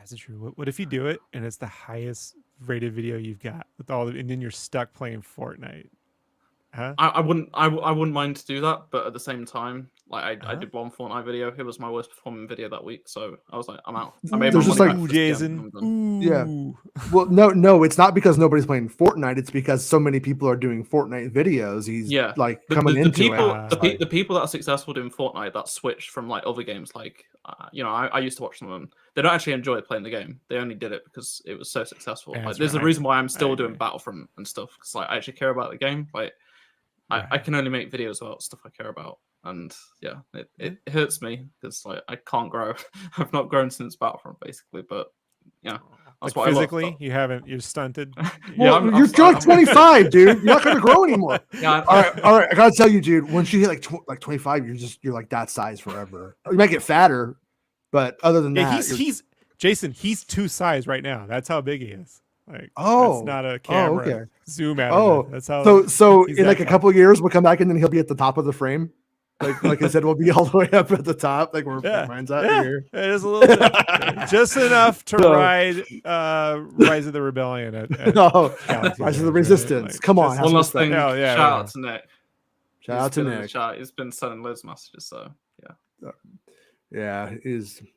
As it true. What if you do it and it's the highest rated video you've got with all, and then you're stuck playing Fortnite? Huh? I wouldn't mind to do that, but at the same time, like I did one Fortnite video. It was my worst performing video that week, so I was like, I'm out. I made There's my just money like, back Jason. Yeah. Well, no, it's not because nobody's playing Fortnite. It's because so many people are doing Fortnite videos. He's like coming into it. The people that are successful doing Fortnite that switch from like other games, like I used to watch some of them. They don't actually enjoy playing the game. They only did it because it was so successful. Like, there's a reason why I'm still doing Battlefront and stuff, because like I actually care about the game. Like I can only make videos about stuff I care about, and yeah, it hurts me because like I can't grow. I've not grown since Battlefront basically, but yeah, that's like what physically I love. You haven't. You're stunted. Well, you're like 25, dude. You're not gonna grow anymore. Yeah, all right. I gotta tell you, dude. Once you hit like 25, you're like that size forever. You might get fatter, but other than that, he's Jason. He's 2 size right now. That's how big he is. Like, that's not a camera. Okay. Zoom out. Oh, that's how. So in like a couple of years, we'll come back and then he'll be at the top of the frame. Like I said, we'll be all the way up at the top, like where mine's at here. It is a little bit, just enough to ride Rise of the Rebellion. Rise of the Resistance. Come on. One last thing. Shout out to Nick. Shout out to Nick. He's been sending loads of messages, so yeah. Yeah,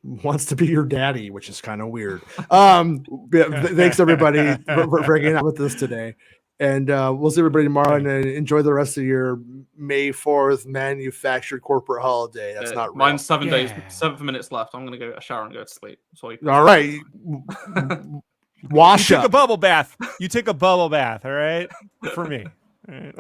wants to be your daddy, which is kind of weird. Thanks everybody for hanging out with us today, and we'll see everybody tomorrow. And enjoy the rest of your May 4th manufactured corporate holiday. That's not real. Mine's 7 days, 7 minutes left. I'm gonna go get a shower and go to sleep. So all right, wash you up. Take a bubble bath. You take a bubble bath. All right, for me. Man,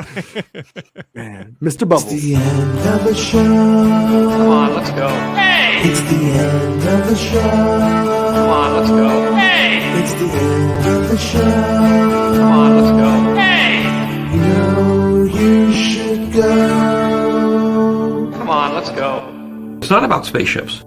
Mr. Bubbles. It's the end of the show. Come on, let's go. Hey! It's the end of the show. Come on, let's go. Hey! It's the end of the show. Come on, let's go. Hey! You know you should go. Come on, let's go. It's not about spaceships.